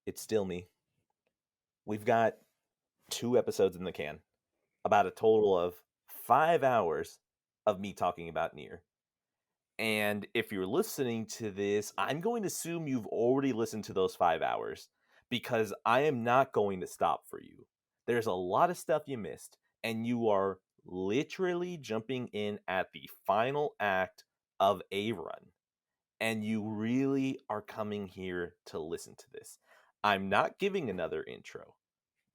It's still me. We've got 2 episodes in the can, about a total of 5 hours of me talking about Nier. And if you're listening to this, I'm going to assume you've already listened to those 5 hours because I am not going to stop for you. There's a lot of stuff you missed, and you are literally jumping in at the final act of A Run, and you really are coming here to listen to this. I'm not giving another intro.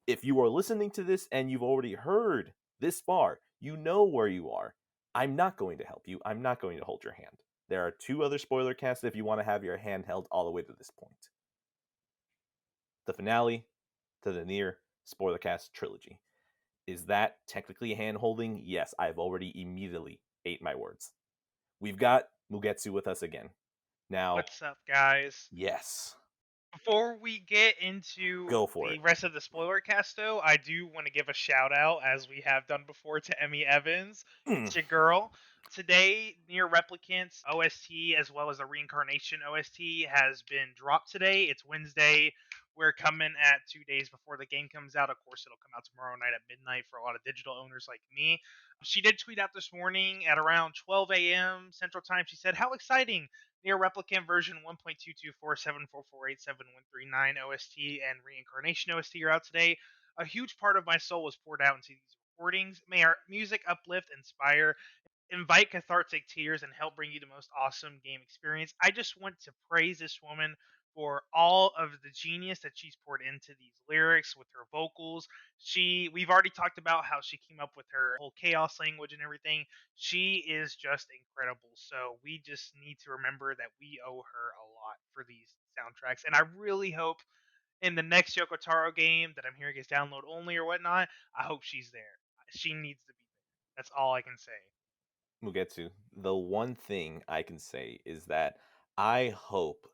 If you are listening to this and you've already heard this far, you know where you are. I'm not going to help you. I'm not going to hold your hand. There are 2 other spoiler casts if you want to have your hand held all the way to this point. The finale to the Nier Spoilercast trilogy. Is that technically hand holding? Yes, I've already immediately ate my words. We've got Mugetsu with us again. Now, What's up, guys? yes, Before we get into go for the it. rest of the spoiler cast, though, I do want to give a shout out, as we have done before, to Emmy Evans. Mm. It's your girl. Today, Near Replicant's OST, as well as the Reincarnation OST, has been dropped today. It's Wednesday. We're coming at 2 days before the game comes out. Of course, it'll come out tomorrow night at midnight for a lot of digital owners like me. She did tweet out this morning at around 12 a.m. Central Time. She said, "How exciting! Near Replicant version 1.22474487139 OST and Reincarnation OST are out today. A huge part of my soul was poured out into these recordings. May our music uplift, inspire, invite cathartic tears, and help bring you the most awesome game experience. I just want to praise this woman for all of the genius that she's poured into these lyrics with her vocals. We've already talked about how she came up with her whole chaos language and everything. She is just incredible. So we just need to remember that we owe her a lot for these soundtracks. And I really hope in the next Yoko Taro game that I'm hearing is download only or whatnot, I hope she's there. She needs to be there. That's all I can say. Mugetsu, the one thing I can say is that I hope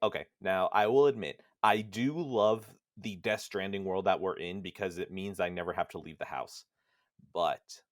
okay, now I will admit I do love the Death Stranding world that we're in because it means I never have to leave the house. But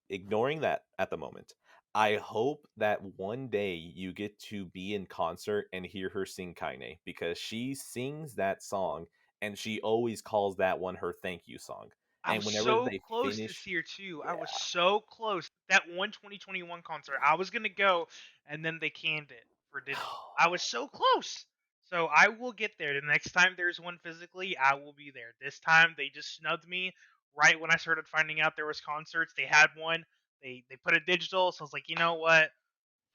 ignoring that at the moment, I hope that one day you get to be in concert and hear her sing Kainé because she sings that song and she always calls that one her thank you song. I And was whenever so they close this finish, year too. I was yeah. so close. That one 2021 concert, I was gonna go, and then they canned it for digital. I was so close. So I will get there. The next time there's one physically, I will be there. This time they just snubbed me right when I started finding out there was concerts. They had one. They put it digital, so I was like, you know what?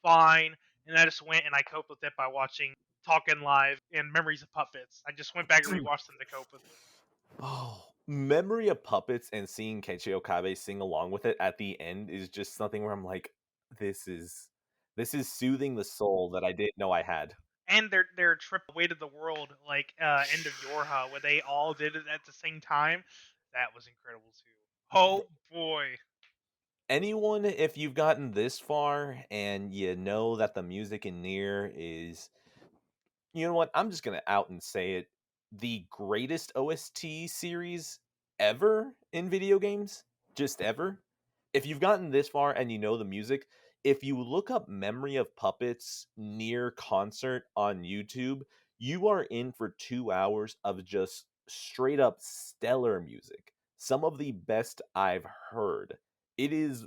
Fine. And I just went and I coped with it by watching Talking Live and Memories of Puppets. I just went back and rewatched them to cope with it. Oh, Memory of Puppets and seeing Keiichi Okabe sing along with it at the end is just something where I'm like, this is this is soothing the soul that I didn't know I had. And their trip away to the world, like End of Yorha, where they all did it at the same time, that was incredible too. Oh boy, Anyone, if you've gotten this far and you know that the music in Nier is, you know what, I'm just gonna out and say it, the greatest OST series ever in video games, just ever. If you've gotten this far and you know the music, if you look up Memory of Puppets Near concert on YouTube, you are in for 2 hours of just straight up stellar music. Some of the best I've heard. It is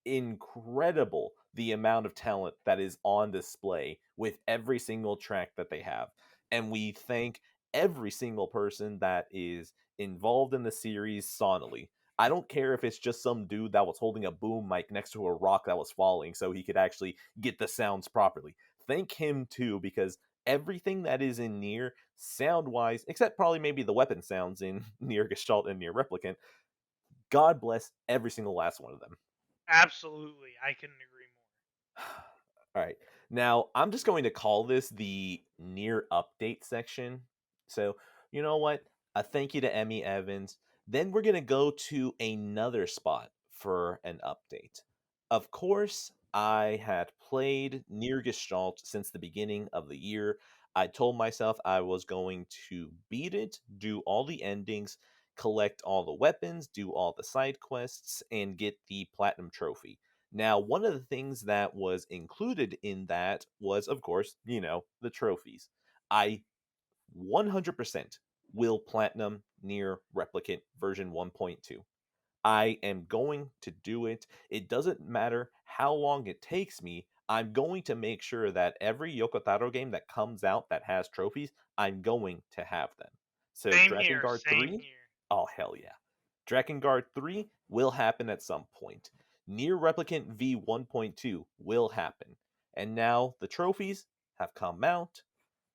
incredible the amount of talent that is on display with every single track that they have. And we thank every single person that is involved in the series sonically. I don't care if it's just some dude that was holding a boom mic next to a rock that was falling so he could actually get the sounds properly. Thank him too, because everything that is in Nier, sound wise, except probably maybe the weapon sounds in Nier Gestalt and Nier Replicant, God bless every single last one of them. absolutely, I couldn't agree All right. Now, I'm just going to call this the near update section. So, you know what? A thank you to Emmy Evans. Then we're going to go to another spot for an update. Of course, I had played Near Gestalt since the beginning of the year. I told myself I was going to beat it, do all the endings, collect all the weapons, do all the side quests, and get the platinum trophy. Now, one of the things that was included in that was, of course, the trophies. I 100% will platinum Nier Replicant version 1.2. I am going to do it. It doesn't matter how long it takes me. I'm going to make sure that every Yoko Taro game that comes out that has trophies, I'm going to have them. So Same here. Drakengard Same 3, here. oh hell yeah. Drakengard 3 will happen at some point. Nier Replicant V 1.2 will happen. And now the trophies have come out.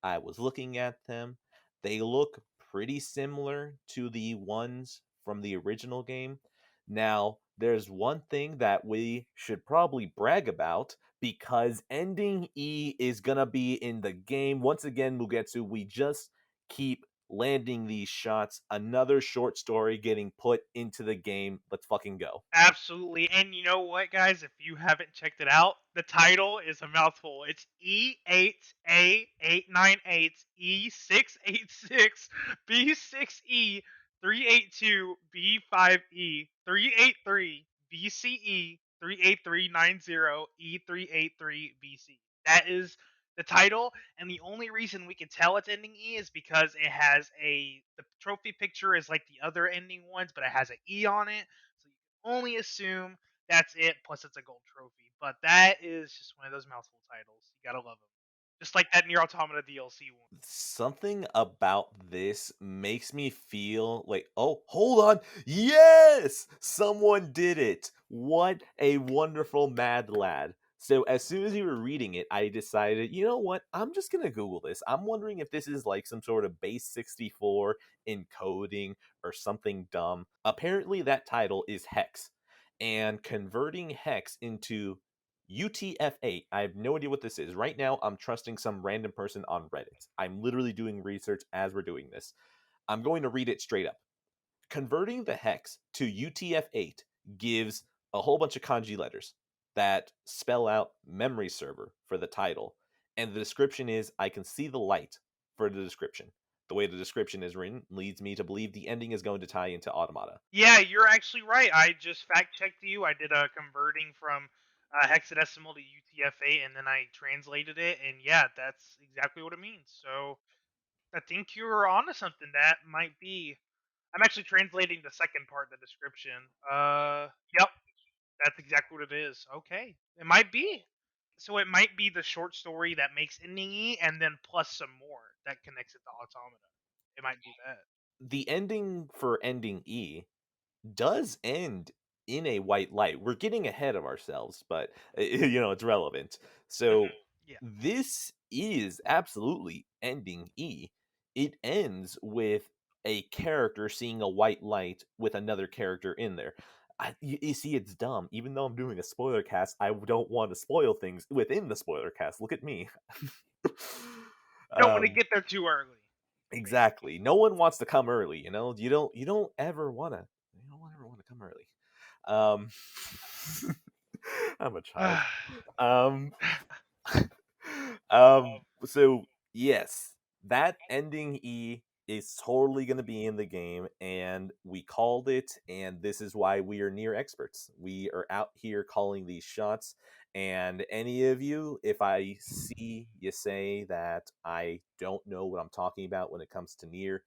I was looking at them. They look pretty similar to the ones from the original game. Now, there's one thing that we should probably brag about because ending E is going to be in the game. Once again, Mugetsu, we just keep landing these shots. Another short story getting put into the game. Let's fucking go. Absolutely. And you know what, guys? If you haven't checked it out, the title is a mouthful. It's E8A898, E686, B6E, 382, B5E, 383, BCE, 38390, E383, BC. That is the title, and the only reason we can tell it's ending E is because it has the trophy picture is like the other ending ones, but it has an E on it. So only assume that's it. Plus, it's a gold trophy. But that is just one of those mouthful titles. You gotta love them. Just like that Nier Automata DLC one. Something about this makes me feel like, oh, hold on. Yes! Someone did it. What a wonderful mad lad. So, as soon as you were reading it, I decided, you know what? I'm just going to Google this. I'm wondering if this is like some sort of base 64 encoding or something dumb. Apparently, that title is Hex. And converting Hex into UTF-8. I have no idea what this is. Right now, I'm trusting some random person on Reddit. I'm literally doing research as we're doing this. I'm going to read it straight up. Converting the hex to UTF-8 gives a whole bunch of kanji letters that spell out memory server for the title. And the description is I can see the light for the description. The way the description is written leads me to believe the ending is going to tie into Automata. Yeah, you're actually right. I just fact checked you. I did a converting from hexadecimal to UTF-8, and then I translated it. And yeah, that's exactly what it means. So I think you're onto something. That might be. I'm actually translating the second part, the description. Yep, that's exactly what it is. Okay, it might be. So it might be the short story that makes ending E, and then plus some more that connects it to Automata. It might be that. The ending for ending E does end in a white light. We're getting ahead of ourselves, but it's relevant. So Yeah. this is absolutely ending E. It ends with a character seeing a white light with another character in there. You see, it's dumb. Even though I'm doing a spoiler cast, I don't want to spoil things within the spoiler cast. Look at me. Don't want to um, get there too early, exactly. No one wants to come early. You don't ever want to. You don't ever want to come early. Um, I'm a child. basically. Um, so yes, that ending E is totally going to be in the game, and we called it, and this is why we are near experts. We are out here calling these shots, and any of you, if I see you say that I don't know what I'm talking about when it comes to near,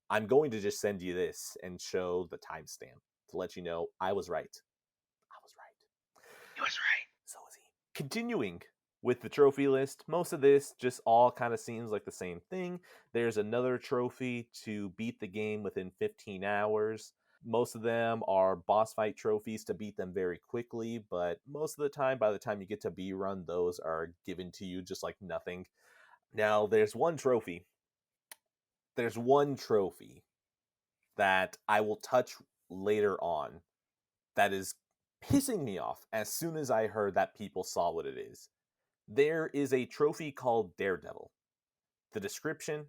I'm going to just send you this and show the timestamp to let you know I was right. I was right. He was right. So is he. Continuing with the trophy list, most of this just all kind of seems like the same thing. There's another trophy to beat the game within 15 hours. Most of them are boss fight trophies to beat them very quickly, but most of the time, by the time you get to B Run, those are given to you just like nothing. Now, there's one trophy that I will touch later on that is pissing me off as soon as I heard that people saw what it is. There is a trophy called Daredevil. The description: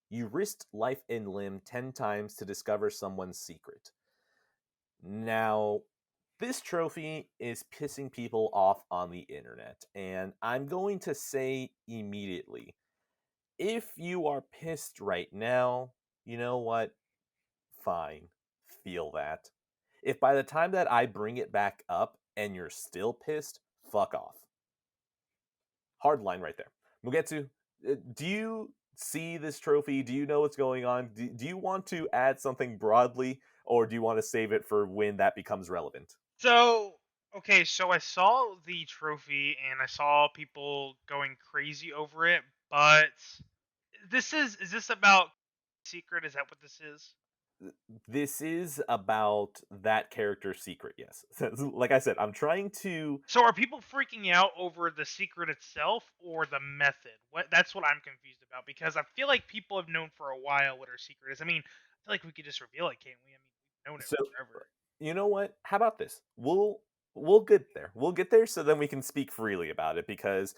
you risked life and limb 10 times to discover someone's secret. Now, this trophy is pissing people off on the internet, and I'm going to say immediately, if you are pissed right now, you know what? Fine. Feel that. If by the time that I bring it back up and you're still pissed, fuck off. Hard line right there. Mugetsu, do you see this trophy? Do you know what's going on? Do you want to add something broadly, or do you want to save it for when that becomes relevant? So, okay, so I saw the trophy and I saw people going crazy over it, but is this about secret? Is that what this is? This is about that character's secret, yes. Like I said, I'm trying to. So are people freaking out over the secret itself or the method? What That's what I'm confused about because I feel like people have known for a while what our secret is. I mean, I feel like we could just reveal it, can't we? I mean, we've known it So, forever. you know what? How about this? We'll get there. We'll get there so then we can speak freely about it because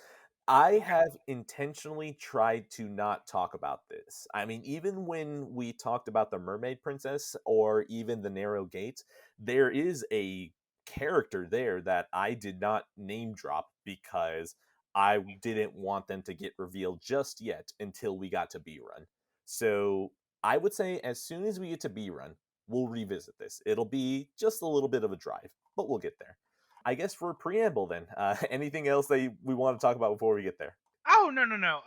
I Okay. have intentionally tried to not talk about this. I mean, even when we talked about the Mermaid Princess or even the Narrow Gate, there is a character there that I did not name drop because I didn't want them to get revealed just yet until we got to B Run. So I would say as soon as we get to B Run, we'll revisit this. It'll be just a little bit of a drive, but we'll get there. I guess for a preamble, then, anything else that we want to talk about before we get there? Oh, no, no, no.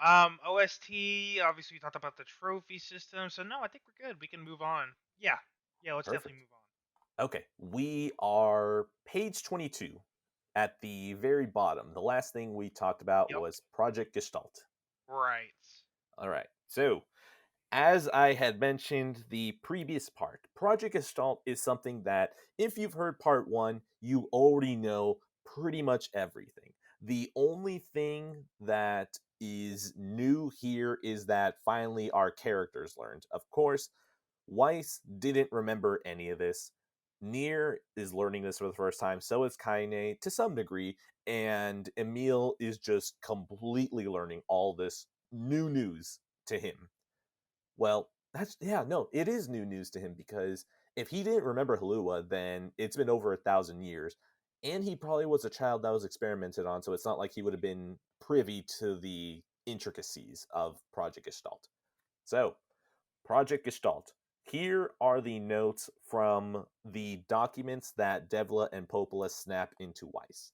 OST, obviously we talked about the trophy system. So no, I think we're good. We can move on. Yeah. Yeah, let's definitely Perfect. move on. Okay, we are page 22 at the very bottom. The last thing we talked about Yep. was Project Gestalt. Right. All right, so as I had mentioned the previous part, Project Gestalt is something that, if you've heard part one, you already know pretty much everything. The only thing that is new here is that finally our characters learned. Of course, Weiss didn't remember any of this. Nier is learning this for the first time, so is Kainé to some degree, and Emil is just completely learning all this new news to him. Well, that's yeah, no, it is new news to him because if he didn't remember Halua, then it's been over 1,000 years, and he probably was a child that was experimented on, so it's not like he would have been privy to the intricacies of Project Gestalt. So, Project Gestalt. Here are the notes from the documents that Devla and Popola snap into Weiss.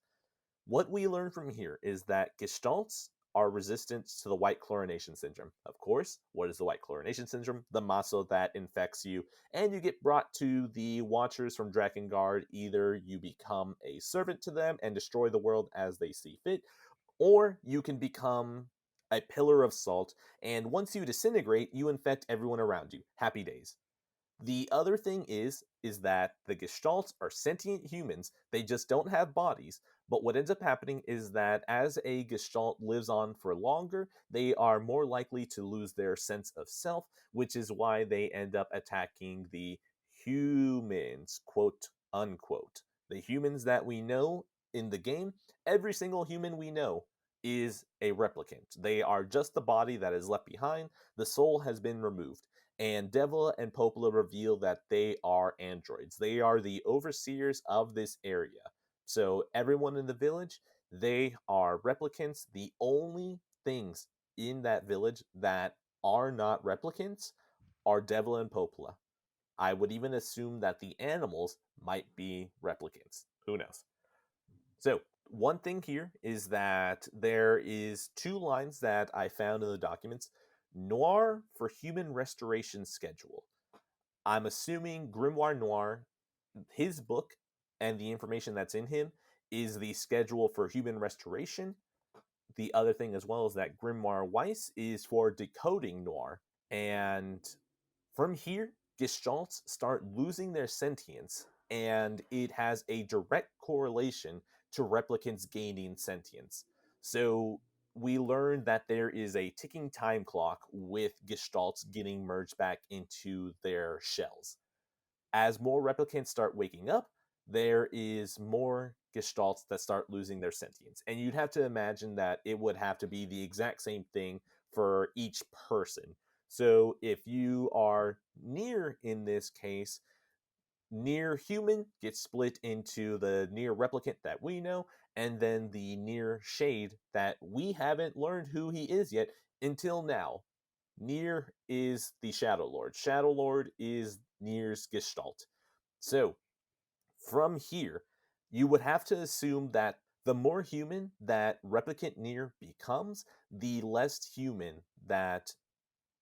What we learn from here is that Gestalts are resistant to the white chlorination syndrome. Of course, what is the white chlorination syndrome? The muscle that infects you, and you get brought to the Watchers from Drakengard. Either you become a servant to them and destroy the world as they see fit, or you can become a pillar of salt, and once you disintegrate, you infect everyone around you. Happy days. The other thing is that the Gestalts are sentient humans. They just don't have bodies. But what ends up happening is that as a Gestalt lives on for longer, they are more likely to lose their sense of self, which is why they end up attacking the humans, quote unquote. The humans that we know in the game, every single human we know is a replicant. They are just the body that is left behind. The soul has been removed, and Devil and Popola reveal that they are androids. They are the overseers of this area. So everyone in the village, they are replicants. The only things in that village that are not replicants are Devil and Popola. I would even assume that the animals might be replicants. Who knows? So, one thing here is that there is two lines that I found in the documents. Noir for human restoration schedule. I'm assuming Grimoire Noir, his book, and the information that's in him is the schedule for human restoration. The other thing as well is that Grimoire Weiss is for decoding Noir. And from here, Gestalts start losing their sentience, and it has a direct correlation to replicants gaining sentience. So we learn that there is a ticking time clock with Gestalts getting merged back into their shells. As more replicants start waking up, there is more Gestalts that start losing their sentience. And you'd have to imagine that it would have to be the exact same thing for each person. So if you are Nier in this case, Nier human gets split into the Nier replicant that we know, and then the Nier shade that we haven't learned who he is yet until now. Nier is the Shadow Lord. Shadow Lord is Nier's Gestalt. So, from here, you would have to assume that the more human that Replicant Nier becomes, the less human that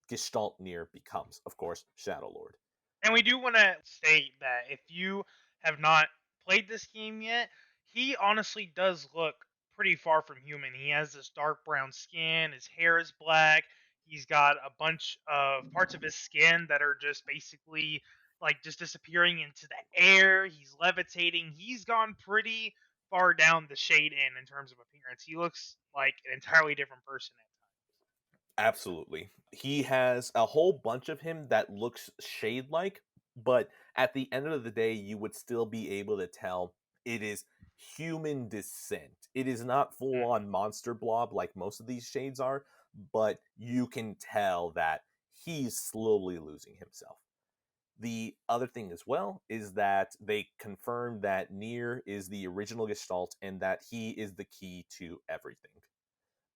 Gestalt Nier becomes, of course, Shadow Lord. And we do want to state that if you have not played this game yet, he honestly does look pretty far from human. He has this dark brown skin, his hair is black, he's got a bunch of parts of his skin that are just basically like just disappearing into the air. He's levitating. He's gone pretty far down the shade in terms of appearance. He looks like an entirely different person at Absolutely. He has a whole bunch of him that looks shade like, but at the end of the day, you would still be able to tell it is human descent. It is not full times. on monster blob like most of these shades are, but you can tell that he's slowly losing himself. The other thing as well is that they confirmed that Nier is the original Gestalt and that he is the key to everything.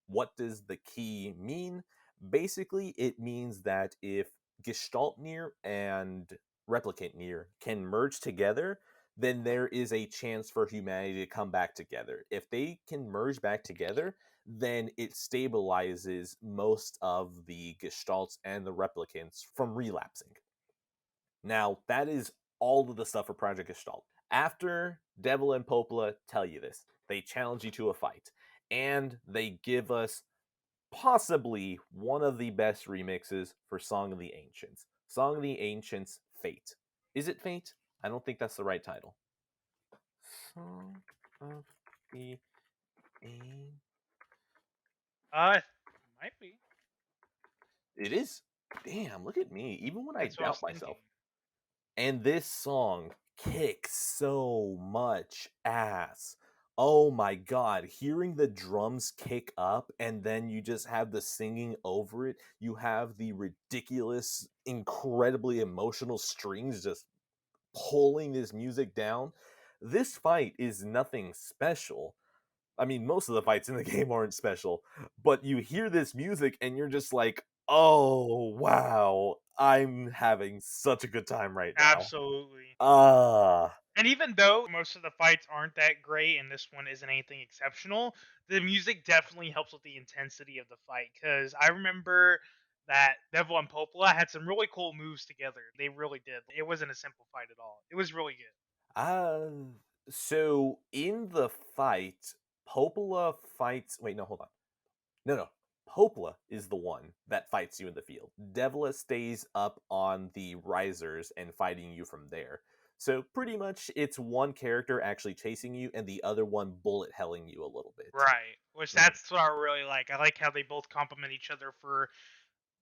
What does the key mean? Basically, it means that if Gestalt Nier and Replicant Nier can merge together, then there is a chance for humanity to come back together. If they can merge back together, then it stabilizes most of the Gestalts and the Replicants from relapsing. Now, that is all of the stuff for Project Gestalt. After Devil and Popola tell you this, they challenge you to a fight, and they give us possibly one of the best remixes for Song of the Ancients. Song of the Ancients Fate. Is it Fate? I don't think that's the right title. Song of the Ancients. Might be. It is. Damn, look at me. Even when I That's what I was doubt thinking. myself. And this song kicks so much ass. Oh my god, hearing the drums kick up and then you just have the singing over it, you have the ridiculous, incredibly emotional strings just pulling this music down. This fight is nothing special. I mean, most of the fights in the game aren't special, but you hear this music and you're just like, oh wow, I'm having such a good time right now. Absolutely. Ah, And even though most of the fights aren't that great and this one isn't anything exceptional, the music definitely helps with the intensity of the fight. Because I remember that Devil and Popola had some really cool moves together. They really did. It wasn't a simple fight at all. It was really good. uh, so in the fight, Popola fights. Wait, no, hold on. No. Popola is the one that fights you in the field. Devila stays up on the risers and fighting you from there. So pretty much it's one character actually chasing you and the other one bullet helling you a little bit. Right. Which Mhm. that's what I really like. I like how they both complement each other for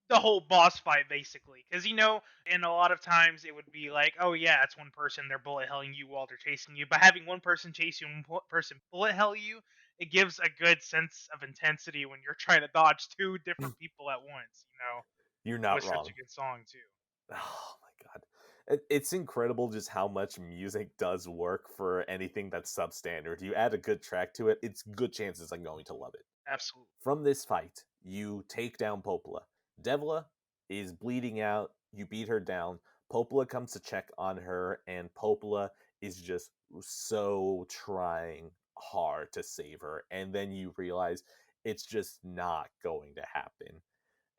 the whole boss fight basically because and a lot of times it would be like, oh yeah, it's one person, they're bullet helling you while they're chasing you, but having one person chase you and one person bullet hell you, it gives a good sense of intensity when you're trying to dodge two different people at once. You're It not was such a wrong. good song too. Oh my god. It's incredible just how much music does work for anything that's substandard. You add a good track to it, it's good chances I'm going to love it. Absolutely. From this fight, you take down Popola. Devla is bleeding out. You beat her down. Popola comes to check on her, and Popola is just so trying hard to save her. And then you realize it's just not going to happen.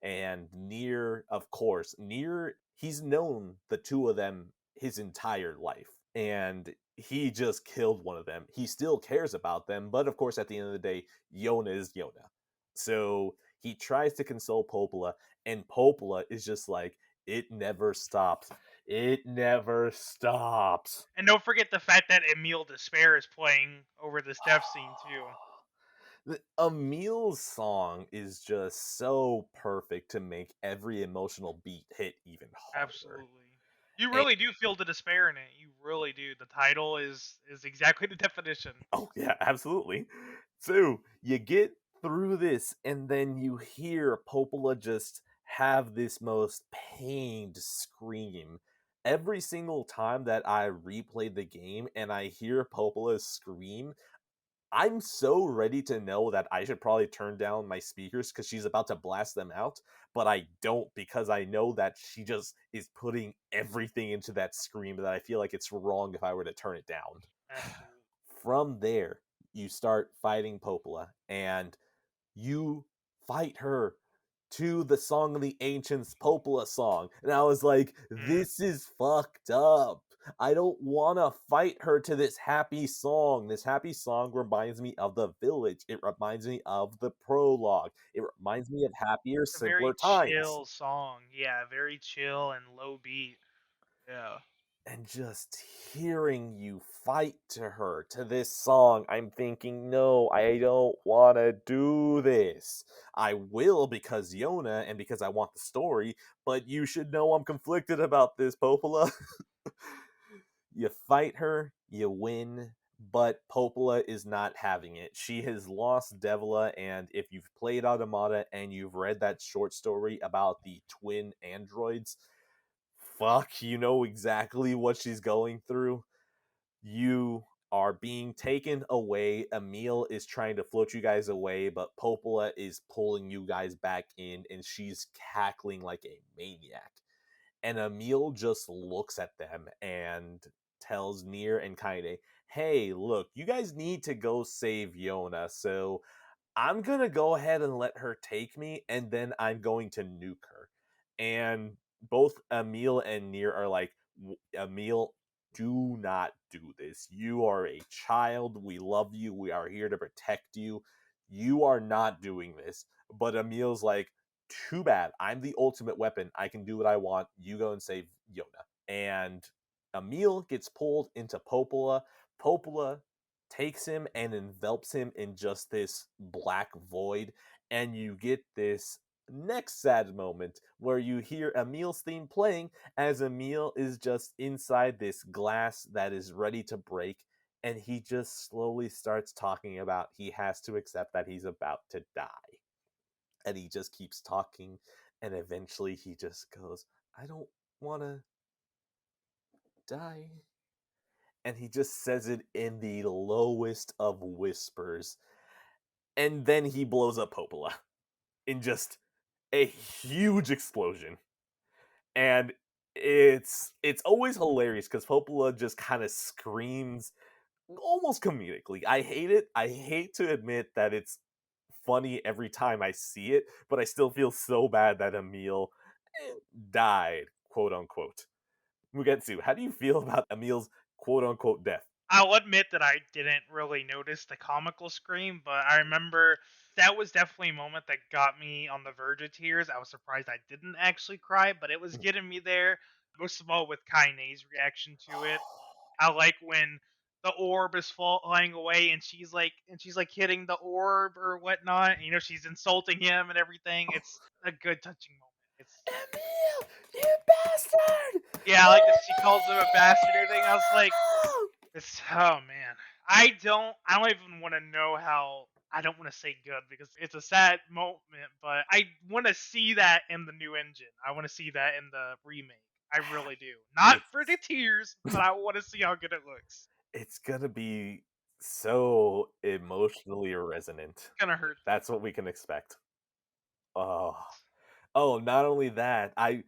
And Nier, of course, Nier, he's known the two of them his entire life. And he just killed one of them. He still cares about them, but of course, at the end of the day, Yona is Yona. So he tries to console Popola, and Popola is just like, it never stops. It never stops. And don't forget the fact that Emil Despair is playing over this death scene too. Emil's song is just so perfect to make every emotional beat hit even harder. Absolutely. You And, really do feel the despair in it. You really do. The title is exactly the definition. oh, yeah, absolutely. So you get through this, and then you hear Popola just have this most pained scream. Every single time that I replay the game and I hear Popola scream, I'm so ready to know that I should probably turn down my speakers because she's about to blast them out, but I don't because I know that she just is putting everything into that scream that I feel like it's wrong if I were to turn it down. Absolutely. From there, you start fighting Popola and you fight her to the Song of the Ancients Popola song. And I was like, Mm. this is fucked up. I don't want to fight her to this happy song. This happy song reminds me of the village. It reminds me of the prologue. It reminds me of happier, A very simpler times. chill song. Yeah, very chill and low beat. Yeah. And just hearing you fight to her to this song, I'm thinking, no, I don't want to do this. I will because Yona and because I want the story, but you should know I'm conflicted about this, Popola. You fight her, you win, but Popola is not having it. She has lost Devila, and if you've played Automata and you've read that short story about the twin androids, fuck, you know exactly what she's going through. You are being taken away. Emil is trying to float you guys away, but Popola is pulling you guys back in, and she's cackling like a maniac. And Emil just looks at them and tells Nier and Kainé, hey, look, you guys need to go save Yona, so I'm gonna go ahead and let her take me, and then I'm going to nuke her. And both Emil and Nier are like, Emil, do not do this. You are a child. We love you. We are here to protect you. You are not doing this. But Emil's like, too bad. I'm the ultimate weapon. I can do what I want. You go and save Yona. And Emil gets pulled into Popola. Popola takes him and envelops him in just this black void. And you get this next sad moment where you hear Emil's theme playing as Emil is just inside this glass that is ready to break. And he just slowly starts talking about he has to accept that he's about to die. And he just keeps talking. And eventually he just goes, I don't want to die. And he just says it in the lowest of whispers. And then he blows up Popola in just a huge explosion. And it's always hilarious because Popola just kind of screams almost comedically. I hate it. I hate to admit that it's funny every time I see it, but I still feel so bad that Emil eh, died, quote unquote. Mugetsu, how do you feel about Emil's quote unquote death? I'll admit that I didn't really notice the comical scream, but I remember that was definitely a moment that got me on the verge of tears. I was surprised I didn't actually cry, but it was getting me there. Most of all with Kaine's reaction to it. I like when the orb is flying away and she's like hitting the orb or whatnot. And, you know, she's insulting him and everything. It's a good touching moment. It's Emil, you bastard! yeah, I like that she calls him a bastard and everything. I was like, it's oh man. I don't even want to know how I don't want to say good because it's a sad moment, but I want to see that in the new engine. I want to see that in the remake. I really do. Not for the It's tears, but I want to see how good it looks. it's gonna be so emotionally resonant. It's gonna hurt That's what we can expect. Oh. Oh, not only that, I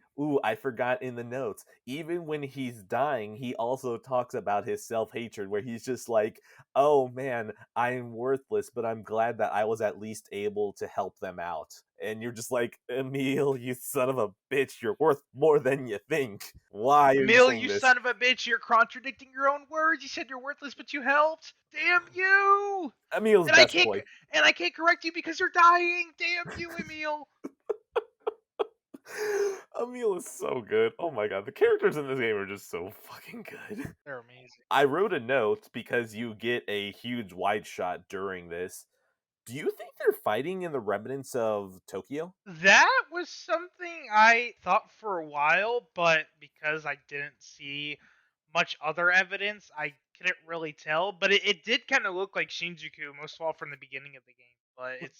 forgot in the notes. Even when he's dying, he also talks about his self-hatred where he's just like, "Oh man, I am worthless, but I'm glad that I was at least able to help them out." And you're just like, "Emil, you son of a bitch, you're worth more than you think. Why are you Emil, saying you this?" son of a bitch, you're contradicting your own words. You said you're worthless, but you helped. Damn you! Emil's And I best can't boy. and I can't correct you because you're dying. Damn you, Emil. Emil is so good. Oh my god, the characters in this game are just so fucking good. They're amazing. I wrote a note because you get a huge wide shot during this. Do you think they're fighting in the remnants of Tokyo? That was something I thought for a while, but because I didn't see much other evidence, I couldn't really tell. But it did kind of look like Shinjuku, most of all from the beginning of the game. But it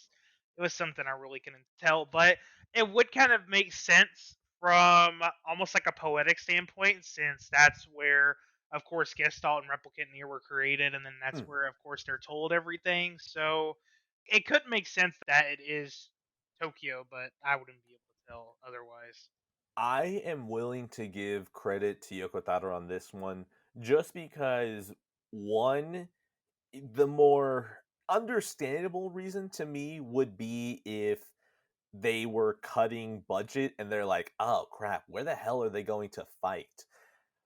was something I really couldn't tell. But it would kind of make sense from almost like a poetic standpoint, since that's where, of course, Gestalt and Replicant Nier were created, and then that's Hmm. where, of course, they're told everything. So it could make sense that it is Tokyo, but I wouldn't be able to tell otherwise. I am willing to give credit to Yoko Taro on this one just because, one, the more understandable reason to me would be if they were cutting budget and they're like, oh crap, where the hell are they going to fight?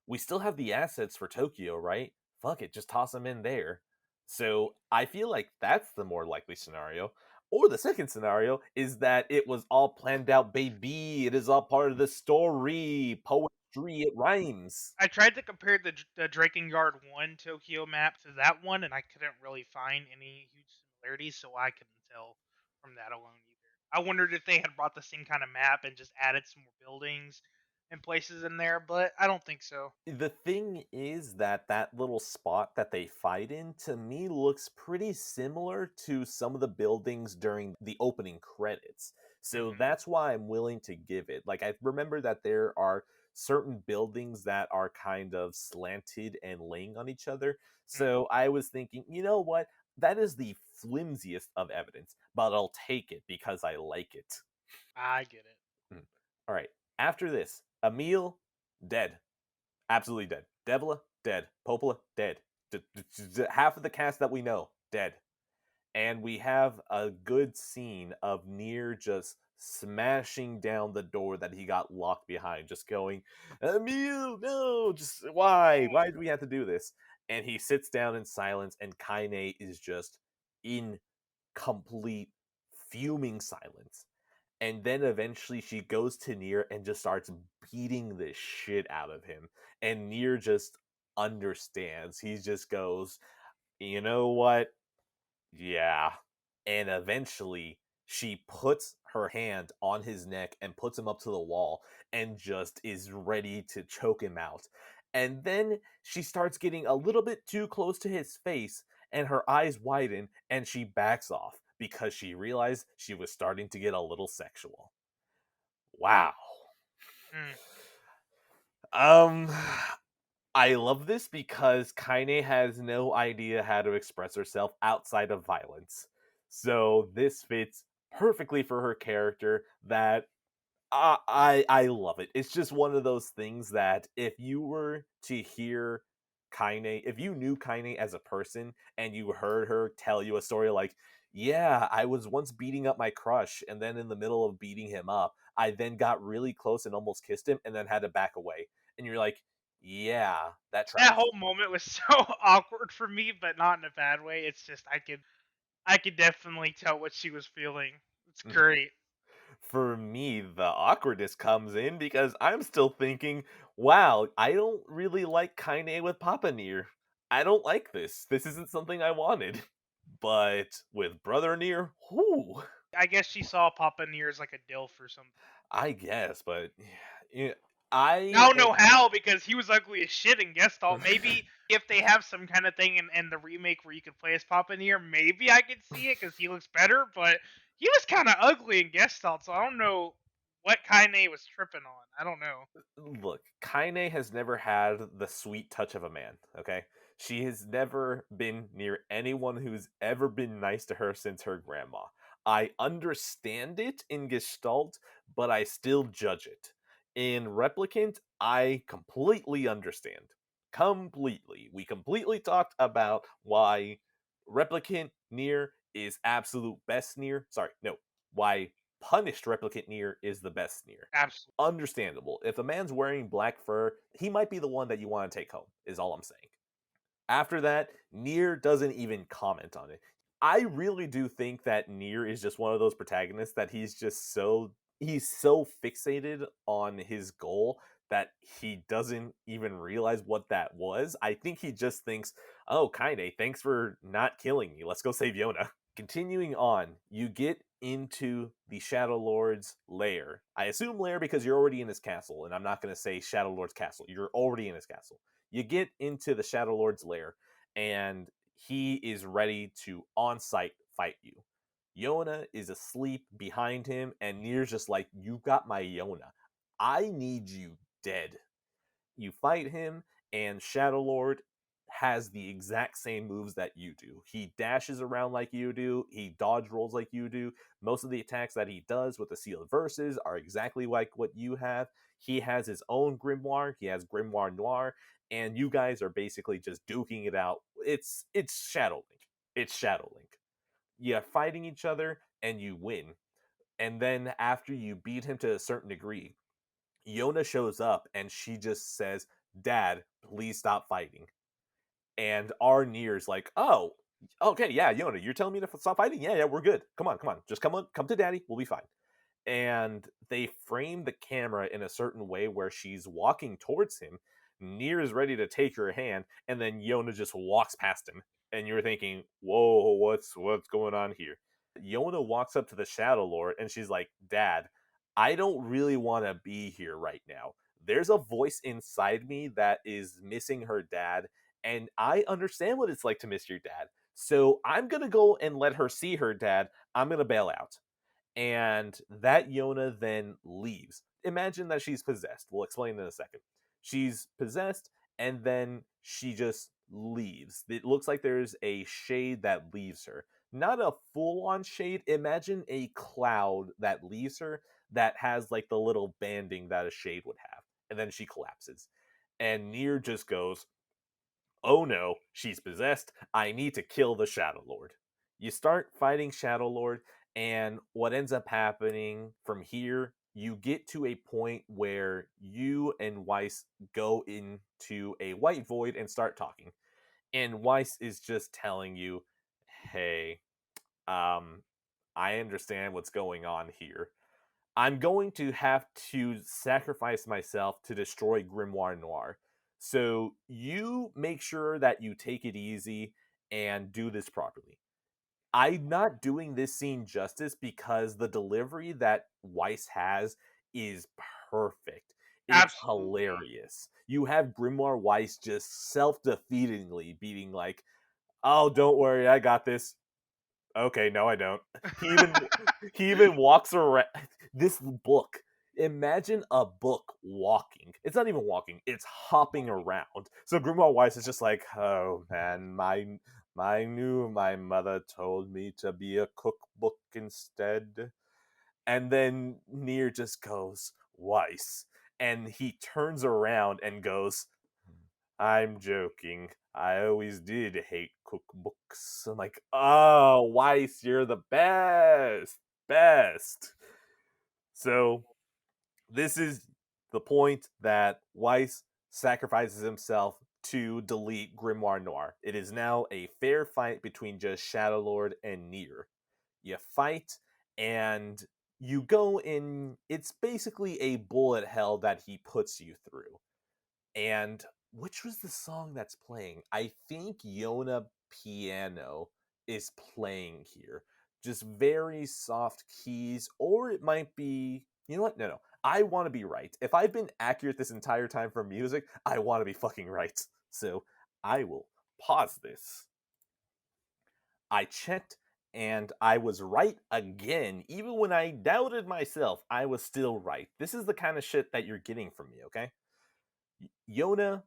We still have the assets for Tokyo, right? Fuck it, just toss them in there. So I feel like that's the more likely scenario. Or the second scenario is that it was all planned out, baby. It is all part of the story. Poetry, it rhymes. I tried to compare the Drakengard 1 Tokyo map to that one, and I couldn't really find any huge similarities, so I couldn't tell from that alone either. I wondered if they had brought the same kind of map and just added some more buildings and places in there, but I don't think so. The thing is that that little spot that they fight in to me looks pretty similar to some of the buildings during the opening credits. So Hmm. that's why I'm willing to give it. Like I remember that there are certain buildings that are kind of slanted and laying on each other. Hmm. So I was thinking, you know what? That is the flimsiest of evidence, but I'll take it because I like it. I get it. Mm. All right. After this, Emil dead. Absolutely dead. Devla, dead. Popola, dead. Half of the cast that we know, dead. And we have a good scene of Nier just smashing down the door that he got locked behind, just going, Emil, no, just why? Oh, Why do we have to do this? And he sits down in silence, and Kainé is just in complete fuming silence. And then eventually she goes to Nier and just starts beating the shit out of him. And Nier just understands. He just goes, you know what? Yeah. And eventually she puts her hand on his neck and puts him up to the wall and just is ready to choke him out. And then she starts getting a little bit too close to his face and her eyes widen and she backs off because she realized she was starting to get a little sexual. Wow. mm. Um I love this because Kaine has no idea how to express herself outside of violence. So this fits perfectly for her character that I love it. It's just one of those things that if you were to hear Kaine, if you knew Kaine as a person and you heard her tell you a story like, yeah, I was once beating up my crush, and then in the middle of beating him up, I then got really close and almost kissed him, and then had to back away. And you're like, yeah, that That tracks. whole moment was so awkward for me, but not in a bad way. It's just I could definitely tell what she was feeling. It's great. For me, the awkwardness comes in because I'm still thinking, wow, I don't really like Kaine with Papa Nier. I don't like this. This isn't something I wanted. But with Brother Nier, whoo, I guess she saw Papa Nier as like a DILF or something. I guess, but yeah, I I don't know how because he was ugly as shit in Gestalt. Maybe if they have some kind of thing in the remake where you could play as Papa Nier, maybe I could see it because he looks better. But he was kind of ugly in Gestalt, so I don't know what Kainé was tripping on. I don't know. look, Kaine has never had the sweet touch of a man, okay? She has never been near anyone who's ever been nice to her since her grandma. I understand it in Gestalt, but I still judge it. In Replicant, I completely understand. Completely. We completely talked about why Replicant Nier is absolute best Nier. Sorry, no. Why Punished Replicant Nier is the best Nier. Absolutely. Understandable. If a man's wearing black fur, he might be the one that you want to take home, is all I'm saying. After that, Nier doesn't even comment on it. I really do think that Nier is just one of those protagonists that he's so fixated on his goal that he doesn't even realize what that was. I think he just thinks, "Oh, Kaine, thanks for not killing me. Let's go save Yona." Continuing on, you get into the Shadow Lord's lair. I assume lair because you're already in his castle, and I'm not going to say Shadow Lord's castle. You're already in his castle. You get into the Shadow Lord's lair, and he is ready to on site fight you. Yona is asleep behind him, and Nier's just like, "You got my Yona. I need you dead." You fight him, and Shadow Lord has the exact same moves that you do. He dashes around like you do, he dodge rolls like you do. Most of the attacks that he does with the Sealed Verses are exactly like what you have. He has his own Grimoire, he has Grimoire Noir, and you guys are basically just duking it out. It's Shadow Link. It's Shadow Link. You're fighting each other and you win. And then after you beat him to a certain degree, Yona shows up and she just says, "Dad, please stop fighting." And our Nier's like, "Oh, okay, yeah, Yona, you're telling me to stop fighting? Yeah, yeah, we're good. Come on, just come to Daddy. We'll be fine." And they frame the camera in a certain way where she's walking towards him. Nier is ready to take her hand, and then Yona just walks past him. And you're thinking, "Whoa, what's going on here?" Yona walks up to the Shadow Lord, and she's like, "Dad, I don't really want to be here right now. There's a voice inside me that is missing her dad, and I understand what it's like to miss your dad. So I'm gonna go and let her see her dad. I'm gonna bail out." And that Yona then leaves. Imagine that she's possessed. We'll explain in a second. She's possessed, and then she just leaves. It looks like there's a shade that leaves her. Not a full on shade. Imagine a cloud that leaves her that has like the little banding that a shade would have. And then she collapses. And Nier just goes, "Oh no, she's possessed. I need to kill the Shadow Lord." You start fighting Shadow Lord, and what ends up happening from here, you get to a point where you and Weiss go into a white void and start talking. And Weiss is just telling you, "Hey, um, I understand what's going on here. I'm going to have to sacrifice myself to destroy Grimoire Noir. So you make sure that you take it easy and do this properly." I'm not doing this scene justice because the delivery that Weiss has is perfect. It's Absolutely. hilarious. You have Grimoire Weiss just self-defeatingly beating like, "Oh, don't worry, I got this. Okay, no, I don't." He even he even walks around this book. Imagine a book walking. It's not even walking, it's hopping around. So Grimoire Weiss is just like, "Oh man, my mother told me to be a cookbook instead." And then Nier just goes, "Weiss." And he turns around and goes, "I'm joking. I always did hate cookbooks." I'm like, "Oh, Weiss, you're the best. Best." So, this is the point that Weiss sacrifices himself to delete Grimoire Noir. It is now a fair fight between just Shadow Lord and Nier. You fight, and you go in. It's basically a bullet hell that he puts you through. And which was the song that's playing? I think Yona Piano is playing here. Just very soft keys, or it might be. You know what? No, no. I want to be right. If I've been accurate this entire time for music, I want to be fucking right. So I will pause this. I checked and I was right again. Even when I doubted myself, I was still right. This is the kind of shit that you're getting from me, okay? Yona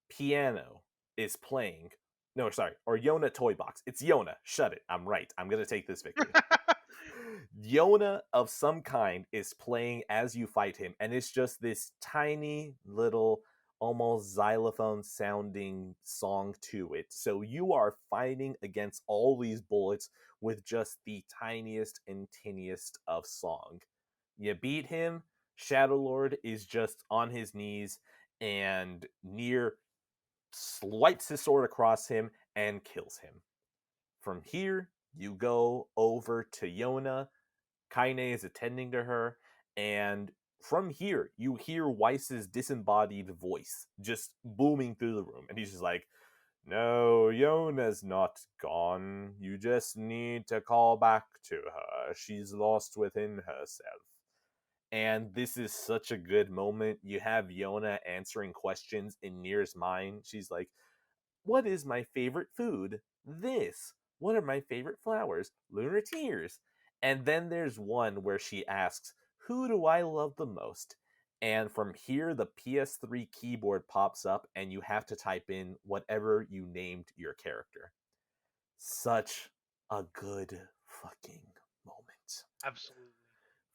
Piano is playing. No, sorry, or Yona Toy Box. It's Yona. Shut it. I'm right. I'm gonna take this victory. Yona of some kind is playing as you fight him, and it's just this tiny little, almost xylophone sounding song to it. So you are fighting against all these bullets with just the tiniest and tiniest of song. You beat him. Shadow Lord is just on his knees, and Nier swipes his sword across him and kills him. From here, you go over to Yona. Kainé is attending to her, and from here, you hear Weiss's disembodied voice just booming through the room, and he's just like, "No, Yona's not gone. You just need to call back to her. She's lost within herself." And this is such a good moment. You have Yona answering questions in Nier's mind. She's like, "What is my favorite food? This. What are my favorite flowers? Lunar tears." And then there's one where she asks, "Who do I love the most?" And from here, the PS3 keyboard pops up, and you have to type in whatever you named your character. Such a good fucking moment. Absolutely.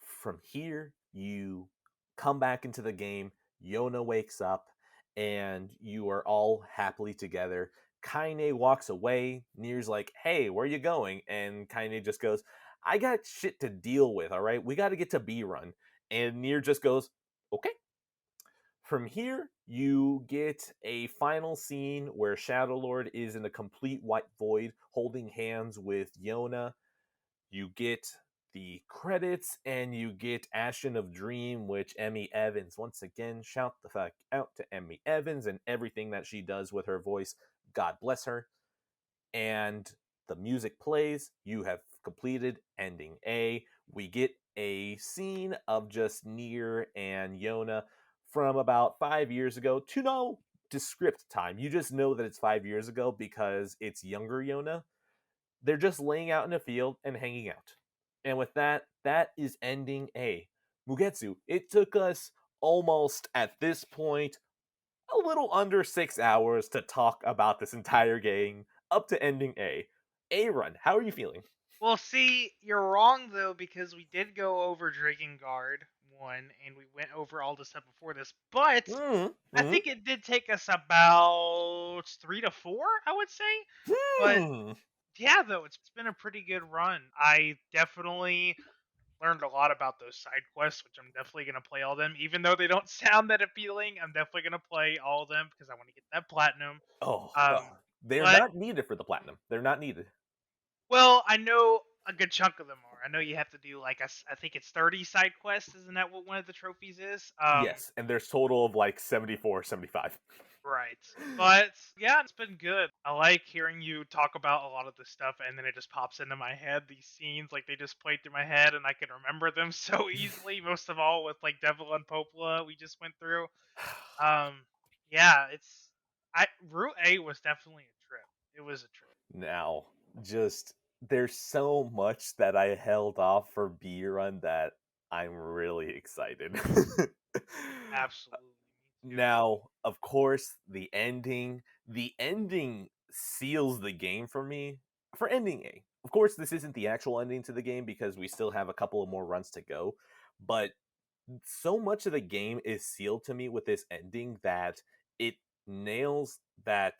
From here, you come back into the game. Yona wakes up, and you are all happily together. Kaine walks away. Nier's like, "Hey, where are you going?" And Kaine just goes, I got shit to deal with, all right? We got to get to B Run. And Nier just goes, okay. From here, you get a final scene where Shadow Lord is in a complete white void holding hands with Yona. You get the credits and you get Ashen of Dream, which Emmy Evans, once again, shout the fuck out to Emmy Evans and everything that she does with her voice. God bless her. And the music plays. You have completed ending A. We get a scene of just Nier and Yona from about 5 years ago to no descript time. You just know that it's 5 years ago because it's younger Yona. They're just laying out in a field and hanging out. And with that, that is ending A. Mugetsu, it took us almost at this point a little under 6 hours to talk about this entire game up to ending A. A Run, how are you feeling? Well, see, you're wrong though because we did go over Drinking Guard 1 and we went over all the stuff before this, but I Mm-hmm. think it did take us about 3 to 4, I would say. But Hmm. yeah, though it's been a pretty good run. I definitely learned a lot about those side quests, which I'm definitely going to play all of them even though they don't sound that appealing. I'm definitely going to play all of them because I want to get that platinum. Oh, Um they're but not needed for the platinum. They're not needed. well, I know a good chunk of them are. I know you have to do like I think it's 30 side quests. Isn't that what one of the trophies is? Yes, and there's total of like 74, 75. Right. But yeah, it's been good. I like hearing you talk about a lot of this stuff and then it just pops into my head. These scenes, like they just played through my head and I can remember them so easily, most of all with like Devil and Popola we just went through. Um yeah, it's I Route A was definitely a trip. It was a trip. Now, just there's so much that I held off for B Run that I'm really excited. Absolutely. Me too. Now, of course, the ending seals the game for me for ending A. Of course, this isn't the actual ending to the game because we still have a couple of more runs to go, but so much of the game is sealed to me with this ending that it nails that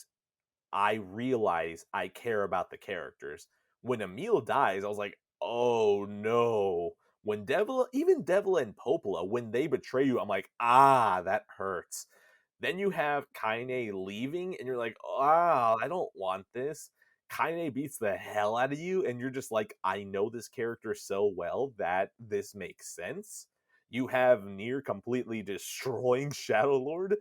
I realize I care about the characters. When Emil dies, I was like, oh no. When Devil, even Devil and Popola, when they betray you, I'm like, ah, that hurts. Then you have Kainé leaving, and you're like, ah, I don't want this. Kainé beats the hell out of you, and you're just like, I know this character so well that this makes sense. You have Nier completely destroying Shadow Lord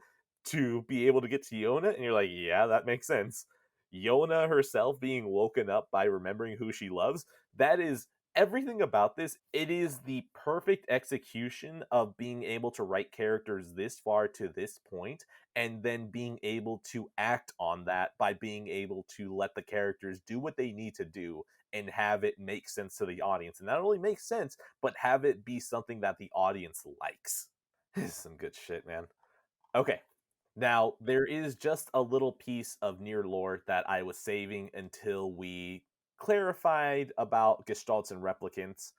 to be able to get to Yona, and you're like, yeah, that makes sense. Yona herself being woken up by remembering who she loves, that is everything about this. It is the perfect execution of being able to write characters this far to this point and then being able to act on that by being able to let the characters do what they need to do and have it make sense to the audience. And not only make sense, but have it be something that the audience likes. This is some good shit, man. Okay. Now, there is just a little piece of Nier lore that I was saving until we clarified about Gestalts and Replicants.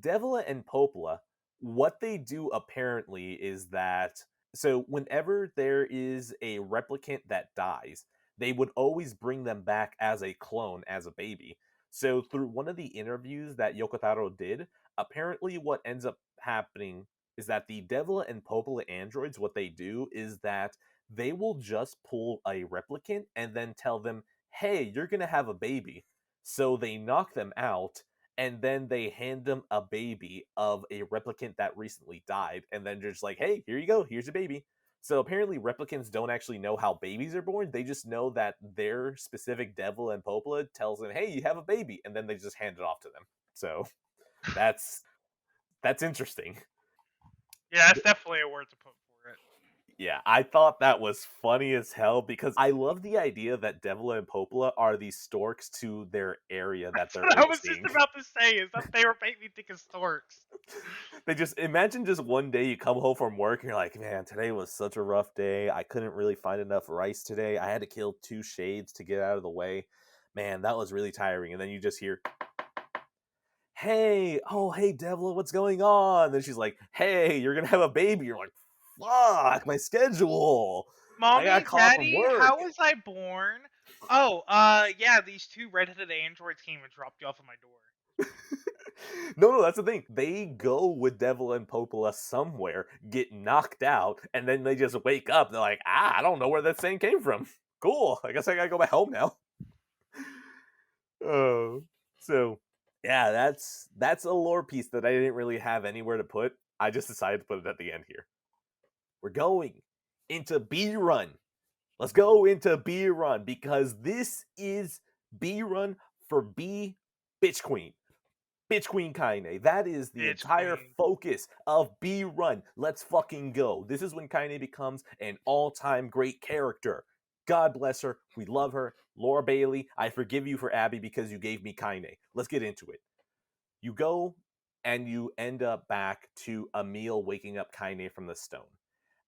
Devila and Popola, what they do apparently is that so whenever there is a replicant that dies, they would always bring them back as a clone, as a baby. So through one of the interviews that Yoko Taro did, apparently what ends up happening is that the Devila and Popola androids, what they do is that they will just pull a replicant and then tell them, hey, you're gonna have a baby. So they knock them out and then they hand them a baby of a replicant that recently died, and then they're just like, "Hey, here you go. Here's your baby." So apparently, replicants don't actually know how babies are born. They just know that their specific devil and Popola tells them, "Hey, you have a baby," and then they just hand it off to them. So that's that's interesting. Yeah, that's definitely a word to put for it. Yeah, I thought that was funny as hell because I love the idea that Devila and Popola are the storks to their area that That's they're what I was just overseeing. about to say. Is that they were making me think of storks. They just imagine just one day you come home from work and you're like, man, today was such a rough day. I couldn't really find enough rice today. I had to kill two shades to get out of the way. Man, that was really tiring. And then you just hear, hey, oh, hey, Devla, what's going on? Then she's like, hey, you're going to have a baby. You're like, fuck, my schedule. I got Mommy, called from Daddy, work. how was I born? Oh, yeah, these two redheaded androids came and dropped you off at my door. No, that's the thing. They go with Devil and Popola somewhere, get knocked out, and then they just wake up. They're like, I don't know where that thing came from. Cool. I guess I gotta go back home now. Oh, so yeah, that's a lore piece that I didn't really have anywhere to put. I just decided to put it at the end here. We're going into B Run. Let's go into B Run because this is B Run for B Bitch Queen. Bitch Queen Kainé. That is the Bitch entire queen. focus of B Run. Let's fucking go. This is when Kainé becomes an all-time great character. God bless her. We love her. Laura Bailey, I forgive you for Abby because you gave me Kainé. Let's get into it. You go and you end up back to Emil waking up Kainé from the stone.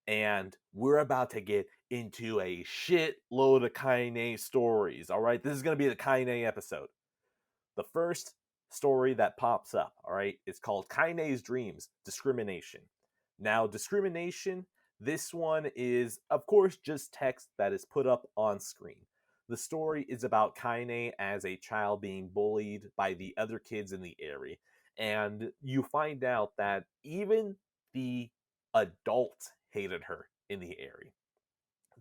And we're about to get into a shitload of Kainé stories. All right, this is going to be the Kainé episode. The first story that pops up, all right, is called Kainé's Dreams Discrimination. Now, discrimination, this one is, of course, just text that is put up on screen. The story is about Kainé as a child being bullied by the other kids in the area. And you find out that even the adults hated her in the area.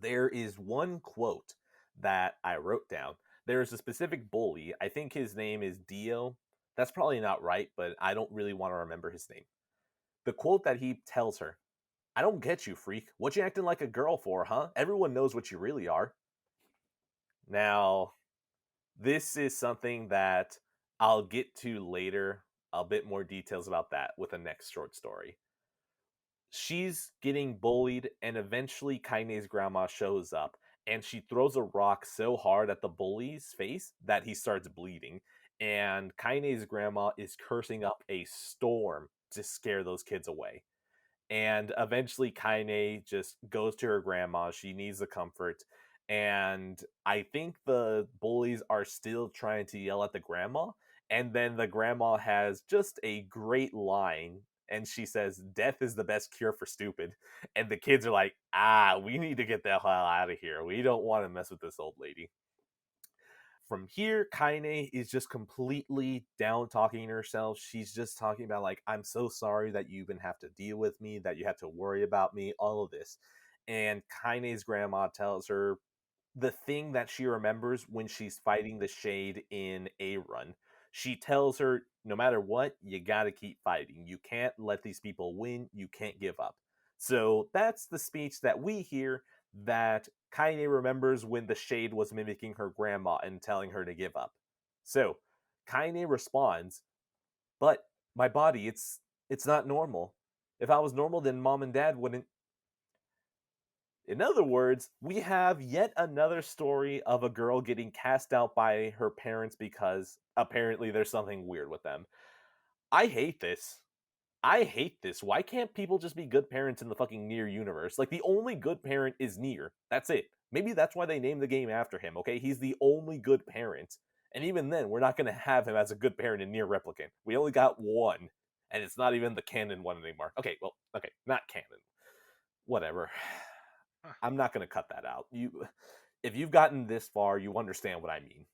There is one quote that I wrote down. There's a specific bully. I think his name is Dio. That's probably not right, but I don't really want to remember his name. The quote that he tells her, I don't get you, freak. What you acting like a girl for, huh? Everyone knows what you really are. Now, this is something that I'll get to later. A bit more details about that with the next short story. She's getting bullied, and eventually Kaine's grandma shows up, and she throws a rock so hard at the bully's face that he starts bleeding. And Kaine's grandma is cursing up a storm to scare those kids away. And eventually Kaine just goes to her grandma. She needs the comfort. And I think the bullies are still trying to yell at the grandma. And then the grandma has just a great line. And she says, Death is the best cure for stupid. And the kids are like, we need to get the hell out of here. We don't want to mess with this old lady. From here, Kaine is just completely down talking herself. She's just talking about, like, I'm so sorry that you even have to deal with me, that you have to worry about me, all of this. And Kaine's grandma tells her the thing that she remembers when she's fighting the Shade in A Run. She tells her, no matter what, you gotta keep fighting. You can't let these people win. You can't give up. So that's the speech that we hear that Kaine remembers when the Shade was mimicking her grandma and telling her to give up. So Kaine responds, but my body, it's not normal. If I was normal, then mom and dad wouldn't. In other words, we have yet another story of a girl getting cast out by her parents because apparently there's something weird with them. I hate this. I hate this. Why can't people just be good parents in the fucking Nier universe? Like, the only good parent is Nier. That's it. Maybe that's why they named the game after him, okay? He's the only good parent. And even then, we're not going to have him as a good parent in Nier Replicant. We only got one. And it's not even the canon one anymore. Okay, well, okay, not canon. Whatever. Huh. I'm not going to cut that out. If you've gotten this far, you understand what I mean.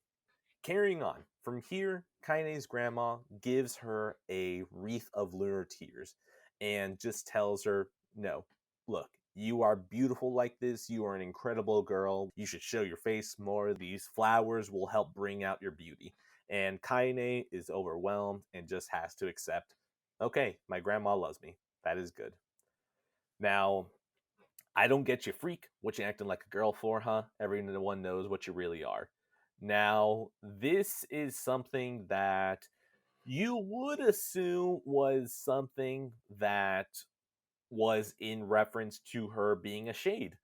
Carrying on. From here, Kaine's grandma gives her a wreath of lunar tears and just tells her, no, look, you are beautiful like this. You are an incredible girl. You should show your face more. These flowers will help bring out your beauty. And Kaine is overwhelmed and just has to accept, okay, my grandma loves me. That is good. Now, I don't get you, freak. What you acting like a girl for, huh? Everyone knows what you really are. Now, this is something that you would assume was something that was in reference to her being a shade.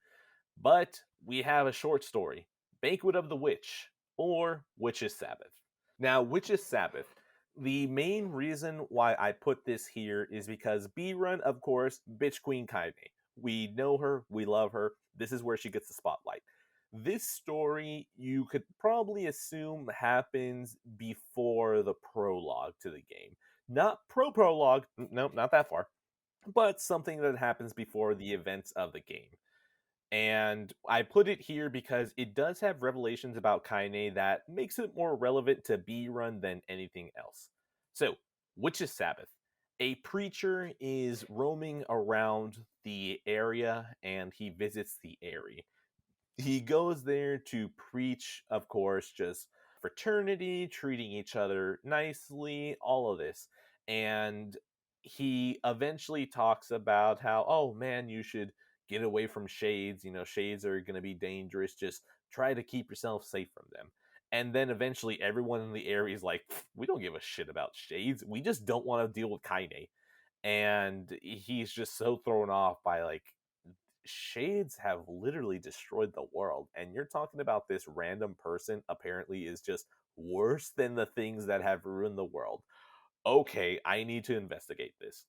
But we have a short story, Banquet of the Witch, or Witch's Sabbath. Now, Witch's Sabbath, the main reason why I put this here is because B Run, of course, Bitch Queen Kainé. We know her, we love her. This is where she gets the spotlight. This story, you could probably assume, happens before the prologue to the game. Not prologue, no, not that far, but something that happens before the events of the game. And I put it here because it does have revelations about Kainé that makes it more relevant to B Run than anything else. So, which is Sabbath. A preacher is roaming around the area and he visits the area. He goes there to preach, of course, just fraternity, treating each other nicely, all of this. And he eventually talks about how, oh man, you should get away from shades. You know, shades are going to be dangerous. Just try to keep yourself safe from them. And then eventually everyone in the area is like, we don't give a shit about shades. We just don't want to deal with Kainé. And he's just so thrown off by like shades have literally destroyed the world, and you're talking about this random person apparently is just worse than the things that have ruined the world. Okay, I need to investigate this.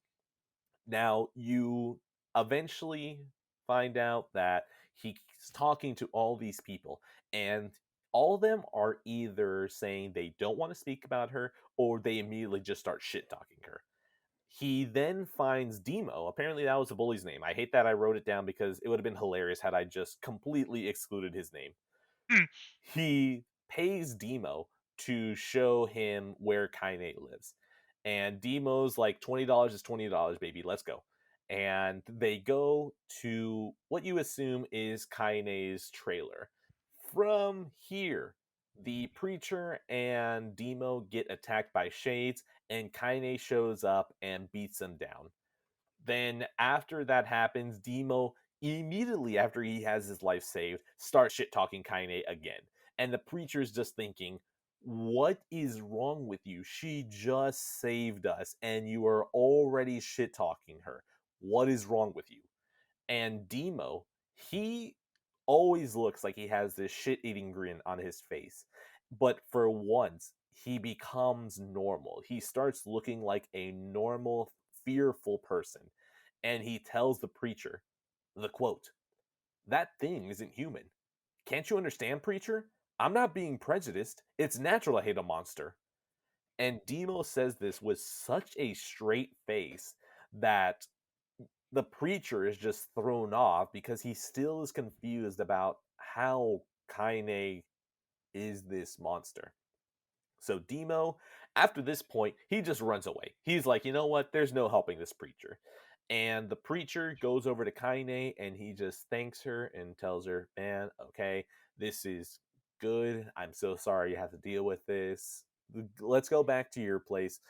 Now you eventually find out that he's talking to all these people, and all of them are either saying they don't want to speak about her or they immediately just start shit talking her. He then finds Demo. Apparently, that was the bully's name. I hate that I wrote it down because it would have been hilarious had I just completely excluded his name. Hmm. He pays Demo to show him where Kainé lives. And Demo's like, $20 is $20, baby. Let's go. And they go to what you assume is Kainé's trailer. From here, the preacher and Demo get attacked by shades, and Kainé shows up and beats them down. Then after that happens, Demo immediately after he has his life saved starts shit talking Kainé again. And the preacher's just thinking, what is wrong with you? She just saved us and you are already shit talking her. What is wrong with you? And Demo, he always looks like he has this shit eating grin on his face. But for once, he becomes normal. He starts looking like a normal, fearful person. And he tells the preacher, the quote, that thing isn't human. Can't you understand, preacher? I'm not being prejudiced. It's natural to hate a monster. And Demo says this with such a straight face that the preacher is just thrown off because he still is confused about how Kaine is this monster. So Demo, after this point, he just runs away. He's like, you know what? There's no helping this preacher. And the preacher goes over to Kaine and he just thanks her and tells her, man, okay, this is good. I'm so sorry you have to deal with this. Let's go back to your place.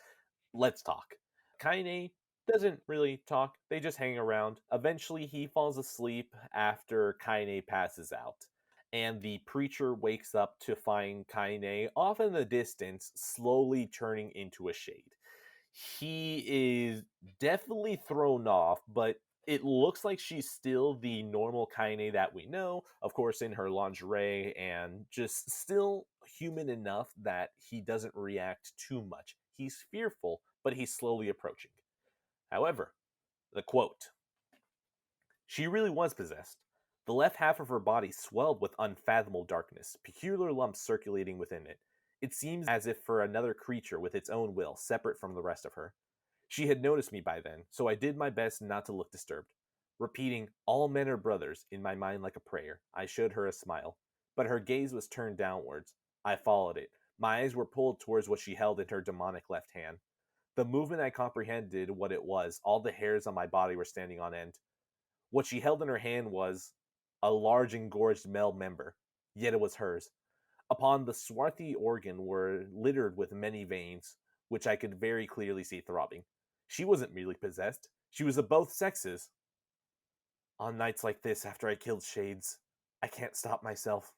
Let's talk. Kaine doesn't really talk. They just hang around. Eventually, he falls asleep after Kaine passes out. And the preacher wakes up to find Kaine off in the distance, slowly turning into a shade. He is definitely thrown off, but it looks like she's still the normal Kaine that we know, of course, in her lingerie, and just still human enough that he doesn't react too much. He's fearful, but he's slowly approaching. However, the quote, she really was possessed. The left half of her body swelled with unfathomable darkness, peculiar lumps circulating within it. It seems as if for another creature with its own will, separate from the rest of her. She had noticed me by then, so I did my best not to look disturbed. Repeating, all men are brothers, in my mind like a prayer, I showed her a smile. But her gaze was turned downwards. I followed it. My eyes were pulled towards what she held in her demonic left hand. The movement I comprehended what it was. All the hairs on my body were standing on end. What she held in her hand was a large engorged male member, yet it was hers. Upon the swarthy organ were littered with many veins, which I could very clearly see throbbing. She wasn't merely possessed, she was of both sexes. On nights like this, after I killed Shades, I can't stop myself.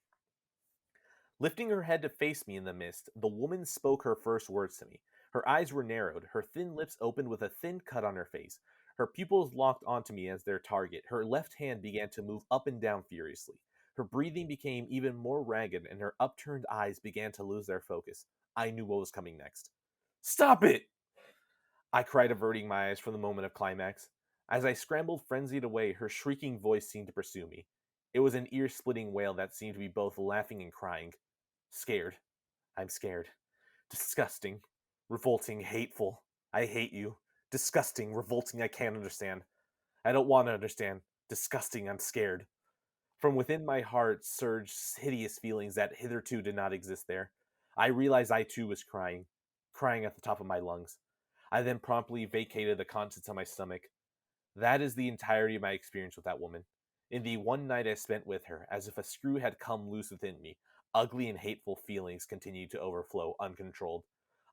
Lifting her head to face me in the mist, the woman spoke her first words to me. Her eyes were narrowed, her thin lips opened with a thin cut on her face. Her pupils locked onto me as their target. Her left hand began to move up and down furiously. Her breathing became even more ragged, and her upturned eyes began to lose their focus. I knew what was coming next. Stop it! I cried, averting my eyes from the moment of climax. As I scrambled frenzied away, her shrieking voice seemed to pursue me. It was an ear splitting wail that seemed to be both laughing and crying. Scared. I'm scared. Disgusting. Revolting. Hateful. I hate you. Disgusting. Revolting. I can't understand. I don't want to understand. Disgusting. I'm scared. From within my heart surged hideous feelings that hitherto did not exist there. I realized I too was crying. Crying at the top of my lungs. I then promptly vacated the contents of my stomach. That is the entirety of my experience with that woman. In the one night I spent with her, as if a screw had come loose within me, ugly and hateful feelings continued to overflow uncontrolled.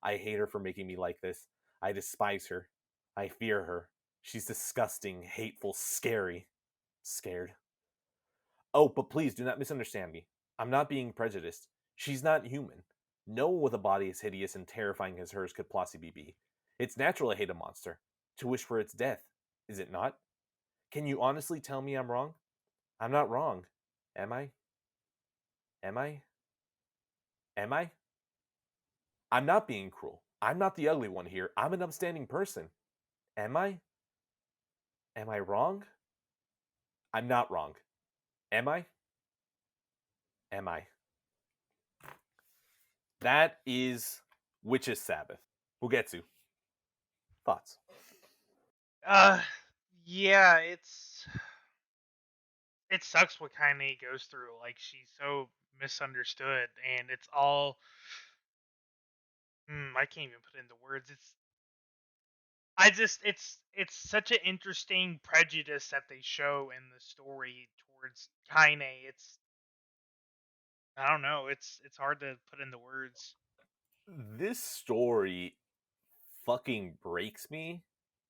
I hate her for making me like this. I despise her. I fear her. She's disgusting, hateful, scary. Scared. Oh, but please do not misunderstand me. I'm not being prejudiced. She's not human. No one with a body as hideous and terrifying as hers could possibly be. It's natural to hate a monster, to wish for its death, is it not? Can you honestly tell me I'm wrong? I'm not wrong. Am I? Am I? Am I? I'm not being cruel. I'm not the ugly one here. I'm an upstanding person. Am I? Am I wrong? I'm not wrong. Am I? Am I? That is Witch's Sabbath. Mugetsu. Thoughts? Uh, yeah, it sucks what Kainé goes through. Like she's so misunderstood, and it's all. I can't even put it into words. It's such an interesting prejudice that they show in the story towards Kainé. I don't know. It's hard to put into words. This story fucking breaks me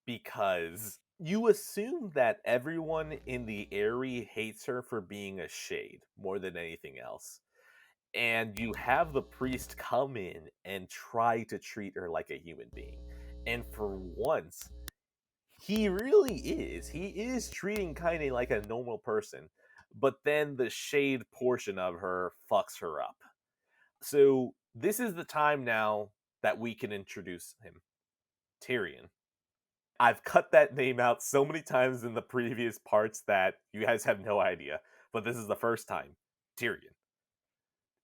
because you assume that everyone in the area hates her for being a shade more than anything else. And you have the priest come in and try to treat her like a human being. And for once, he really is. He is treating Kaine like a normal person. But then the shade portion of her fucks her up. So this is the time now that we can introduce him. Tyrion. I've cut that name out so many times in the previous parts that you guys have no idea, but this is the first time. Tyrion.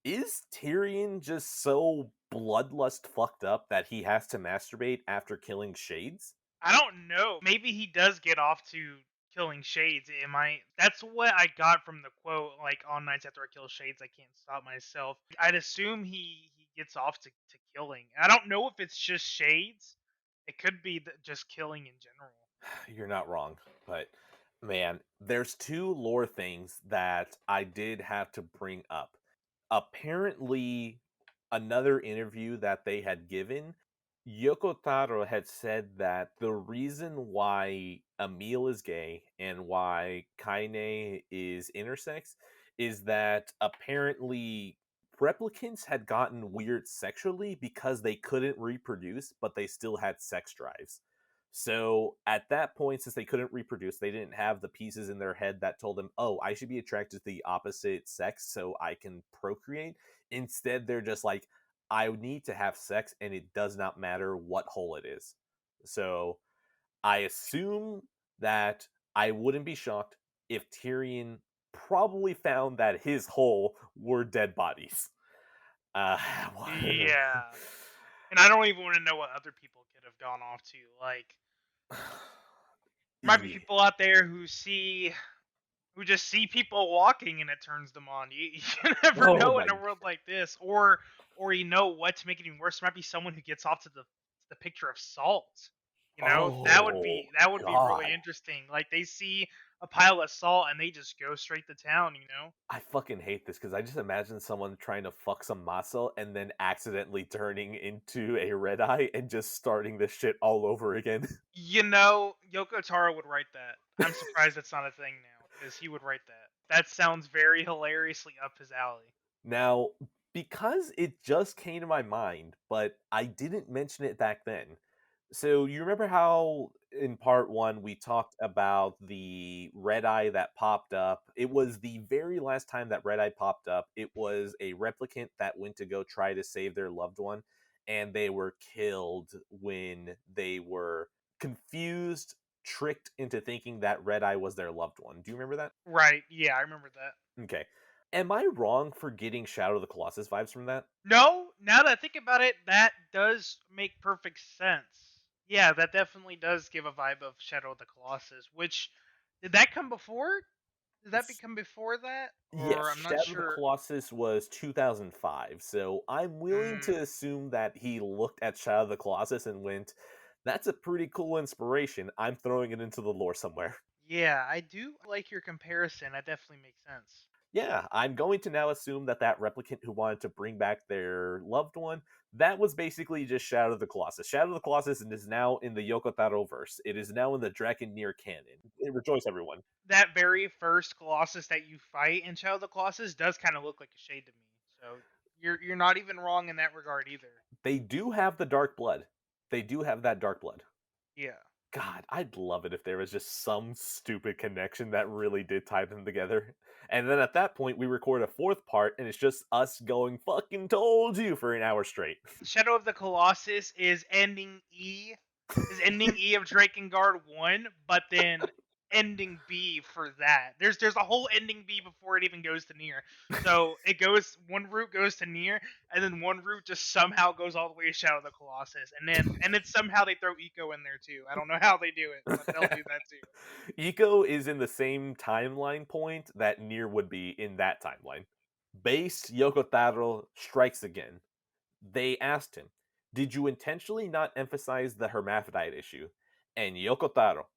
Is Tyrion just so bloodlust fucked up that he has to masturbate after killing shades? I don't know. Maybe he does get off to killing shades. Am I? That's what I got from the quote. Like all nights after I kill shades, I can't stop myself. I'd assume he gets off to killing. I don't know if it's just shades. It could be just killing in general. You're not wrong, but man, there's two lore things that I did have to bring up. Apparently, another interview that they had given, Yoko Taro had said that the reason why Emil is gay and why Kainé is intersex is that apparently replicants had gotten weird sexually because they couldn't reproduce, but they still had sex drives. So at that point, since they couldn't reproduce, they didn't have the pieces in their head that told them, oh, I should be attracted to the opposite sex so I can procreate. Instead, they're just like, I need to have sex and it does not matter what hole it is. So I assume that I wouldn't be shocked if Tyrion probably found that his hole were dead bodies. Uh, Yeah, and I don't even want to know what other people could have gone off to. Like, might be yeah. people out there who just see people walking and it turns them on. You never Oh know in my. a world like this, or you know what to make it even worse. There might be someone who gets off to the picture of salt. You know Oh that would be really God. interesting. Like they see a pile of salt and they just go straight to town. You know. I fucking hate this because I just imagine someone trying to fuck some muscle and then accidentally turning into a red eye and just starting this shit all over again. You know, Yoko Taro would write that. I'm surprised that's not a thing now because he would write that. That sounds very hilariously up his alley. Now, because it just came to my mind, but I didn't mention it back then. So you remember how in part one we talked about the red eye that popped up? It was the very last time that red eye popped up. It was a replicant that went to go try to save their loved one, and they were killed when they were confused, tricked into thinking that red eye was their loved one. Do you remember that? Right? Yeah, I remember that. Okay. Am I wrong for getting Shadow of the Colossus vibes from that? No, now that I think about it, that does make perfect sense. Yeah, that definitely does give a vibe of Shadow of the Colossus. Which did that come before? Did that become before that? Yes, Or I'm not Shadow of the sure. Colossus was 2005, so I'm willing Mm, to assume that he looked at Shadow of the Colossus and went, That's a pretty cool inspiration. I'm throwing it into the lore somewhere. Yeah, I do like your comparison. That definitely makes sense. Yeah, I'm going to now assume that that replicant who wanted to bring back their loved one, that was basically just Shadow of the Colossus. Shadow of the Colossus is now in the Yoko Taro verse. It is now in the Dragon Nier canon. Rejoice, everyone. That very first Colossus that you fight in Shadow of the Colossus does kind of look like a shade to me. So you're not even wrong in that regard either. They do have the dark blood. They do have that dark blood. Yeah. God, I'd love it if there was just some stupid connection that really did tie them together. And then at that point, we record a fourth part, and it's just us going, fucking told you for an hour straight. Shadow of the Colossus is ending E of Drakengard 1, but then ending B for that. There's a whole ending B before it even goes to Nier. So it goes one route goes to Nier, and then one route just somehow goes all the way to Shadow of the Colossus, and then somehow they throw Eco in there too. I don't know how they do it, but they'll do that too. Eco is in the same timeline point that Nier would be in that timeline. Based Yoko Taro strikes again. They asked him, "Did you intentionally not emphasize the hermaphrodite issue?" And Yoko Taro,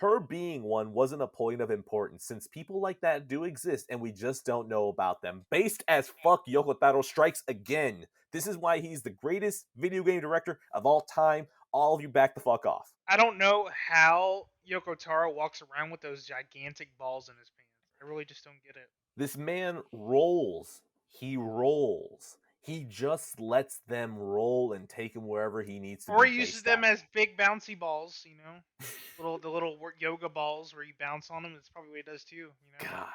her being one wasn't a point of importance since people like that do exist and we just don't know about them. Based as fuck, Yoko Taro strikes again. This is why he's the greatest video game director of all time. All of you back the fuck off. I don't know how Yoko Taro walks around with those gigantic balls in his pants. I really just don't get it. This man rolls. He rolls. He just lets them roll and take him wherever he needs to Or be he uses based them at. as big bouncy balls, the little yoga balls where you bounce on them. That's probably what he does too. God,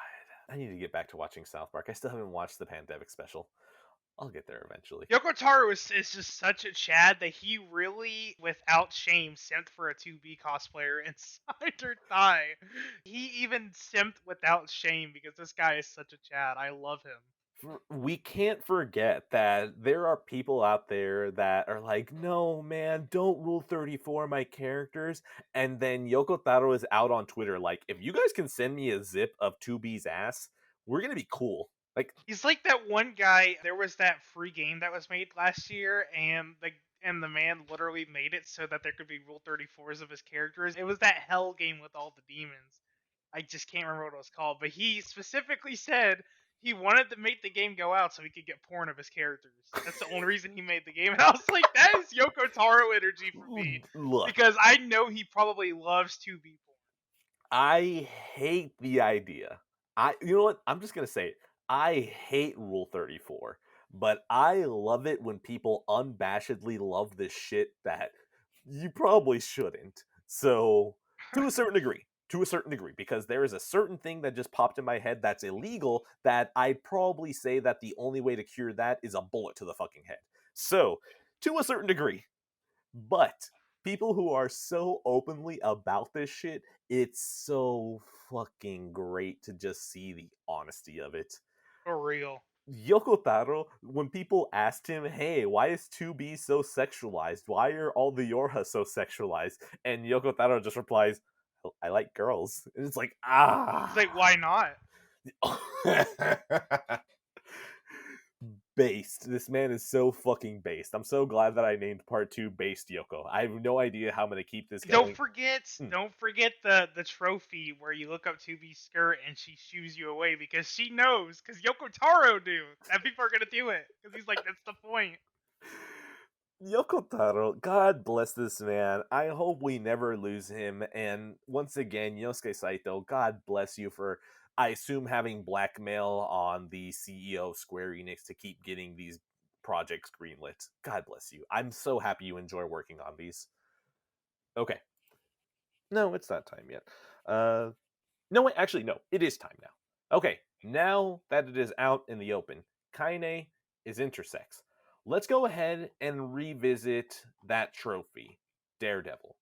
I need to get back to watching South Park. I still haven't watched the Pandemic special. I'll get there eventually. Yoko Taro is just such a Chad that he really, without shame, simped for a 2B cosplayer inside her thigh. He even simped without shame because this guy is such a Chad. I love him. We can't forget that there are people out there that are like, no, man, don't rule 34 my characters. And then Yoko Taro is out on Twitter like, if you guys can send me a zip of 2B's ass, we're going to be cool. Like, He's like that one guy. There was that free game that was made last year, and the man literally made it so that there could be Rule 34s of his characters. It was that hell game with all the demons. I just can't remember what it was called, but he specifically said he wanted to make the game go out so he could get porn of his characters. That's the only reason he made the game. And I was like, that is Yoko Taro energy for me. look, Because I know he probably loves 2B porn. I hate the idea. You know what? I'm just gonna say it. I hate Rule 34, but I love it when people unabashedly love the shit that you probably shouldn't. So, to a certain degree, because there is a certain thing that just popped in my head that's illegal that I'd probably say that the only way to cure that is a bullet to the fucking head. So, to a certain degree, but people who are so openly about this shit, it's so fucking great to just see the honesty of it. For real. Yoko Taro, when people asked him, hey, why is 2B so sexualized? Why are all the Yorha so sexualized? And Yoko Taro just replies, I like girls. And it's like, It's like, why not? Based. This man is so fucking based. I'm so glad that I named part 2 Based Yoko. I have no idea how I'm going to keep this Don't going. forget, don't forget the trophy where you look up 2B's skirt and she shoos you away because she knows, because Yoko Taro do that people are gonna do it because he's like, that's the point. Yoko Taro, God bless this man. I hope we never lose him. And once again, Yosuke Saito, God bless you for, I assume, having blackmail on the CEO of Square Enix to keep getting these projects greenlit. God bless you. I'm so happy you enjoy working on these. Okay. No, it's not time yet. No, wait, actually, no. It is time now. Okay, now that it is out in the open, Kainé is intersex. Let's go ahead and revisit that trophy, Daredevil.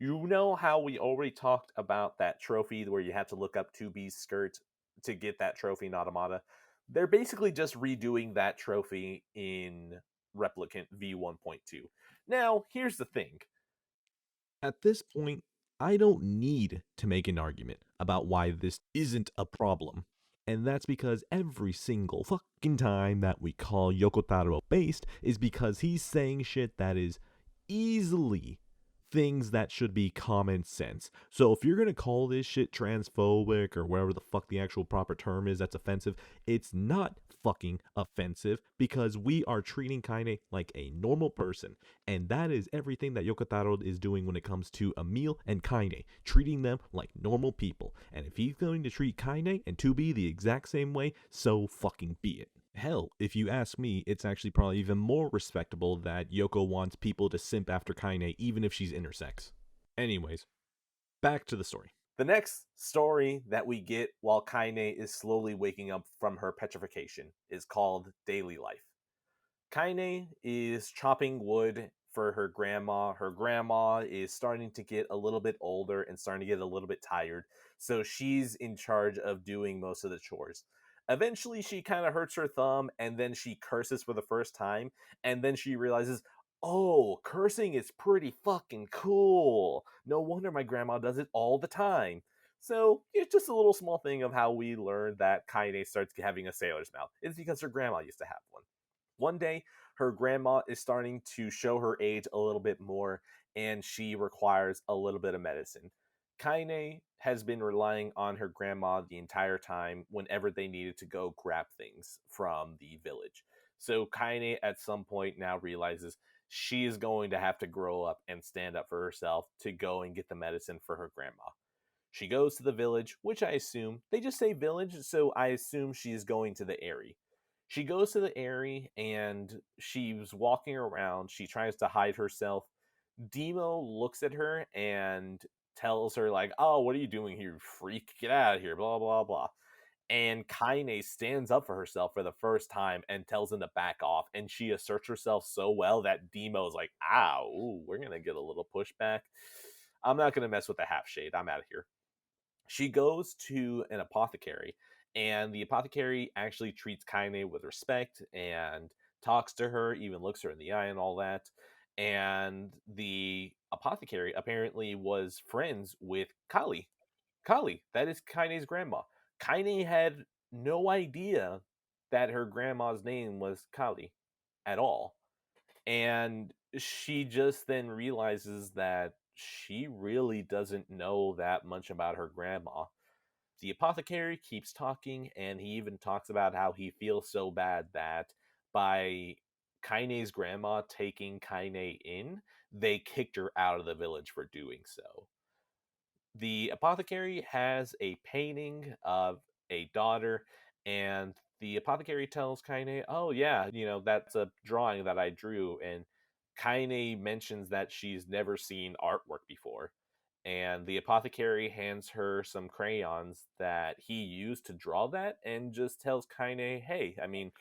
You know how we already talked about that trophy where you had to look up 2B's skirt to get that trophy in Automata? They're basically just redoing that trophy in Replicant V1.2. Now, here's the thing. At this point, I don't need to make an argument about why this isn't a problem. And that's because every single fucking time that we call Yoko Taro based is because he's saying shit that is easily things that should be common sense. So if you're gonna call this shit transphobic or whatever the fuck the actual proper term is that's offensive, it's not fucking offensive because we are treating Kainé like a normal person. And that is everything that Yoko Taro is doing when it comes to Emil and Kainé, treating them like normal people. And if he's going to treat Kainé and 2B the exact same way, so fucking be it. Hell, if you ask me, it's actually probably even more respectable that Yoko wants people to simp after Kainé even if she's intersex. Anyways, back to the story. The next story that we get while Kainé is slowly waking up from her petrification is called Daily Life. Kainé is chopping wood for her grandma. Her grandma is starting to get a little bit older and starting to get a little bit tired, so she's in charge of doing most of the chores. Eventually, she kind of hurts her thumb and then she curses for the first time, and then she realizes, oh, cursing is pretty fucking cool. No wonder my grandma does it all the time. So it's just a little small thing of how we learn that Kainé starts having a sailor's mouth. It's because her grandma used to have one. One day, her grandma is starting to show her age a little bit more, and she requires a little bit of medicine. Kaine has been relying on her grandma the entire time whenever they needed to go grab things from the village. So Kaine at some point now realizes she is going to have to grow up and stand up for herself to go and get the medicine for her grandma. She goes to the village, which I assume, they just say village, so I assume she is going to the Airy. She goes to the Airy and she's walking around. She tries to hide herself. Demo looks at her and tells her, like, oh, what are you doing here, freak? Get out of here, blah, blah, blah. And Kaine stands up for herself for the first time and tells him to back off. And she asserts herself so well that Demo's like, ow, ooh, we're going to get a little pushback. I'm not going to mess with the half shade. I'm out of here. She goes to an apothecary, and the apothecary actually treats Kaine with respect and talks to her, even looks her in the eye and all that. And the apothecary apparently was friends with Kali. Kali, that is Kaine's grandma. Kaine had no idea that her grandma's name was Kali at all. And she just then realizes that she really doesn't know that much about her grandma. The apothecary keeps talking, and he even talks about how he feels so bad that by Kaine's grandma taking Kaine in, they kicked her out of the village for doing so. The apothecary has a painting of a daughter, and the apothecary tells Kaine, oh, yeah, that's a drawing that I drew. And Kaine mentions that she's never seen artwork before. And the apothecary hands her some crayons that he used to draw that and just tells Kaine, hey, I mean,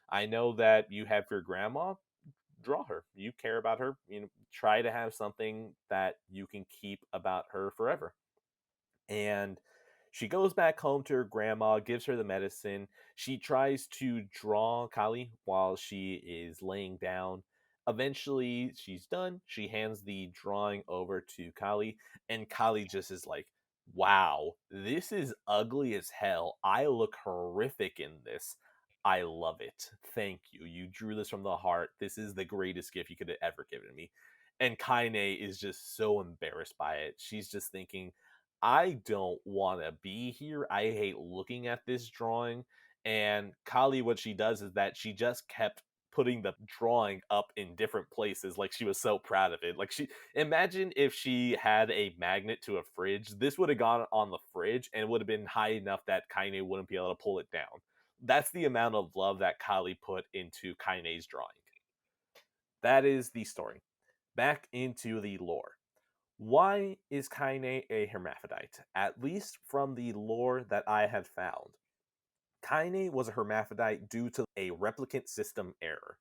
I know that you have your grandma, draw her. You care about her, try to have something that you can keep about her forever. And she goes back home to her grandma, gives her the medicine. She tries to draw Kali while she is laying down. Eventually, she's done. She hands the drawing over to Kali, and Kali just is like, wow, this is ugly as hell. I look horrific in this. I love it. Thank you. You drew this from the heart. This is the greatest gift you could have ever given me. And Kaine is just so embarrassed by it. She's just thinking, I don't want to be here. I hate looking at this drawing. And Kali, what she does is that she just kept putting the drawing up in different places, like she was so proud of it. Like, she imagine if she had a magnet to a fridge, this would have gone on the fridge and would have been high enough that Kaine wouldn't be able to pull it down. That's the amount of love that Kali put into Kaine's drawing. That is the story. Back into the lore. Why is Kaine a hermaphrodite? At least from the lore that I have found. Kaine was a hermaphrodite due to a replicant system error.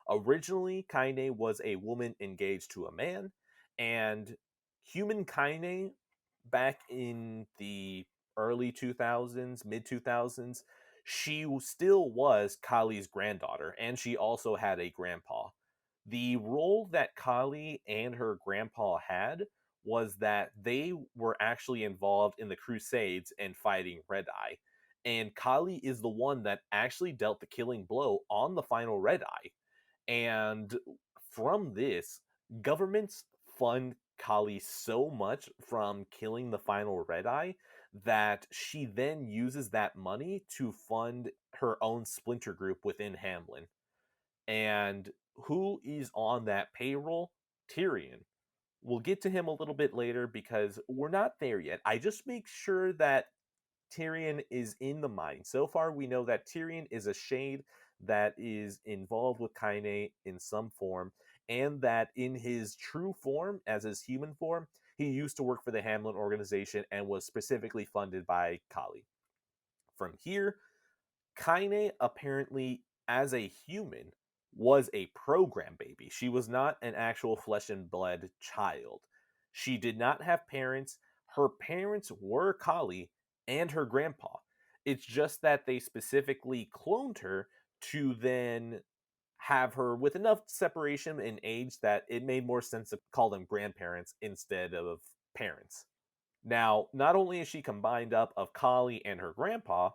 Originally, Kaine was a woman engaged to a man, and human Kaine, back in the early 2000s, mid 2000s, she still was Kali's granddaughter, and she also had a grandpa. The role that Kali and her grandpa had was that they were actually involved in the Crusades and fighting Red Eye. And Kali is the one that actually dealt the killing blow on the final Red Eye. And from this, governments fund Kali so much from killing the final Red Eye that she then uses that money to fund her own splinter group within Hamlin. And who is on that payroll? Tyrion. We'll get to him a little bit later because we're not there yet. I just make sure that Tyrion is in the mine. So far, we know that Tyrion is a shade that is involved with Kainé in some form, and that in his true form, as his human form, he used to work for the Hamlin organization and was specifically funded by Kali. From here, Kaine apparently, as a human, was a program baby. She was not an actual flesh and blood child. She did not have parents. Her parents were Kali and her grandpa. It's just that they specifically cloned her to then have her with enough separation in age that it made more sense to call them grandparents instead of parents. Now, not only is she combined up of Kali and her grandpa,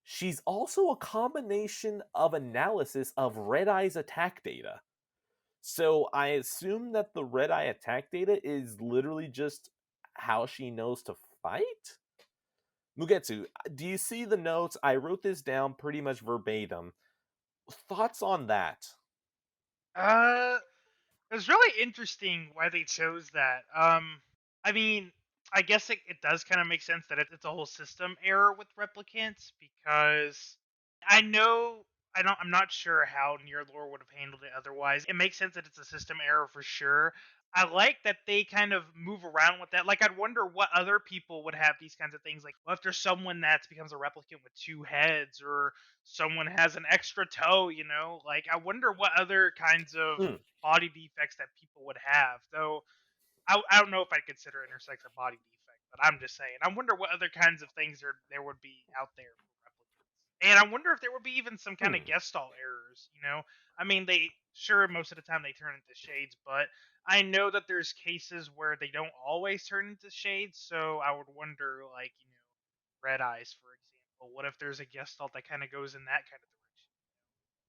she's also a combination of analysis of Red Eye's attack data. So I assume that the Red Eye attack data is literally just how she knows to fight? Mugetsu, do you see the notes? I wrote this down pretty much verbatim. Thoughts on that? Uh, it was really interesting why they chose that. I mean, I guess it does kind of make sense that it's a whole system error with replicants because I know I'm not sure how Near Lore would have handled it otherwise. It makes sense that it's a system error for sure. I like that they kind of move around with that. Like, I'd wonder what other people would have these kinds of things. Like, what if there's someone that becomes a replicant with two heads, or someone has an extra toe? Like, I wonder what other kinds of Hmm. body defects that people would have. Though I don't know if I'd consider intersex a body defect, but I'm just saying. I wonder what other kinds of things there would be out there for replicants. And I wonder if there would be even some kind of Hmm. gestalt errors. I mean, they sure most of the time they turn into shades, but I know that there's cases where they don't always turn into shades, so I would wonder, like, red eyes, for example. What if there's a gestalt that kind of goes in that kind of direction?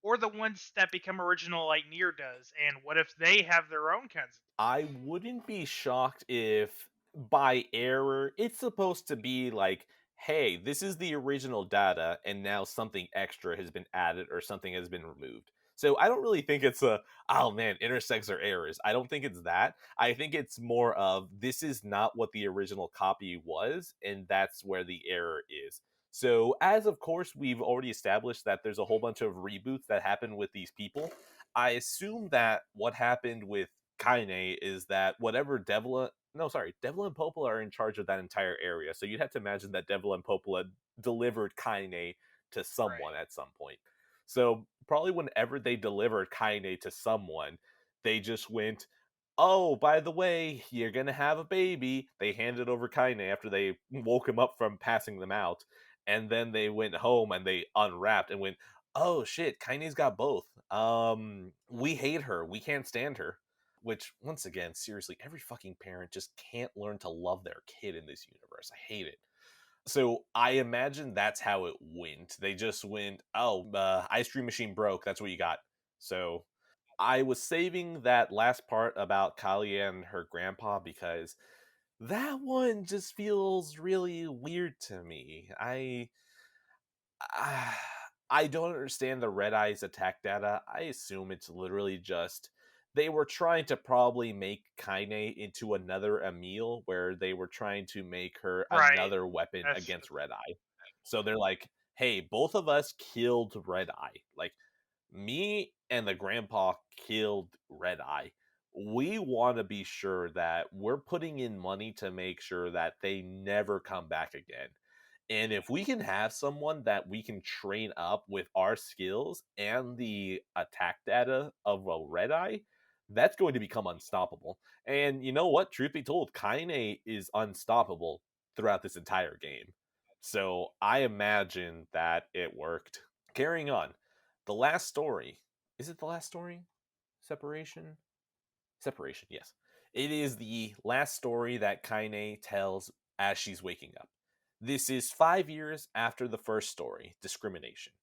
Or the ones that become original like Nier does, and what if they have their own kinds of. I wouldn't be shocked if by error it's supposed to be like, hey, this is the original data and now something extra has been added or something has been removed. So I don't really think it's a, oh man, intersects or errors. I don't think it's that. I think it's more of this is not what the original copy was, and that's where the error is. So, as of course, we've already established that there's a whole bunch of reboots that happen with these people. I assume that what happened with Kainé is that whatever Devla, no, sorry, Devla and Popola are in charge of that entire area. So you'd have to imagine that Devla and Popola delivered Kainé to someone Right. at some point. So probably whenever they delivered Kainé to someone, they just went, "Oh, by the way, you're gonna have a baby." They handed over Kainé after they woke him up from passing them out, and then they went home and they unwrapped and went, "Oh shit, Kainé's got both. We hate her. We can't stand her." Which, once again, seriously, every fucking parent just can't learn to love their kid in this universe. I hate it. So I imagine that's how it went. They just went, "Oh, ice cream machine broke. That's what you got." So I was saving that last part about Kalia and her grandpa because that one just feels really weird to me. Ah, I don't understand the Red Eyes attack data. I assume it's literally just they were trying to probably make Kaine into another Emil, where they were trying to make her Right. another weapon That's against Red Eye. So they're like, hey, both of us killed Red Eye. Like, me and the grandpa killed Red Eye. We want to be sure that we're putting in money to make sure that they never come back again. And if we can have someone that we can train up with our skills and the attack data of a Red Eye, that's going to become unstoppable. And you know what? Truth be told, Kaine is unstoppable throughout this entire game. So I imagine that it worked. Carrying on. The last story. Is it the last story? Separation? Separation, yes. It is the last story that Kaine tells as she's waking up. This is 5 years after the first story, Discrimination.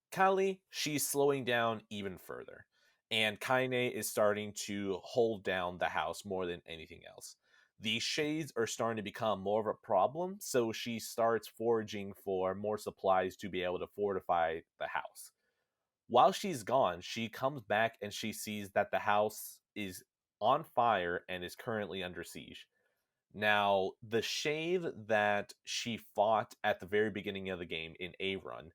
Kali, she's slowing down even further. and Kainé is starting to hold down the house more than anything else. The shades are starting to become more of a problem, so she starts foraging for more supplies to be able to fortify the house. While she's gone, she comes back and she sees that the house is on fire and is currently under siege. Now, the shade that she fought at the very beginning of the game in A Run,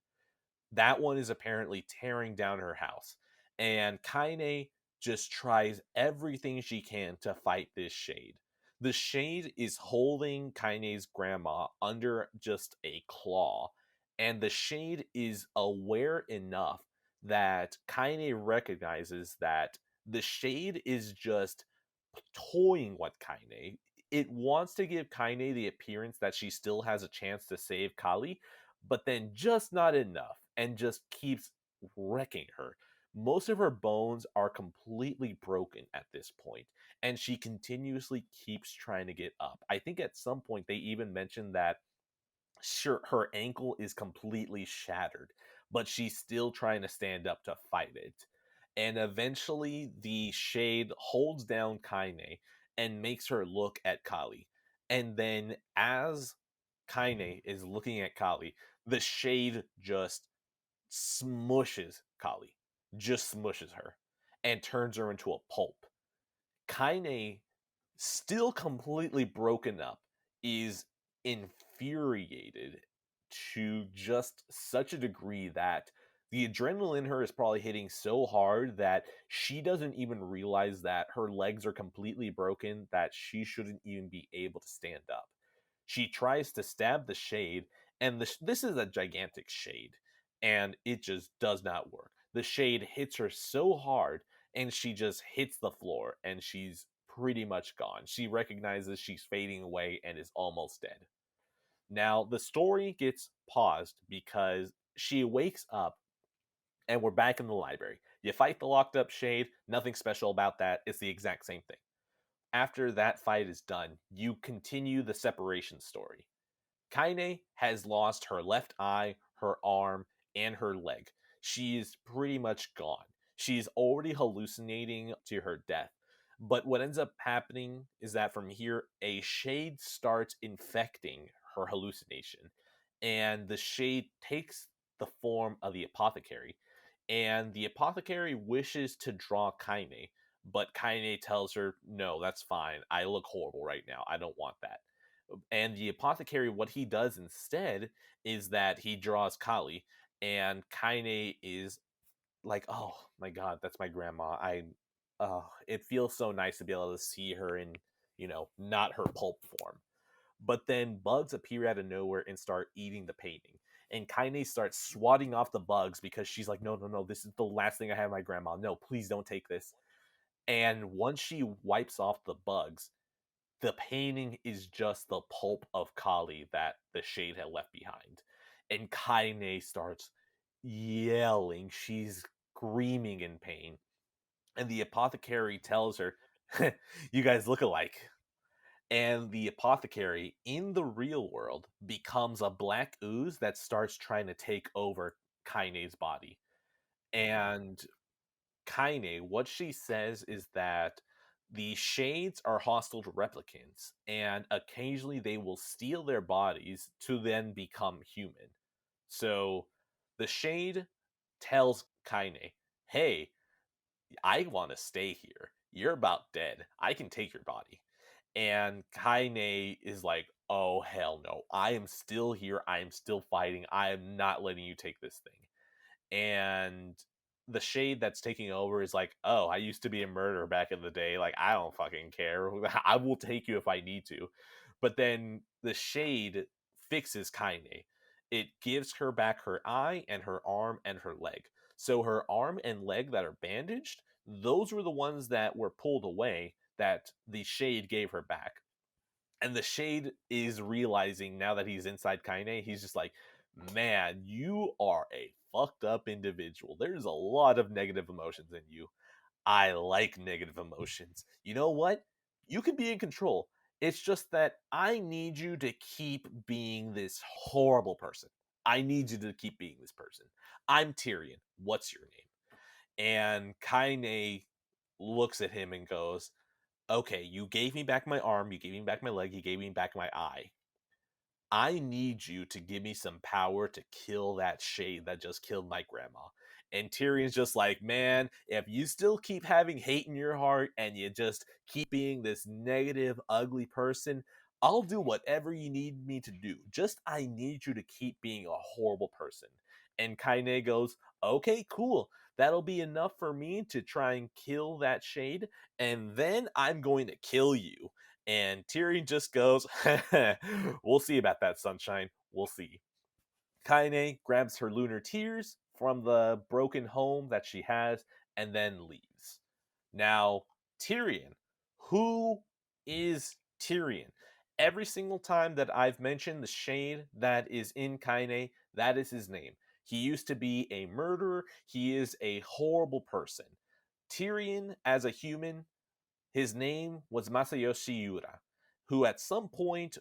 that one is apparently tearing down her house. And Kaine just tries everything she can to fight this shade. The shade is holding Kaine's grandma under just a claw. And the shade is aware enough that Kaine recognizes that the shade is just toying with Kaine. It wants to give Kaine the appearance that she still has a chance to save Kali, but then just not enough and just keeps wrecking her. Most of her bones are completely broken at this point, and she continuously keeps trying to get up. I think at some point they even mentioned that sure her ankle is completely shattered, but she's still trying to stand up to fight it. And eventually the shade holds down Kaine and makes her look at Kali. And then as Kaine is looking at Kali, the shade just smushes Kali, just smushes her, and turns her into a pulp. Kaine, still completely broken up, is infuriated to just such a degree that the adrenaline in her is probably hitting so hard that she doesn't even realize that her legs are completely broken, that she shouldn't even be able to stand up. She tries to stab the shade, and this is a gigantic shade, and it just does not work. The shade hits her so hard, and she just hits the floor, and she's pretty much gone. She recognizes she's fading away and is almost dead. Now, the story gets paused because she wakes up and we're back in the library. You fight the locked up shade, nothing special about that. It's the exact same thing. After that fight is done, you continue the separation story. Kaine has lost her left eye, her arm, and her leg. She is pretty much gone. She's already hallucinating to her death. But what ends up happening is that from here, a shade starts infecting her hallucination. And the shade takes the form of the apothecary. And the apothecary wishes to draw Kaine, but Kaine tells her, no, that's fine. I look horrible right now. I don't want that. And the apothecary, what he does instead is that he draws Kali, and Kaine is like, oh my god, that's my grandma. It feels so nice to be able to see her in, not her pulp form. But then bugs appear out of nowhere and start eating the painting. And Kaine starts swatting off the bugs because she's like, no, no, no, this is the last thing I have, my grandma. No, please don't take this. And once she wipes off the bugs, the painting is just the pulp of Kali that the shade had left behind. And Kaine starts yelling. She's screaming in pain. And the apothecary tells her, you guys look alike. And the apothecary in the real world becomes a black ooze that starts trying to take over Kaine's body. And Kaine, what she says is that the shades are hostile to replicants, and occasionally they will steal their bodies to then become human. So the shade tells Kaine, hey, I want to stay here. You're about dead. I can take your body. And Kaine is like, oh, hell no. I am still here. I am still fighting. I am not letting you take this thing. And the shade that's taking over is like, oh, I used to be a murderer back in the day. Like, I don't fucking care. I will take you if I need to. But then the shade fixes Kaine. It gives her back her eye and her arm and her leg. So her arm and leg that are bandaged, those were the ones that were pulled away that the shade gave her back. And the shade is realizing now that he's inside Kaine, he's just like, man, you are a fucked up individual. There's a lot of negative emotions in you. I like negative emotions. You know what? You can be in control. It's just that I need you to keep being this horrible person. I need you to keep being this person. I'm Tyrion. What's your name? And Kainé looks at him and goes, "Okay, you gave me back my arm, you gave me back my leg, you gave me back my eye. I need you to give me some power to kill that shade that just killed my grandma." And Tyrion's just like, "Man, if you still keep having hate in your heart and you just keep being this negative, ugly person, I'll do whatever you need me to do. Just I need you to keep being a horrible person." And Kainé goes, "Okay, cool. That'll be enough for me to try and kill that shade, and then I'm going to kill you." And Tyrion just goes, "We'll see about that, sunshine. We'll see." Kaine grabs her lunar tears from the broken home that she has and then leaves. Now, Tyrion. Who is Tyrion? Every single time that I've mentioned the shade that is in Kaine, that is his name. He used to be a murderer. He is a horrible person. Tyrion, as a human, his name was Masayoshi Yura, who at some point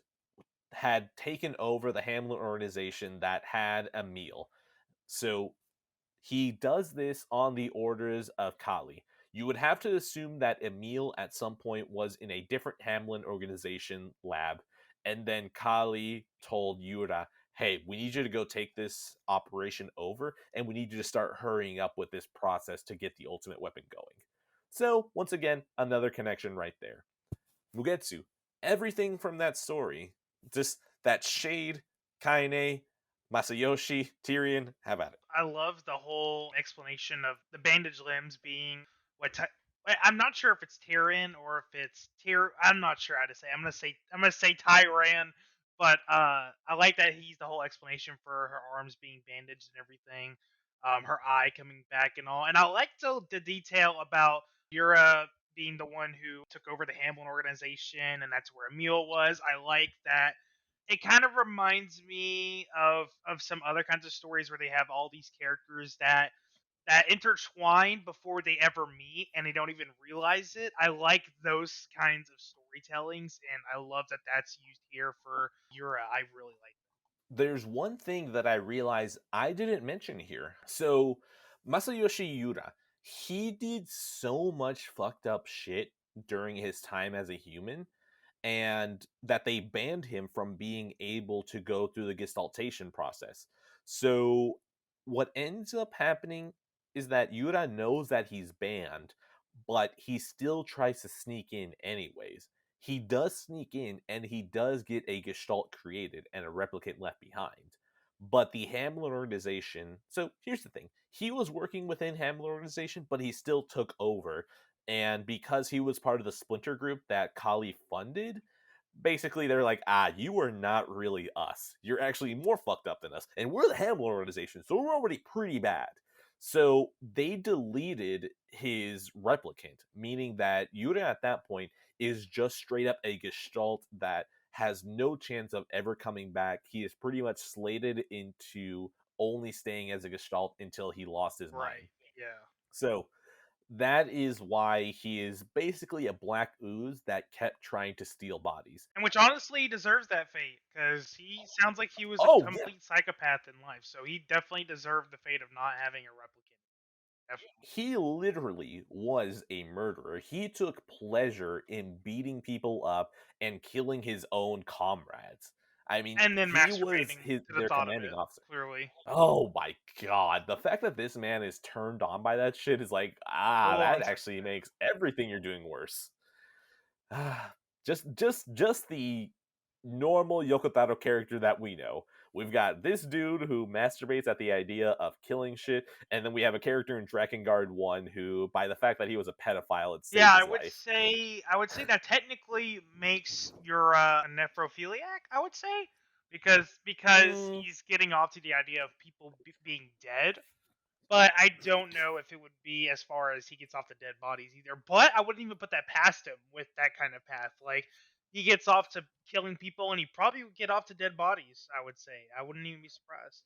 had taken over the Hamlet organization that had Emil. So he does this on the orders of Kali. You would have to assume that Emil at some point was in a different Hamlin organization lab, and then Kali told Yura, "Hey, we need you to go take this operation over, and we need you to start hurrying up with this process to get the ultimate weapon going." So, once again, another connection right there. Mugetsu, everything from that story, just that shade, Kaine, Masayoshi, Tyrion, have at it. I love the whole explanation of the bandaged limbs being what I'm not sure if it's Tyrion or if it's Tyr. I'm not sure how to say. I'm gonna say Tyran, but I like that he's the whole explanation for her arms being bandaged and everything, her eye coming back and all. And I like the detail about Yura being the one who took over the Hamlin organization, and that's where Emil was. I like that it kind of reminds me of some other kinds of stories where they have all these characters that intertwine before they ever meet and they don't even realize it. I like those kinds of storytellings, and I love that that's used here for Yura. I really like There's one thing that I realize I didn't mention here. So, Masayoshi Yura, he did so much fucked up shit during his time as a human, and that they banned him from being able to go through the gestaltation process. So, what ends up happening is that Yura knows that he's banned, but he still tries to sneak in anyways. He does sneak in and he does get a gestalt created and a replicant left behind. But the Hamlin organization, so here's the thing, he was working within Hamlin organization, but he still took over. And because he was part of the splinter group that Kali funded, basically they're like, you are not really us. You're actually more fucked up than us. And we're the Hamlin organization, so we're already pretty bad. So they deleted his replicant, meaning that Yura at that point is just straight up a gestalt that has no chance of ever coming back. He is pretty much slated into only staying as a gestalt until he lost his it. mind. Right. Yeah. So that is why he is basically a black ooze that kept trying to steal bodies. And which honestly deserves that fate because he sounds like he was a Oh, yeah. complete psychopath in life, so he definitely deserved the fate of not having a replicant. Definitely. He literally was a murderer. He took pleasure in beating people up and killing his own comrades. I mean, And then he was masturbating to the their thought of commanding it, officer. clearly. Oh my god. The fact that this man is turned on by that shit is like, Full that on actually psychopath. makes everything you're doing worse. Just the normal Yoko Taro character that we know. We've got this dude who masturbates at the idea of killing shit, and then we have a character in Drakengard 1 who, by the fact that he was a pedophile, it Yeah, saved I his would life. say I would say that technically makes your a nephrophiliac. I would say because Mm, he's getting off to the idea of people being dead. But I don't know if it would be as far as he gets off the dead bodies either. But I wouldn't even put that past him with that kind of path. Like he gets off to killing people, and he probably would get off to dead bodies. I would say I wouldn't even be surprised.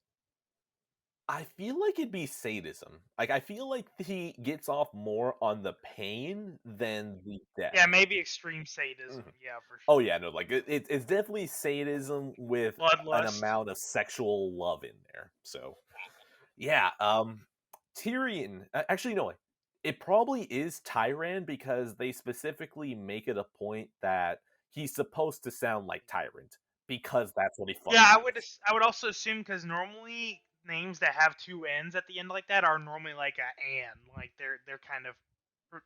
I feel like it'd be sadism. Like, I feel like he gets off more on the pain than the death. Yeah, maybe extreme sadism. Mhm. Yeah, for Oh, sure. yeah, no, like, it's definitely sadism with an Bloodlust. amount of sexual love in there. So, yeah, Tyrion. Actually, no. It probably is Tyrant because they specifically make it a point that he's supposed to sound like Tyrant because that's what he Yeah, fucking is. I would also assume because normally names that have two N's at the end like that are normally like a "an," like they're kind of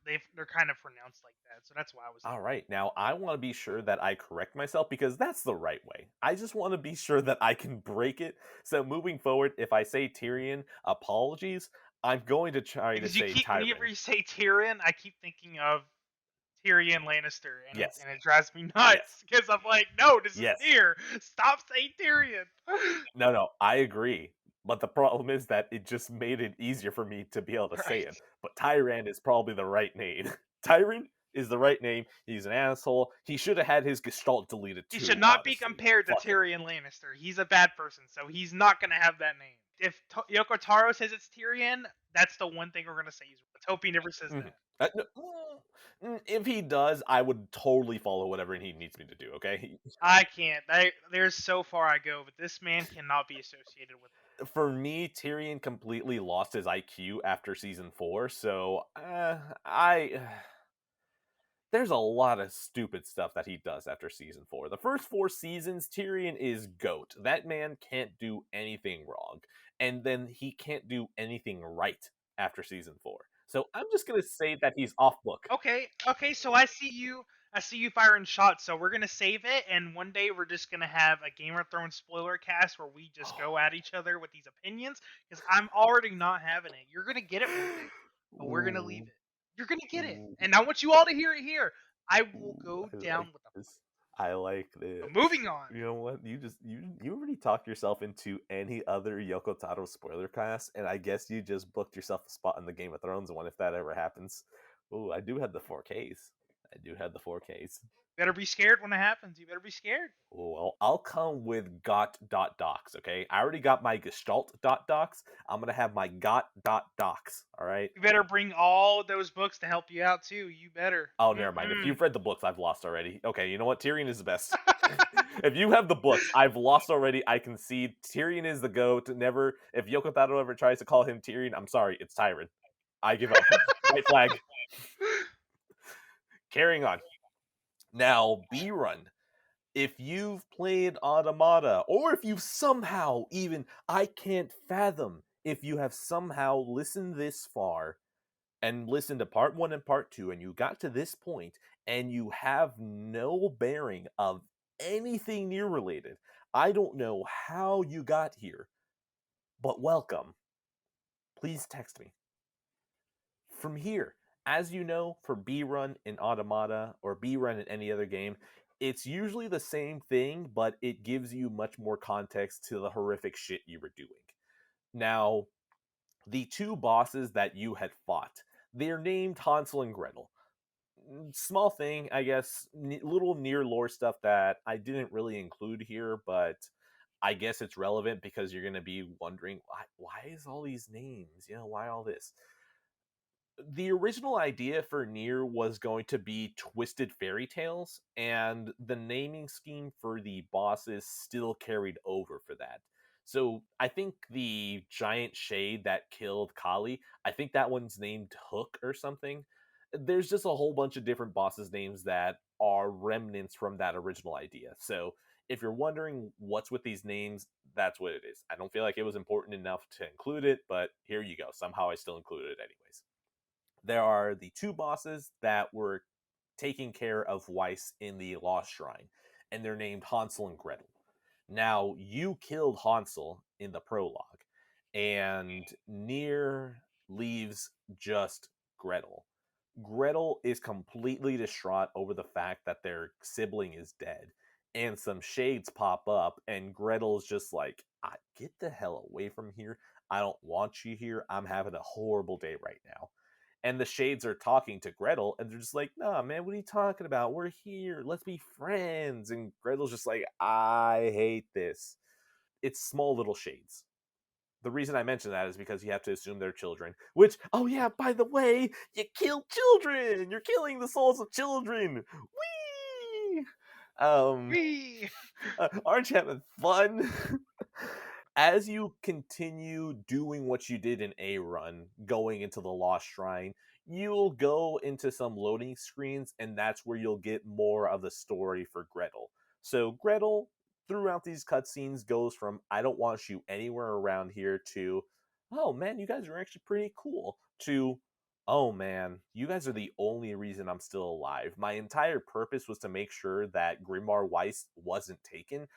they're kind of pronounced like that. So that's why I was All thinking. right, now I want to be sure that I correct myself because that's the right way. I just want to be sure that I can break it. So moving forward, if I say Tyrion, apologies. I'm going to try to Because you say keep whenever Tyrant. you say Tyrion, I keep thinking of Tyrion Lannister, Yes, and it drives me yes, nuts because I'm like, no, this is yes. Nier. Stop saying Tyrion. No, no, I agree. But the problem is that it just made it easier for me to be able to say it. Right. But Tyrant is probably the right name. Tyrant is the right name. He's an asshole. He should have had his gestalt deleted He should too, not be honestly. compared to Fuck him. Tyrion Lannister. He's a bad person, so he's not gonna have that name. If Yoko Taro says it's Tyrion, that's the one thing we're gonna say. Let's hope he never says Mhm. that. No, if he does, I would totally follow whatever he needs me to do, okay? I can't. There's so far I go, but this man cannot be associated with. For me, Tyrion completely lost his IQ after season 4, so I there's a lot of stupid stuff that he does after season 4. The first 4 seasons, Tyrion is GOAT. That man can't do anything wrong. And then he can't do anything right after season 4. So I'm just going to say that he's off book. Okay. So I see you. I see you firing shots. So we're gonna save it, and one day we're just gonna have a Game of Thrones spoiler cast where we just go at each other with these opinions. Because I'm already not having it. You're gonna get it one day, but we're gonna leave Ooh, it. You're gonna get it, ooh, and I want you all to hear it here. I will ooh, go I like down with the. this. I like But this. moving on. You know what? You already talked yourself into any other Yoko Taro spoiler cast, and I guess you just booked yourself a spot in the Game of Thrones one if that ever happens. Ooh, I do have the 4Ks. I do have the 4Ks. Better be scared when it happens. You better be scared. Well, I'll come with got dot docs, okay? I already got my gestalt dot docs. I'm gonna have my got dot docs, alright? You better bring all those books to help you out too. You better. Oh, never mind. If you've read the books, I've lost already. Okay, you know what? Tyrion is the best. If you have the books, I've lost already. I concede. Tyrion is the GOAT. Never. If Yoko Taro ever tries to call him Tyrion, I'm sorry. It's Tyrant. I give up. White flag. Carrying on. Now, B Run. If you've played Automata, or if you've somehow even, I can't fathom, if you have somehow listened this far and listened to part 1 and part 2, and you got to this point, and you have no bearing of anything Nier related, I don't know how you got here, but welcome. Please text me. From here, as you know, for B Run in Automata or B Run in any other game, it's usually the same thing, but it gives you much more context to the horrific shit you were doing. Now, the 2 bosses that you had fought, they're named Hansel and Gretel. Small thing, I guess, little Nier lore stuff that I didn't really include here, but I guess it's relevant because you're going to be wondering why is all these names? Why all this? The original idea for Nier was going to be twisted fairy tales, and the naming scheme for the bosses still carried over for that. So I think the giant shade that killed Kali, I think that one's named Hook or something. There's just a whole bunch of different bosses' names that are remnants from that original idea. So if you're wondering what's with these names, that's what it is. I don't feel like it was important enough to include it, but here you go. Somehow I still included it anyways. There are the 2 bosses that were taking care of Weiss in the Lost Shrine, and they're named Hansel and Gretel. Now, you killed Hansel in the prologue, and Nier leaves just Gretel. Gretel is completely distraught over the fact that their sibling is dead, and some shades pop up, and Gretel's just like, get the hell away from here. I don't want you here. I'm having a horrible day right now. And the shades are talking to Gretel, and they're just like, nah, man, what are you talking about? We're here. Let's be friends. And Gretel's just like, I hate this. It's small little shades. The reason I mention that is because you have to assume they're children. Which, oh yeah, by the way, you kill children. You're killing the souls of children. Whee! Whee! Aren't you having fun? as you continue doing what you did in A Run, going into the Lost Shrine, you'll go into some loading screens, and that's where you'll get more of the story for Gretel. So Gretel, throughout these cutscenes, goes from "I don't want you anywhere around here" to "Oh man, you guys are actually pretty cool" to "Oh man, you guys are the only reason I'm still alive. My entire purpose was to make sure that Grimoire Weiss wasn't taken,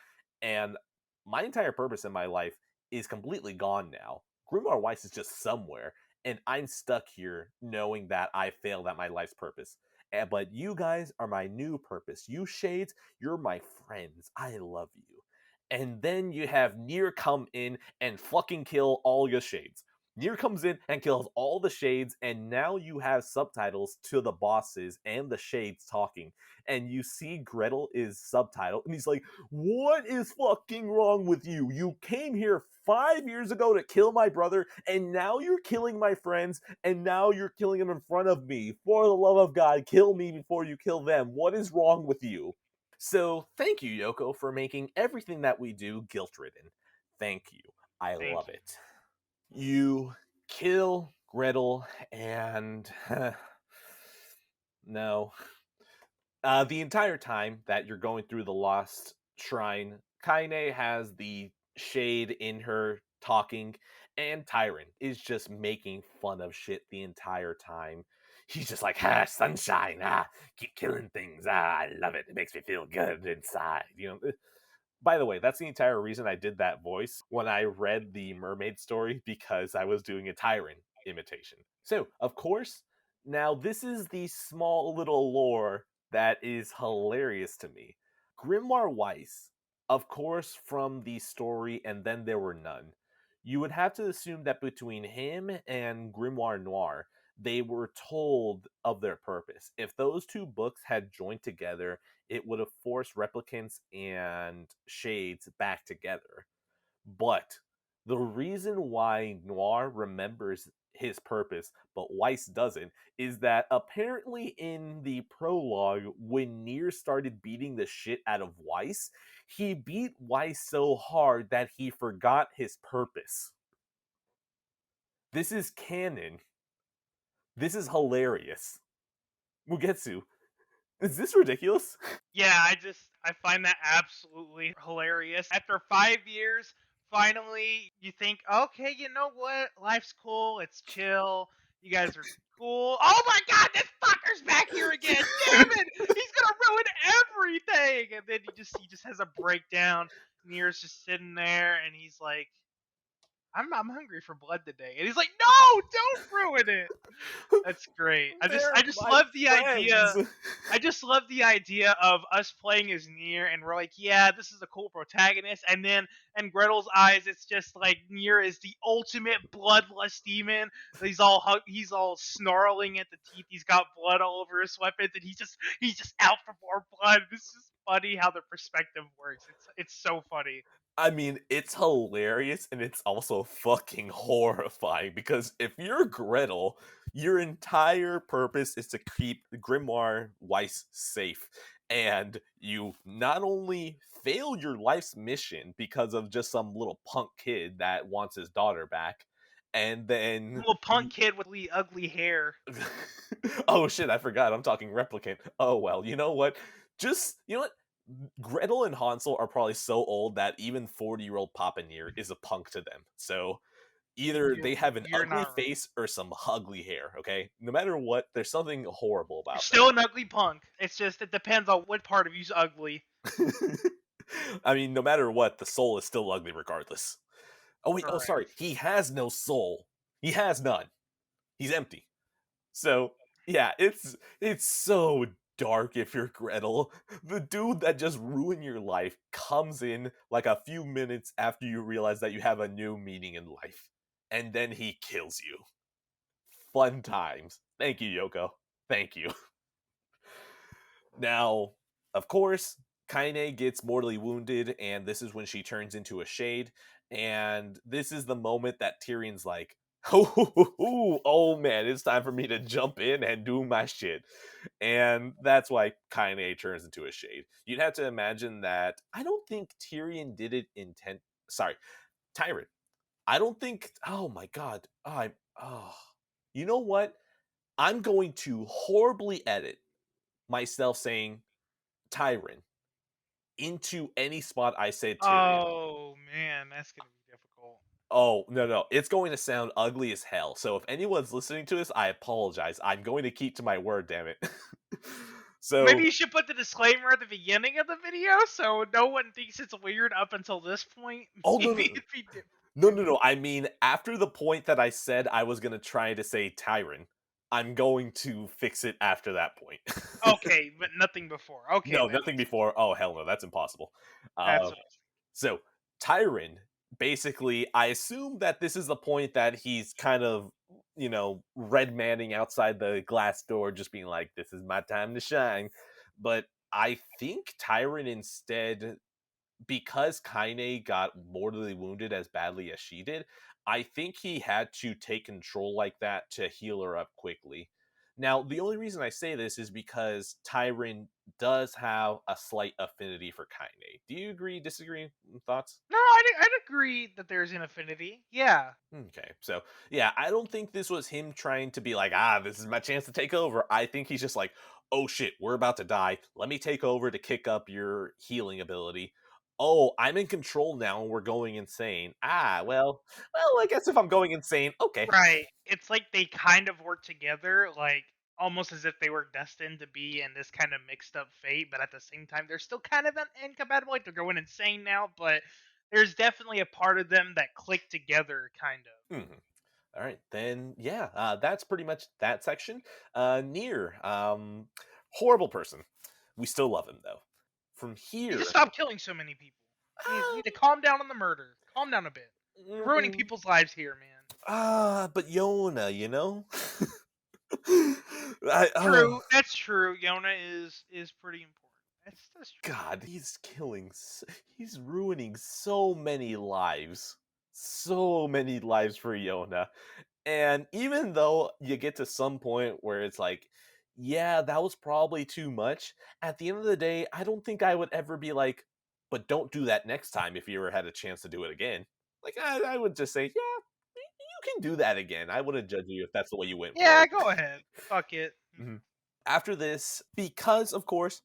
and my entire purpose in my life is completely gone now. Grimoire Weiss is just somewhere, and I'm stuck here knowing that I failed at my life's purpose. But you guys are my new purpose. You shades, you're my friends. I love you." And then you have Nier come in and fucking kill all your shades. Nier comes in and kills all the shades, and now you have subtitles to the bosses and the shades talking. And you see Gretel is subtitled, and he's like, "What is fucking wrong with you? You came here 5 years ago to kill my brother, and now you're killing my friends, and now you're killing them in front of me. For the love of God, kill me before you kill them. What is wrong with you?" So, thank you, Yoko, for making everything that we do guilt ridden. Thank you. I Thank love you. it. You kill Gretel, and no. The entire time that you're going through the Lost Shrine, Kainé has the shade in her talking, and Tyron is just making fun of shit the entire time. He's just like, "Ah, sunshine, keep killing things, I love it. It makes me feel good inside." By the way, that's the entire reason I did that voice when I read the mermaid story, because I was doing a Tyron imitation. So, of course, now this is the small little lore that is hilarious to me. Grimoire Weiss, of course, from the story And Then There Were None, you would have to assume that between him and Grimoire Noir, they were told of their purpose. If those two books had joined together, it would have forced replicants and shades back together. But the reason why Noir remembers his purpose, but Weiss doesn't, is that apparently in the prologue, when Nier started beating the shit out of Weiss, he beat Weiss so hard that he forgot his purpose. This is canon. This is hilarious. Mugetsu, is this ridiculous? Yeah, I find that absolutely hilarious. After 5 years, finally you think, okay, you know what? Life's cool. It's chill. You guys are cool. Oh my god, this fucker's back here again! Damn it! He's gonna ruin everything. And then he just has a breakdown. Nier's just sitting there, and he's like, I'm hungry for blood today. And he's like, no, don't ruin it. That's great. I just They're I just my love the friends. idea. I just love the idea of us playing as Nier, and we're like, yeah, this is a cool protagonist. And then in Gretel's eyes, it's just like Nier is the ultimate bloodlust demon. He's all snarling at the teeth. He's got blood all over his weapons, and he's just out for more blood. This is funny how the perspective works. It's so funny. I mean, it's hilarious and it's also fucking horrifying, because if you're Gretel, your entire purpose is to keep Grimoire Weiss safe. And you not only fail your life's mission because of just some little punk kid that wants his daughter back, and then Little punk kid with really ugly hair. oh shit, I forgot. I'm talking replicant. Oh well, you know what? You know what? Gretel and Hansel are probably so old that even 40-year-old Papa Nier is a punk to them. So either You're they have an you're ugly not wrong. face or some ugly hair, okay? No matter what, there's something horrible You're about still an ugly punk. It's just it depends on what part of you's ugly. them. I mean, no matter what, the soul is still ugly regardless. Oh wait, oh sorry. Correct. He has no soul. He has none. He's empty. So yeah, it's so dark if you're Gretel. The dude that just ruined your life comes in like a few minutes after you realize that you have a new meaning in life. And then he kills you. Fun times. Thank you, Yoko. Thank you. Now, of course, Kainé gets mortally wounded, and this is when she turns into a shade. And this is the moment that Tyrion's like, oh man, it's time for me to jump in and do my shit. And that's why Kainé turns into a shade. You'd have to imagine that I don't think Tyrion did it intent. Sorry, Tyrant. I don't think. Oh my god. Oh. You know what? I'm going to horribly edit myself saying Tyrant into any spot I said Tyrion. Oh man, that's gonna be difficult. Oh, no, no. It's going to sound ugly as hell. So if anyone's listening to this, I apologize. I'm going to keep to my word, damn it. Maybe So, you should put the disclaimer at the beginning of the video so no one thinks it's weird up until this point. oh, no, no, Maybe no. it'd be different. No, no, no. I mean, after the point that I said I was going to try to say Tyron, I'm going to fix it after that point. Okay, but nothing before. Okay, No, that nothing makes before. Oh, hell no. That's impossible. that's Uh, what I was So Tyron, basically, I assume that this is the point that he's kind of, red manning outside the glass door, just being like, "This is my time to shine." But I think Tyron instead, because Kainé got mortally wounded as badly as she did, I think he had to take control like that to heal her up quickly. Now, the only reason I say this is because Tyron does have a slight affinity for Kainé. Do you agree, disagree, thoughts? No, I'd agree that there's an affinity. Yeah. Okay, so yeah, I don't think this was him trying to be like, this is my chance to take over. I think he's just like, oh shit, we're about to die. Let me take over to kick up your healing ability. Oh, I'm in control now and we're going insane. Well, I guess if I'm going insane, okay. Right. It's like they kind of work together, like almost as if they were destined to be in this kind of mixed up fate, but at the same time they're still kind of incompatible. Like they're going insane now, but there's definitely a part of them that click together, kind of. Mhm. All right, then yeah, that's pretty much that section. Nier, horrible person. We still love him though. From You here, just stop killing so many people. You need to calm down on the murder. Calm down a bit. You're ruining um, people's lives here, man. But Yona, I True, that's true. Yona is pretty important. That's true. God, he's ruining so many lives. So many lives for Yona. And even though you get to some point where it's like, yeah, that was probably too much, at the end of the day, I don't think I would ever be like, but don't do that next time if you ever had a chance to do it again. Like, I would just say, yeah, you can do that again. I wouldn't judge you if that's the way you went for Yeah, it. go ahead. Fuck it. Mhm. After this, because of course,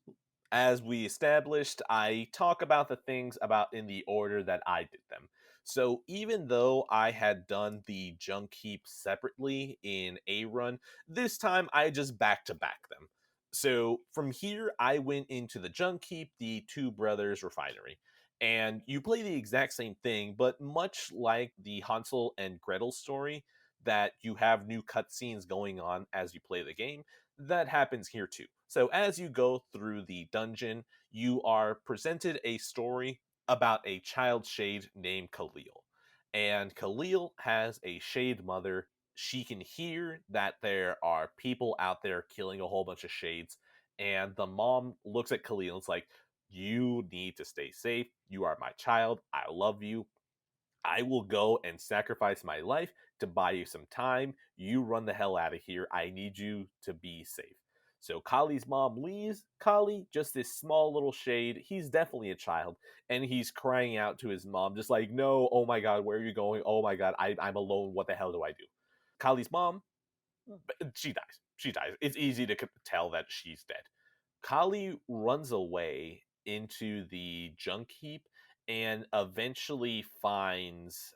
as we established, I talk about the things about in the order that I did them. So even though I had done the junk heap separately in A Run, this time I just back to back them. So from here, I went into the junk heap, the Two Brothers Refinery. And you play the exact same thing, but much like the Hansel and Gretel story, that you have new cutscenes going on as you play the game, that happens here too. So as you go through the dungeon, you are presented a story about a child shade named Khalil. And Khalil has a shade mother. She can hear that there are people out there killing a whole bunch of shades. And the mom looks at Khalil and is like, "You need to stay safe. You are my child. I love you. I will go and sacrifice my life to buy you some time. You run the hell out of here. I need you to be safe." So Kali's mom leaves. Kali, just this small little shade, he's definitely a child, and he's crying out to his mom, just like, "No, oh my god, where are you going? Oh my god, I'm alone. What the hell do I do?" Kali's mom, she dies. She dies. It's easy to tell that she's dead. Kali runs away into the junk heap and eventually finds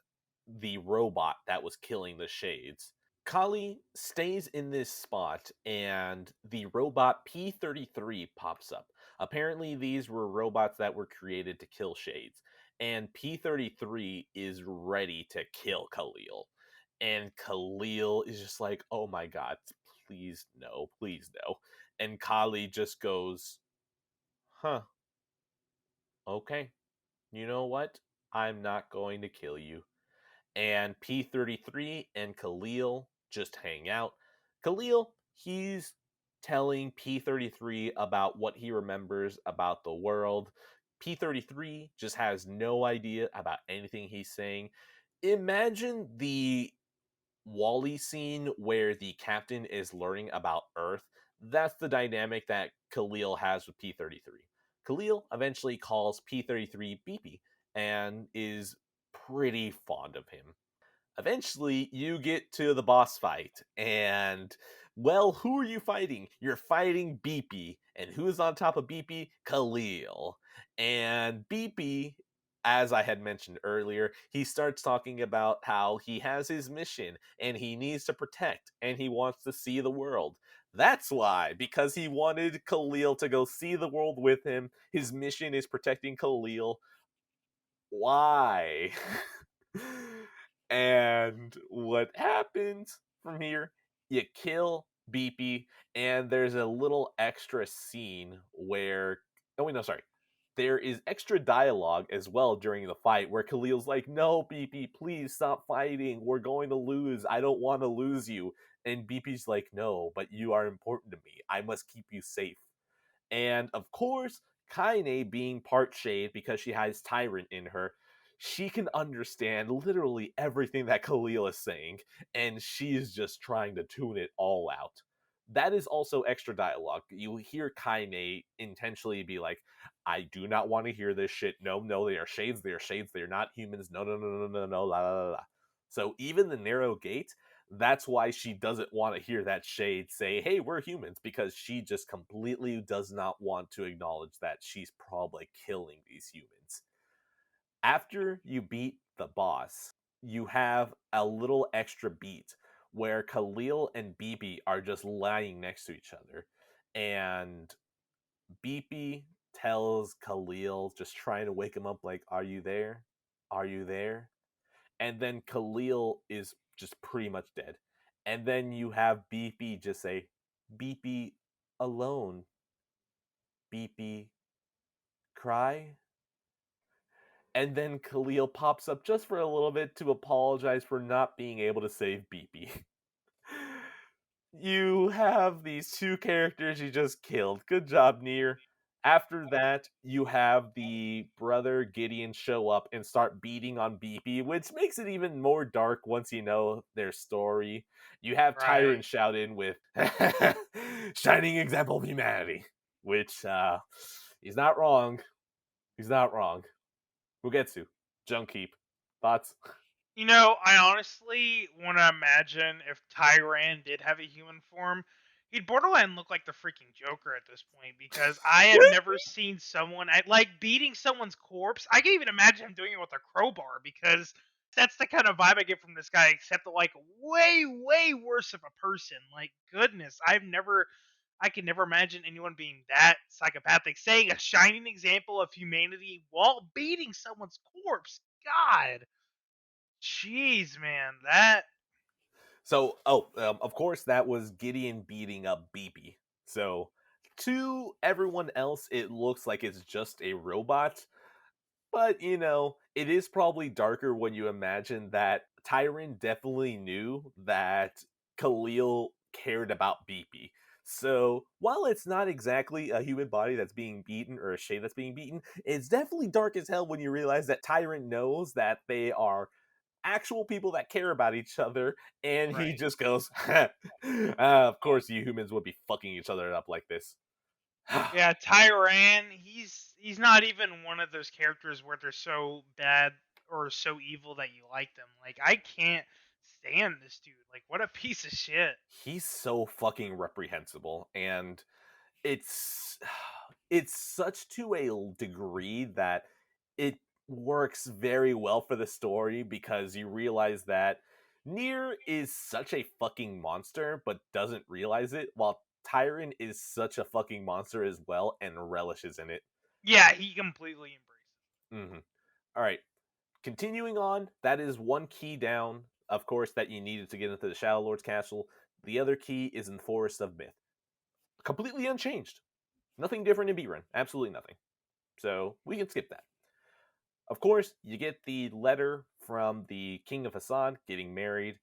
the robot that was killing the shades. Kali stays in this spot and the robot P-33 pops up. Apparently, these were robots that were created to kill shades. And P-33 is ready to kill Khalil. And Khalil is just like, oh my god, please no, please no. And Kali just goes, huh, okay, you know what? I'm not going to kill you. And P-33 and Khalil just hang out. Khalil, he's telling P-33 about what he remembers about the world. P-33 just has no idea about anything he's saying. Imagine the Wally scene where the captain is learning about Earth. That's the dynamic that Khalil has with P-33. Khalil eventually calls P-33 Beepy and is pretty fond of him. Eventually, you get to the boss fight, and well, who are you fighting? You're fighting Beepy, and who's on top of Beepy? Khalil. And Beepy, as I had mentioned earlier, he starts talking about how he has his mission and he needs to protect and he wants to see the world. That's why, because he wanted Khalil to go see the world with him. His mission is protecting Khalil. Why? And what happens from here? You kill Beepy, and there's a little extra scene where. Oh, wait, no, sorry. There is extra dialogue as well during the fight where Khalil's like, "No, Beepy, please stop fighting. We're going to lose. I don't want to lose you." And Beepy's like, "No, but you are important to me. I must keep you safe." And of course, Kainé, being part shade because she has Tyrant in her, she can understand literally everything that Khalil is saying, and she is just trying to tune it all out. That is also extra dialogue. You hear Kainé intentionally be like, "I do not want to hear this shit. No, no, they are shades. They are shades. They are not humans. No, no, no, no, no, no, la, la, la, la." So even the narrow gate, that's why she doesn't want to hear that shade say, "Hey, we're humans," because she just completely does not want to acknowledge that she's probably killing these humans. After you beat the boss, you have a little extra beat where Khalil and Beepy are just lying next to each other. And Beepy tells Khalil, just trying to wake him up, like, "Are you there? Are you there?" And then Khalil is just pretty much dead. And then you have Beepy just say, "Beepy alone. Beepy cry." And then Khalil pops up just for a little bit to apologize for not being able to save Beepy. You have these two characters you just killed. Good job, Nier. After that, you have the brother Gideon show up and start beating on Beepy, which makes it even more dark once you know their story. You have Right. Tyrant shout in with "Shining example of humanity," which he's not wrong. He's not wrong. Mugetsu, Junk Heap. Thoughts? You know, I honestly want to imagine if Tyran did have a human form, he'd borderline look like the freaking Joker at this point because I have never seen someone like beating someone's corpse. I can even imagine him doing it with a crowbar because that's the kind of vibe I get from this guy, except like way, way worse of a person. Like, goodness, I can never imagine anyone being that psychopathic, saying a shining example of humanity while beating someone's corpse. God. Jeez, man, that So, of course, that was Gideon beating up Beepy. So, to everyone else, it looks like it's just a robot. But, it is probably darker when you imagine that Tyron definitely knew that Khalil cared about Beepy. So, while it's not exactly a human body that's being beaten or a shade that's being beaten, it's definitely dark as hell when you realize that Tyrant knows that they are actual people that care about each other, and he right. just goes, "Of course, you humans would be fucking each other up like this." Yeah, Tyran, he's not even one of those characters where they're so bad or so evil that you like them. Like I can't stand this dude. Like what a piece of shit. He's so fucking reprehensible, and it's it's such to a degree that it works very well for the story because you realize that Nier is such a fucking monster but doesn't realize it, while Tyron is such a fucking monster as well and relishes in it. Yeah, he completely embraced Hmm. All right, continuing on, that is one key down, of course, that you needed to get into the Shadow Lord's castle. The other key is in Forest of Myth. Completely unchanged. Nothing different in B Run. Absolutely nothing. So we can skip that. Of course, you get the letter from the King of Hassan getting married.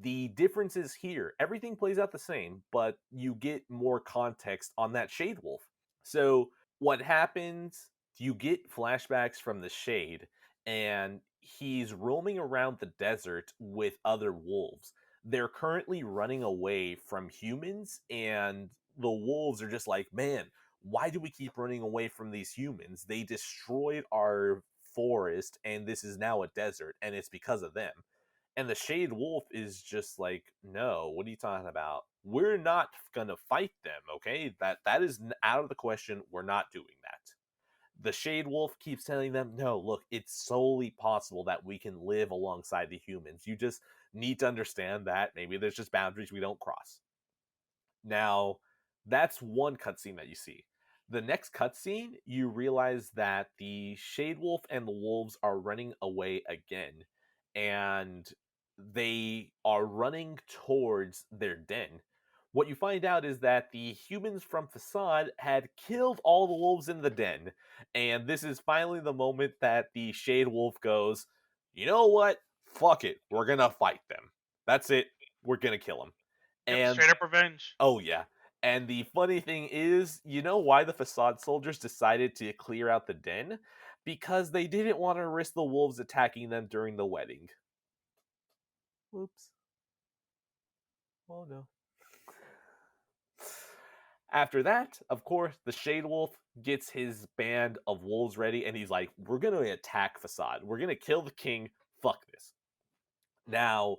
The difference is here. Everything plays out the same, but you get more context on that Shade Wolf. So what happens? You get flashbacks from the Shade, and he's roaming around the desert with other wolves. They're currently running away from humans, and the wolves are just like, "Man, why do we keep running away from these humans? They destroyed our forest and this is now a desert and it's because of them. And the Shade Wolf is just like, no, what are you talking about? We're not gonna fight them, okay? That is out of the question. We're not doing that. The Shade Wolf keeps telling them, no, look, it's solely possible that we can live alongside the humans. You just need to understand that maybe there's just boundaries we don't cross. Now, that's one cutscene that you see. The next cutscene, you realize that the Shade Wolf and the wolves are running away again, and they are running towards their den. What you find out is that the humans from Facade had killed all the wolves in the den, and this is finally the moment that the Shade Wolf goes, you know what? Fuck it. We're gonna fight them. That's it. We're gonna kill them. Yep, And straight up revenge. oh yeah. And the funny thing is, you know why the Facade soldiers decided to clear out the den? Because they didn't want to risk the wolves attacking them during the wedding. Whoops. Oh no. After that, of course, the Shade Wolf gets his band of wolves ready and he's like, we're going to attack Facade. We're going to kill the king. Fuck this. Now,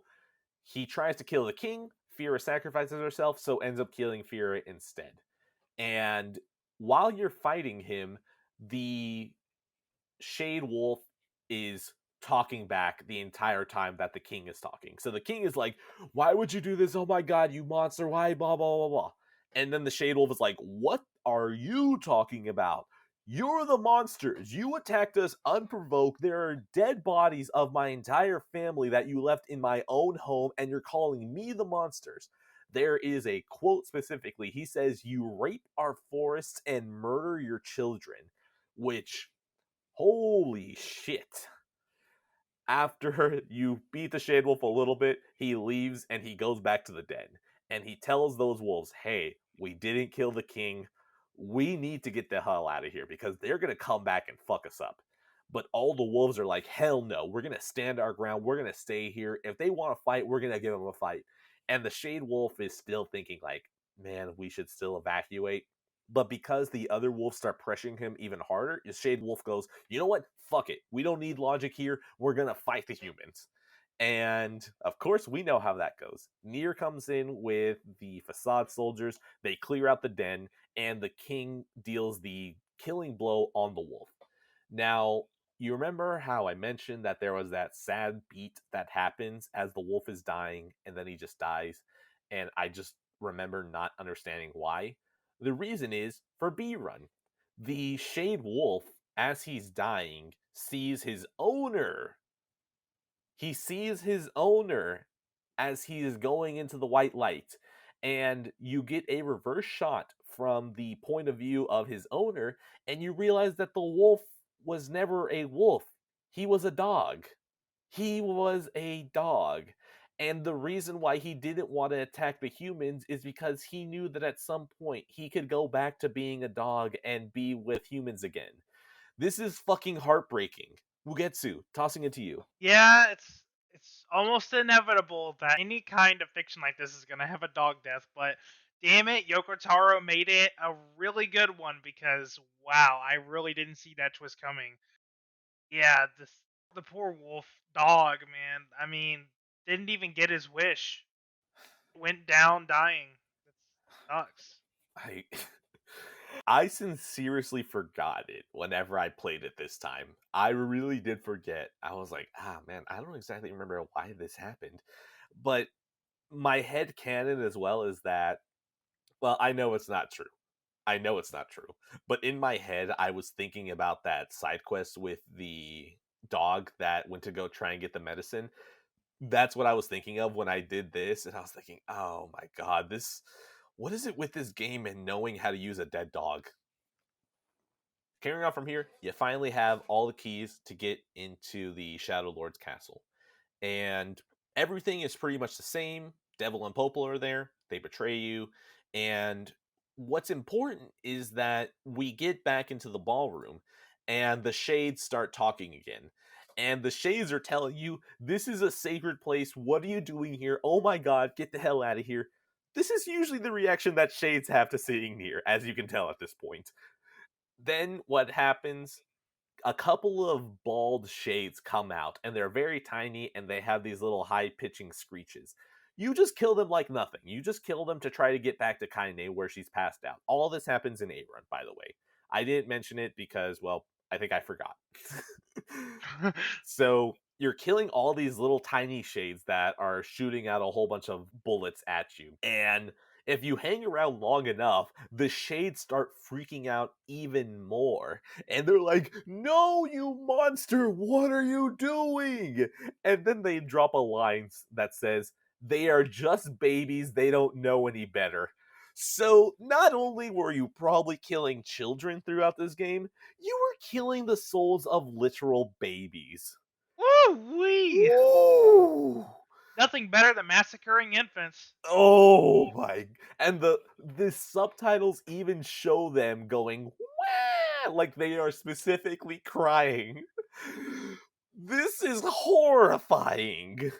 he tries to kill the king. Fira sacrifices herself, so ends up killing Fira instead. And while you're fighting him, the Shade Wolf is talking back the entire time that the king is talking. So the king is like, why would you do this? Oh my god, you monster, why, blah, blah, blah, blah. And then the Shade Wolf is like, what are you talking about? You're the monsters. You attacked us unprovoked. There are dead bodies of my entire family that you left in my own home, and you're calling me the monsters. There is a quote specifically. He says, you rape our forests and murder your children, which, holy shit. After you beat the Shade Wolf a little bit, he leaves and he goes back to the den. And he tells those wolves, hey, we didn't kill the king. We need to get the hell out of here because they're going to come back and fuck us up. But all the wolves are like, hell no, we're going to stand our ground. We're going to stay here. If they want to fight, we're going to give them a fight. And the Shade Wolf is still thinking like, man, we should still evacuate. But because the other wolves start pressuring him even harder, the Shade Wolf goes, you know what? Fuck it. We don't need logic here. We're going to fight the humans. And of course, we know how that goes. Nier comes in with the Facade soldiers. They clear out the den, and the king deals the killing blow on the wolf. Now, you remember how I mentioned that there was that sad beat that happens as the wolf is dying, and then he just dies? And I just remember not understanding why. The reason is for B Run. The Shade Wolf, as he's dying, sees his owner. He sees his owner as he is going into the white light. And you get a reverse shot from the point of view of his owner, and you realize that the wolf was never a wolf. He was a dog. He was a dog. And the reason why he didn't want to attack the humans is because he knew that at some point he could go back to being a dog and be with humans again. This is fucking heartbreaking. Mugetsu, tossing it to you. Yeah, it's almost inevitable that any kind of fiction like this is gonna have a dog death, but damn it, Yoko Taro made it a really good one because wow, I really didn't see that twist coming. Yeah, the poor wolf dog, man. I mean, didn't even get his wish. Went down dying. That sucks. I I sincerely forgot it whenever I played it this time. I really did forget. I was like, ah man, I don't exactly remember why this happened. But my head canon as well is that, well, I know it's not true. I know it's not true. But in my head, I was thinking about that side quest with the dog that went to go try and get the medicine. That's what I was thinking of when I did this, and I was thinking, oh my god, this, what is it with this game and knowing how to use a dead dog? Carrying on from here, you finally have all the keys to get into the Shadow Lord's castle. And everything is pretty much the same. Devil and Popol are there. They betray you. And what's important is that we get back into the ballroom and the shades start talking again. And the shades are telling you, this is a sacred place. What are you doing here? Oh my god, get the hell out of here. This is usually the reaction that shades have to seeing Nier, as you can tell at this point. Then what happens? a couple of bald shades come out, and they're very tiny, and they have these little high-pitching screeches. You just kill them like nothing. You just kill them to try to get back to Kainé where she's passed out. All this happens in A Run, by the way. I didn't mention it because, well, I think I forgot. So you're killing all these little tiny shades that are shooting out a whole bunch of bullets at you. And if you hang around long enough, the shades start freaking out even more. And they're like, "No, you monster, what are you doing?" And then they drop a line that says, "They are just babies, they don't know any better." So, not only were you probably killing children throughout this game, you were killing the souls of literal babies. Woo-wee! Ooh! Nothing better than massacring infants. Oh my! And the subtitles even show them going "Wah!" like they are specifically crying. This is horrifying.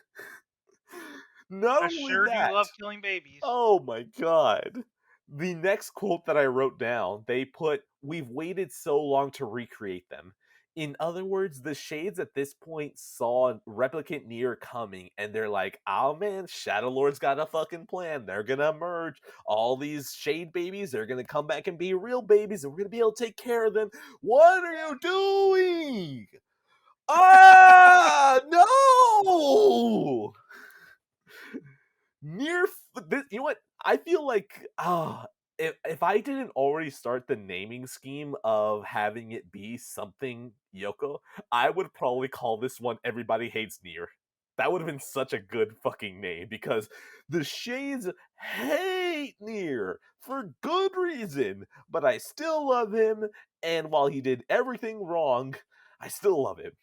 Not I only sure do that, love killing babies. oh my god. The next quote that I wrote down, they put, "We've waited so long to recreate them." In other words, the shades at this point saw Replicant Nier coming, and they're like, "Oh man, Shadow Lord's got a fucking plan. They're gonna merge. All these shade babies, they're gonna come back and be real babies, and we're gonna be able to take care of them. What are you doing? Ah, no!" You know what? I feel like if I didn't already start the naming scheme of having it be something Yoko, I would probably call this one "Everybody Hates Nier." That would have been such a good fucking name because the Shades hate Nier for good reason, but I still love him, and while he did everything wrong, I still love him.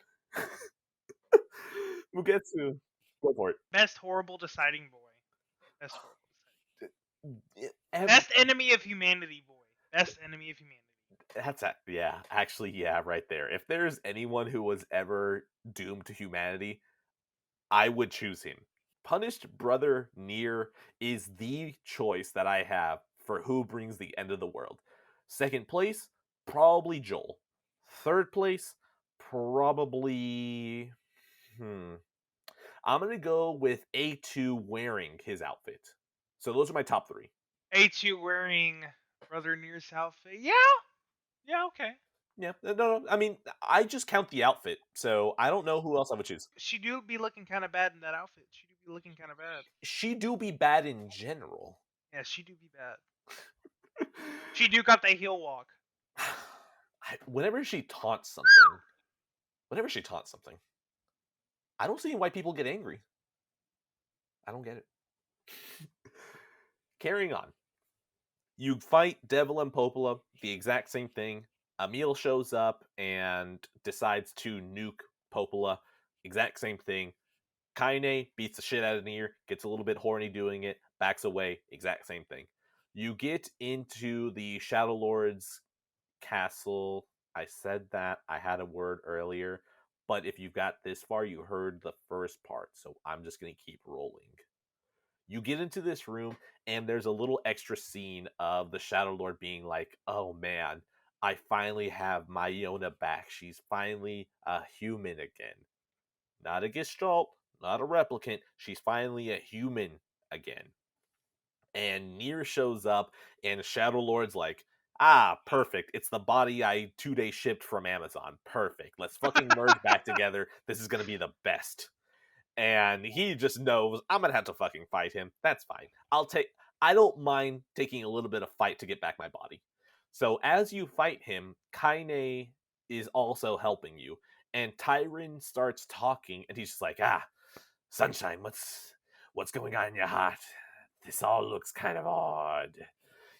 Mugetsu, go for it. Best horrible deciding boy. Best horrible deciding. Ev- Best enemy of humanity boy. Best enemy of humanity. That's a, yeah, actually, yeah, right there. If there's anyone who was ever doomed to humanity, I would choose him. Punished Brother Nier is the choice that I have for who brings the end of the world. Second place, probably Joel. Third place, probably. I'm gonna go with A2 wearing his outfit. So those are my top three. A2 wearing Brother Nier's outfit. Yeah. Yeah, okay. Yeah, no. I mean, I just count the outfit, so I don't know who else I would choose. She do be looking kind of bad in that outfit. She do be looking kind of bad. She do be bad in general. Yeah, she do be bad. She do got the heel walk. Whenever she taunts something, I don't see why people get angry. I don't get it. Carrying on. You fight Devil and Popola, the exact same thing. Emil shows up and decides to nuke Popola, exact same thing. Kainé beats the shit out of Nier, gets a little bit horny doing it, backs away, exact same thing. You get into the Shadow Lord's castle. I said that I had a word earlier, but if you got this far, you heard the first part, so I'm just going to keep rolling. You get into this room, and there's a little extra scene of the Shadow Lord being like, "Oh man, I finally have Mayona back. She's finally a human again. Not a Gestalt, not a replicant. She's finally a human again." And Nier shows up, and Shadow Lord's like, "Ah, perfect. It's the body I 2 day shipped from Amazon. Perfect. Let's fucking merge back together. This is gonna be the best." And he just knows I'm gonna have to fucking fight him. That's fine. I don't mind taking a little bit of fight to get back my body. So as you fight him, Kainé is also helping you. And Tyron starts talking, and he's just like, "Ah, Sunshine, what's going on in your heart? This all looks kind of odd."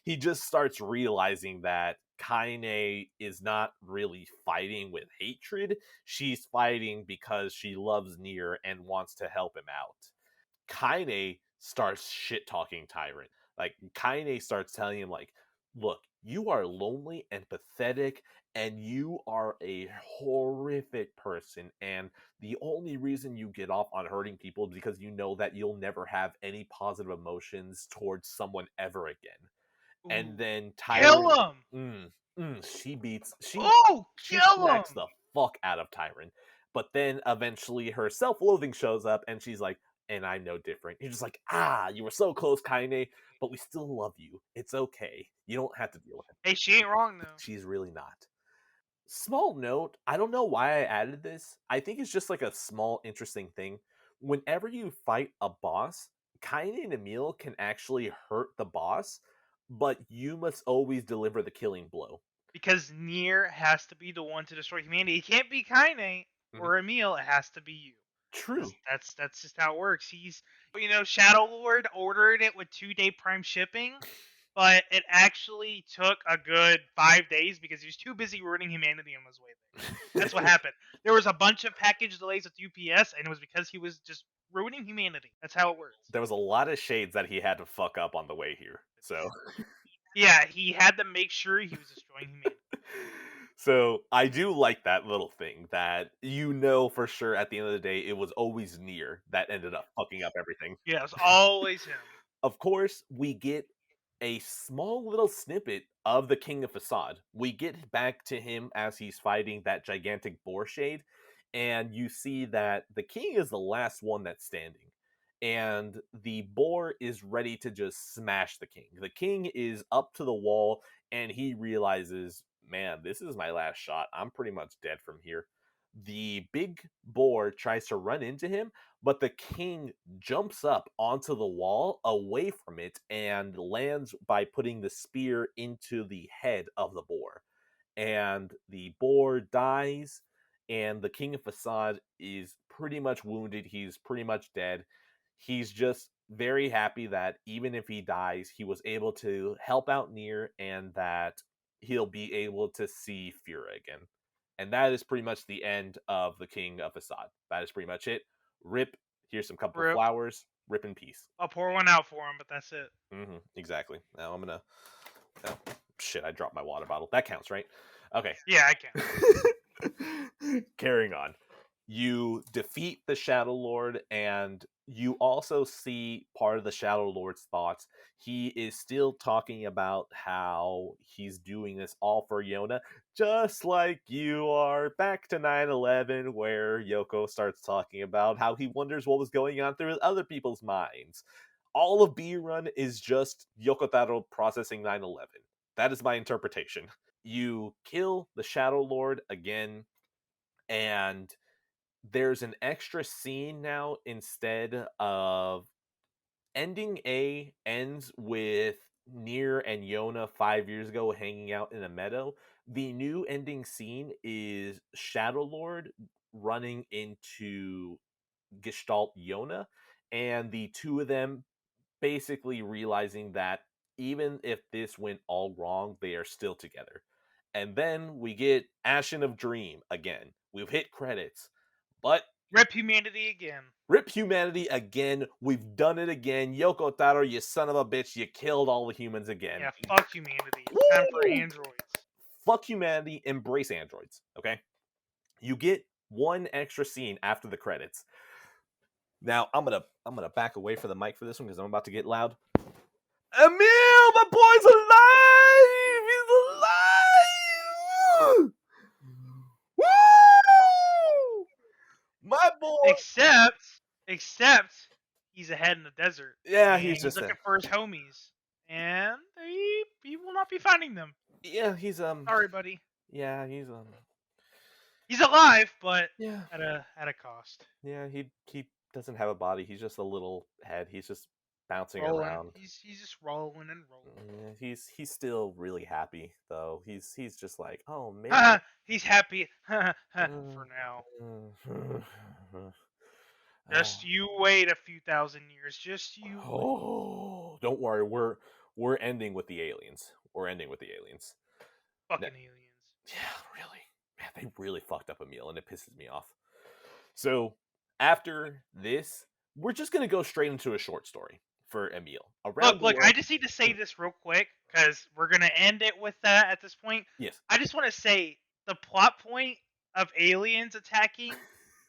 He just starts realizing that Kainé is not really fighting with hatred. She's fighting because she loves Nier and wants to help him out. Kainé starts shit talking Tyrant. Like Kainé starts telling him, like, "Look, you are lonely and pathetic, and you are a horrific person, and the only reason you get off on hurting people is because you know that you'll never have any positive emotions towards someone ever again." And Ooh. then Kill Tyrant, him! she Oh, she kill smacks him! the fuck out of Tyron. But then eventually her self-loathing shows up and she's like, and I'm no different. You're just like, you were so close, Kainé, but we still love you. It's okay. You don't have to deal with it. Hey, she ain't wrong though. She's really not. Small note, I don't know why I added this. I think it's just like a small interesting thing. Whenever you fight a boss, Kaine and Emil can actually hurt the boss, but you must always deliver the killing blow. Because Nier has to be the one to destroy humanity. It can't be Kainé or Emil. It has to be you. True. That's just how it works. He's Shadow Lord ordered it with 2-day Prime shipping, but it actually took a good 5 days because he was too busy ruining humanity on his way there. That's what happened. There was a bunch of package delays with UPS, and it was because he was just ruining humanity. That's how it works. There was a lot of shades that he had to fuck up on the way here. So yeah, he had to make sure he was destroying humanity. So I do like that little thing that for sure at the end of the day it was always Nier that ended up fucking up everything. Yeah, it's always him. Of course, we get a small little snippet of the King of Facade. We get back to him as he's fighting that gigantic boar shade, and you see that the king is the last one that's standing. And the boar is ready to just smash the king. The king is up to the wall, and he realizes, man, this is my last shot. I'm pretty much dead from here. The big boar tries to run into him, but the king jumps up onto the wall away from it and lands by putting the spear into the head of the boar. And the boar dies, and the King of Facade is pretty much wounded. He's pretty much dead. He's just very happy that even if he dies, he was able to help out Nier and that he'll be able to see Fura again. And that is pretty much the end of the King of Facade. That is pretty much it. Rip. Here's some couple of flowers. Rip in peace. I'll pour one out for him, but that's it. Exactly. Now I'm gonna. Oh, shit! I dropped my water bottle. That counts, right? Okay. Yeah, I can. Carrying on. You defeat the Shadow Lord, and you also see part of the Shadow Lord's thoughts. He is still talking about how he's doing this all for Yona, just like you are. Back to 9/11, where Yoko starts talking about how he wonders what was going on through other people's minds. All of B Run is just Yoko Taro processing 9/11. That is my interpretation. You kill the Shadow Lord again, and there's an extra scene now. Instead of ending A ends with Nier and Yona 5 years ago hanging out in a meadow. The new ending scene is Shadow Lord running into Gestalt Yona, and the two of them basically realizing that even if this went all wrong, they are still together. And then we get Ashen of Dream again. We've hit credits. But Rip humanity again. Rip humanity again. We've done it again. Yoko Taro, you son of a bitch. You killed all the humans again. Yeah, fuck humanity. Woo! Time for androids. Fuck humanity. Embrace androids. Okay? You get one extra scene after the credits. Now, I'm gonna back away from the mic for this one because I'm about to get loud. Emil, my boy's alive! He's alive! Woo! My boy. Except he's ahead in the desert. Yeah, he's just looking for his homies, and he will not be finding them. Yeah, he's Sorry, buddy. Yeah, he's alive, but yeah, at a cost. Yeah, he doesn't have a body. He's just a little head. He's just bouncing around. He's just rolling and rolling. Yeah, he's still really happy though. He's just like, oh man. He's happy for now. Just you wait a few thousand years. Just you. Oh, don't worry. We're ending with the aliens. Fucking aliens. Yeah, really. Man, they really fucked up Emil, and it pisses me off. So after this, we're just gonna go straight into a short story for Emil. Look, I just need to say this real quick because we're gonna end it with that at this point. Yes. I just want to say the plot point of aliens attacking.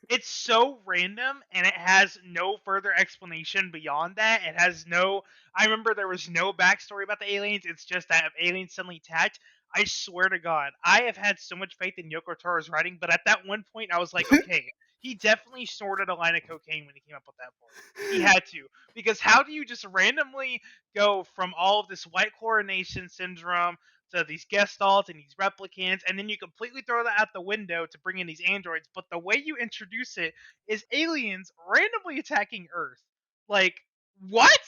It's so random, and it has no further explanation beyond that. It has no. I remember there was no backstory about the aliens. It's just that aliens suddenly attacked. I swear to God, I have had so much faith in Yoko Taro's writing, but at that one point, I was like, okay, he definitely snorted a line of cocaine when he came up with that part. He had to, because how do you just randomly go from all of this white chlorination syndrome to these Gestalts and these replicants, and then you completely throw that out the window to bring in these androids? But the way you introduce it is aliens randomly attacking Earth. Like, what?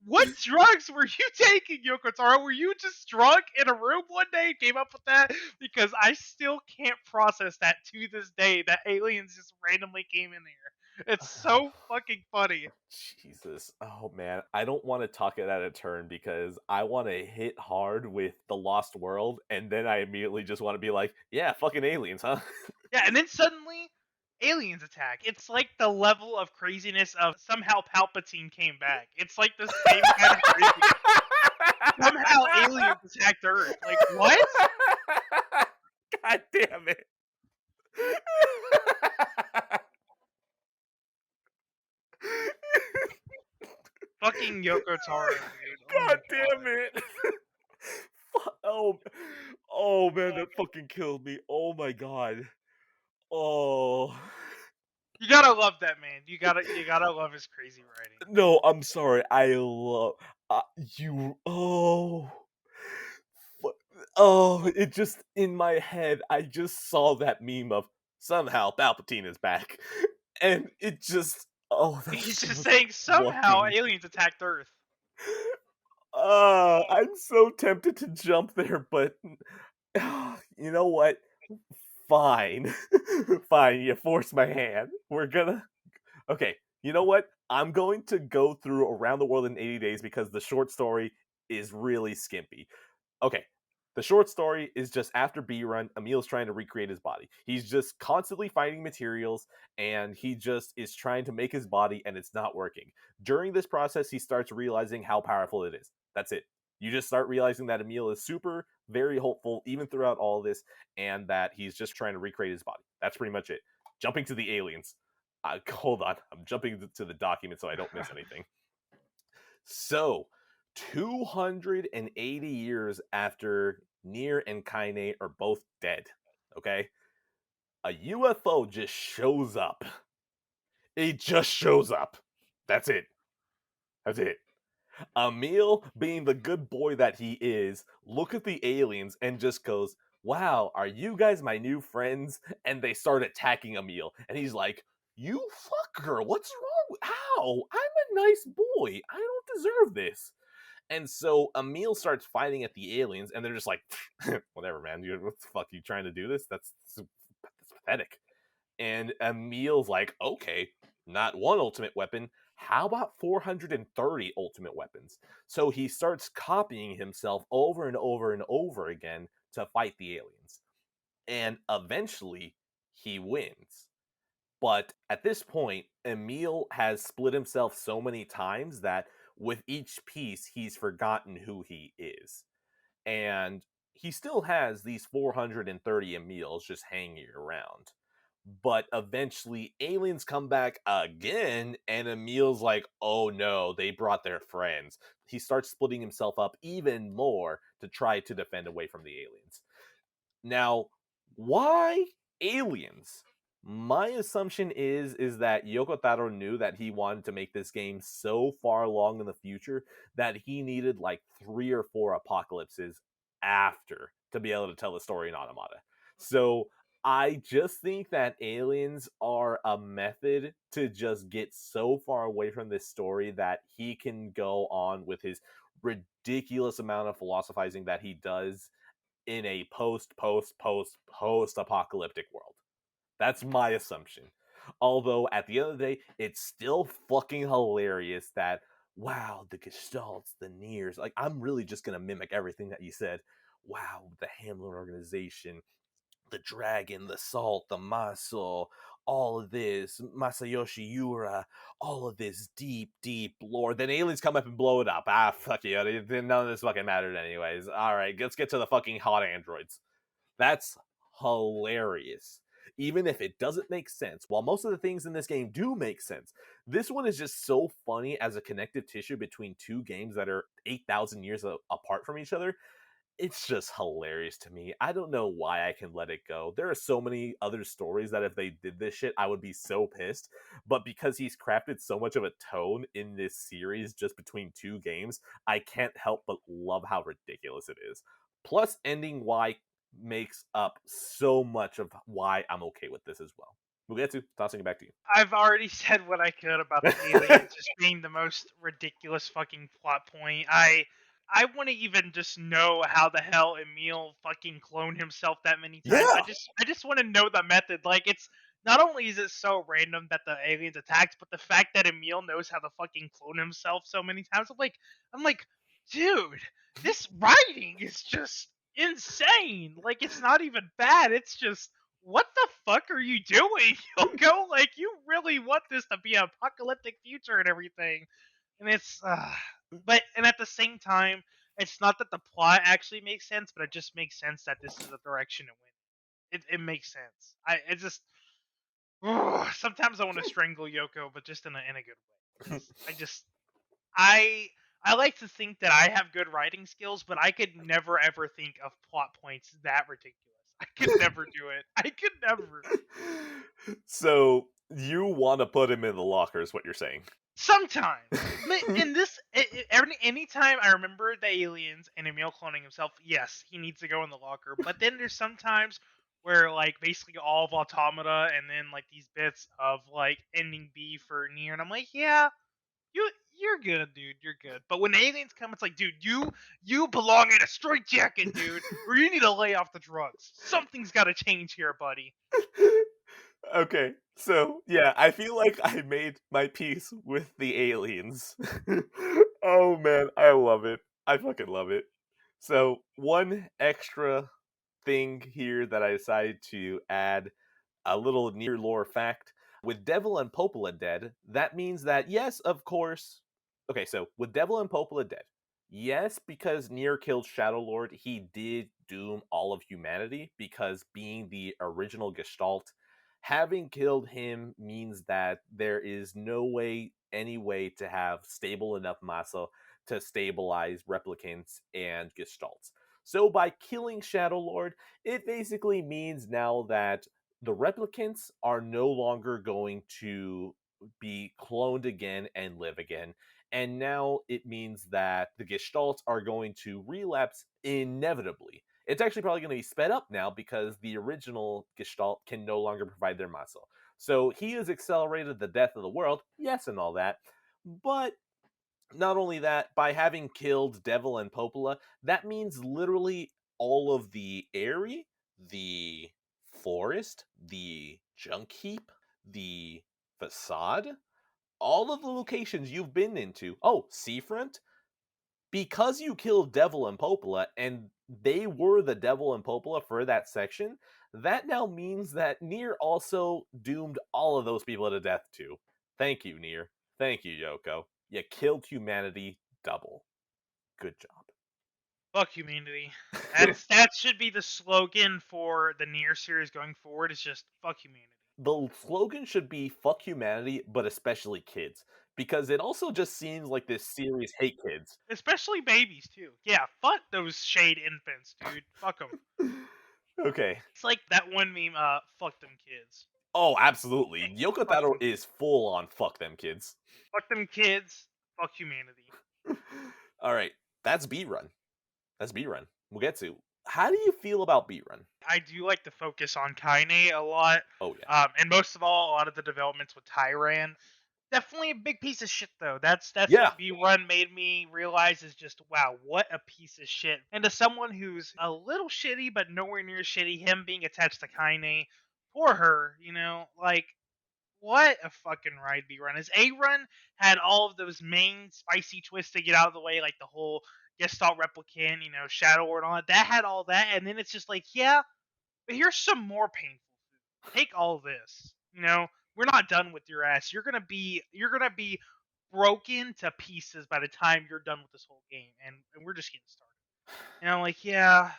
What drugs were you taking, Yoko Taro? Were you just drunk in a room one day and came up with that? Because I still can't process that to this day that aliens just randomly came in here. It's so fucking funny. Jesus. Oh man, I don't want to talk it out of turn because I want to hit hard with the Lost World, and then I immediately just want to be like, yeah, fucking aliens, huh? Yeah, and then suddenly aliens attack. It's like the level of craziness of somehow Palpatine came back. It's like the same kind of craziness. Somehow aliens attacked Earth. Like, what? God damn it. Fucking Yoko Taro, dude. Oh my God damn god. it. Oh, oh man, that fucking killed me. Oh my god. Oh. You gotta love that man. You gotta love his crazy writing. No, I'm sorry. I love you. Oh. Fu- Oh, it just in my head. I just saw that meme of somehow Palpatine is back, and it just oh, He's that's just just saying somehow fucking. aliens attacked Earth. I'm so tempted to jump there, but you know what? Fine, fine. You forced my hand. We're gonna Okay, you know what? I'm going to go through Around the World in 80 Days because the short story is really skimpy. Okay, the short story is just after B Run, Emil's trying to recreate his body. He's just constantly finding materials and he just is trying to make his body and it's not working. During this process, he starts realizing how powerful it is. That's it. You just start realizing that Emil is super, very hopeful, even throughout all of this, and that he's just trying to recreate his body. That's pretty much it. Jumping to the aliens. Hold on, I'm jumping to the document so I don't miss anything. So, 280 years after Nier and Kainé are both dead, okay? A UFO just shows up. It just shows up. That's it. That's it. Emil, being the good boy that he is, look at the aliens and just goes, "Wow, are you guys my new friends?" And they start attacking Emil. And he's like, "You fucker, what's wrong? How? I'm a nice boy. I don't deserve this." And so Emil starts fighting at the aliens, and they're just like, "Whatever, man. What the fuck? You trying to do this? That's pathetic." And Emil's like, "Okay, not one ultimate weapon. How about 430 ultimate weapons?" So he starts copying himself over and over and over again to fight the aliens. And eventually, he wins. But at this point, Emil has split himself so many times that with each piece, he's forgotten who he is. And he still has these 430 Emils just hanging around. But eventually, aliens come back again, and Emil's like, "Oh no, they brought their friends." He starts splitting himself up even more to try to defend away from the aliens. Now, why aliens? My assumption is that Yoko Taro knew that he wanted to make this game so far along in the future that he needed like 3 or 4 apocalypses after to be able to tell the story in Automata. So I just think that aliens are a method to just get so far away from this story that he can go on with his ridiculous amount of philosophizing that he does in a post apocalyptic world. That's my assumption. Although at the end of the day, it's still fucking hilarious that wow, the Gestalts, the Niers, like I'm really just gonna mimic everything that you said. Wow, the Hamlin organization, the dragon, the salt, the muscle, all of this, Masayoshi Yura, all of this deep, deep lore. Then aliens come up and blow it up. Ah, fuck you. None of this fucking mattered anyways. Alright, let's get to the fucking hot androids. That's hilarious. Even if it doesn't make sense, while most of the things in this game do make sense, this one is just so funny as a connective tissue between two games that are 8,000 years apart from each other. It's just hilarious to me. I don't know why I can let it go. There are so many other stories that if they did this shit, I would be so pissed. But because he's crafted so much of a tone in this series just between two games, I can't help but love how ridiculous it is. Plus, ending Y makes up so much of why I'm okay with this as well. Mugetsu, tossing it back to I've already said what I could about the you. aliens just being the most ridiculous fucking plot point. I want to even just know how the hell Emil fucking cloned himself that many times. Yeah. I just want to know the method. Like it's not only is it so random that the aliens attacked, but the fact that Emil knows how to fucking clone himself so many times. I'm like, dude, this writing is just insane. Like it's not even bad. It's just what the fuck are you doing, Yoko? Like, you really want this to be an apocalyptic future and everything. And and at the same time, it's not that the plot actually makes sense, but it just makes sense that this is the direction it went. It makes sense. It just, sometimes I want to strangle Yoko, but just in a good way. 'Cause I, I like to think that I have good writing skills, but I could never ever think of plot points that ridiculous. I could never do it. I could never. So you want to put him in the locker, is what you're saying? Sometimes. In this, anytime I remember the aliens and Emil cloning himself, yes, he needs to go in the locker. But then there's sometimes where, like, basically all of Automata and then, like, these bits of, like, ending B for Nier, and I'm like, yeah, you're good, dude, you're good. But when the aliens come, it's like, dude, you belong in a straitjacket, dude, or you need to lay off the drugs. Something's got to change here, buddy. Okay, so yeah, I feel like I made my peace with the aliens. Oh man, I love it. I fucking love it. So, one extra thing here that I decided to add a little near lore fact. With Devil and Popola dead, that means that, yes, of course. Okay, so with Devil and Popola dead, yes, because Nier killed Shadow Lord, he did doom all of humanity, because being the original Gestalt, having killed him means that there is no way, any way to have stable enough massa to stabilize replicants and Gestalts. So by killing Shadow Lord, it basically means now that the replicants are no longer going to be cloned again and live again. And now it means that the Gestalts are going to relapse inevitably. It's actually probably going to be sped up now because the original Gestalt can no longer provide their muscle. So he has accelerated the death of the world, yes, and all that. But not only that, by having killed Devil and Popola, that means literally all of the Airy, the forest, the junk heap, the facade, all of the locations you've been into. Oh, Seafront, because you killed Devil and Popola, and they were the Devil and Popola for that section, that now means that Nier also doomed all of those people to death too. Thank you, Nier. Thank you, Yoko. You killed humanity double. Good Fuck humanity. job. That should be the slogan for the Nier series going forward. Is just fuck humanity. The slogan should be fuck humanity, but especially kids. Because it also just seems like this series hate kids. Especially babies too. Yeah, fuck those shade infants, dude. Fuck them. Okay. It's like that one meme. Fuck them kids. Oh, absolutely. Yoko Fuck Taro them. is full on fuck them kids. Fuck them kids. Fuck humanity. Alright, that's B Run. That's B Run. Mugetsu, how do you feel about B Run? I do like to focus on Kainé a lot. Oh yeah. And most of all, a lot of the developments with Tyran. Definitely a big piece of shit though. That's Yeah. what B Run made me realize is just wow, what a piece of shit. And to someone who's a little shitty but nowhere near shitty, him being attached to Kaine, poor her, like what a fucking ride B Run is. A Run had all of those main spicy twists to get out of the way, like the whole Gestalt replicant, Shadow Lord, all that. That had all that, and then it's just like, yeah, but here's some more painful food. Take all this. We're not done with your ass. You're gonna be broken to pieces by the time you're done with this whole game, and we're just getting started. And I'm like, yeah,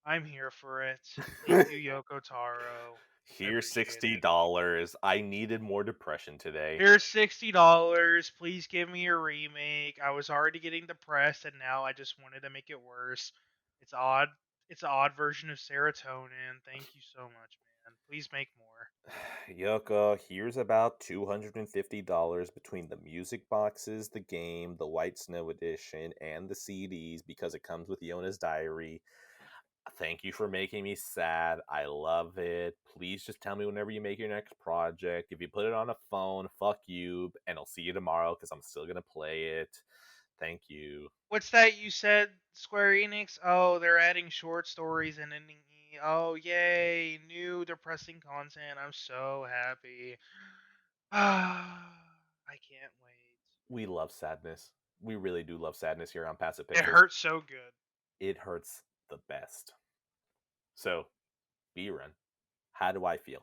I'm here for it. Thank you, Yoko Taro. I Here's appreciate it. $60. I needed more depression today. Here's $60. Please give me a remake. I was already getting depressed, and now I just wanted to make it worse. It's odd. It's an odd version of serotonin. Thank you so much, man. Please make more. Yoko, here's about $250 between the music boxes, the game, the White Snow edition, and the CDs because it comes with Yona's diary. Thank you for making me sad. I love it. Please just tell me whenever you make your next project. If you put it on a phone, fuck you, and I'll see you tomorrow because I'm still gonna play it. Thank you. What's that you said, Square Enix? Oh, they're adding short stories and ending E. Oh, yay! New depressing content. I'm so happy. I can't wait. We love sadness. We really do love sadness here on Passive It Pixels. hurts so good. It hurts the best. So, B Run. How do I feel?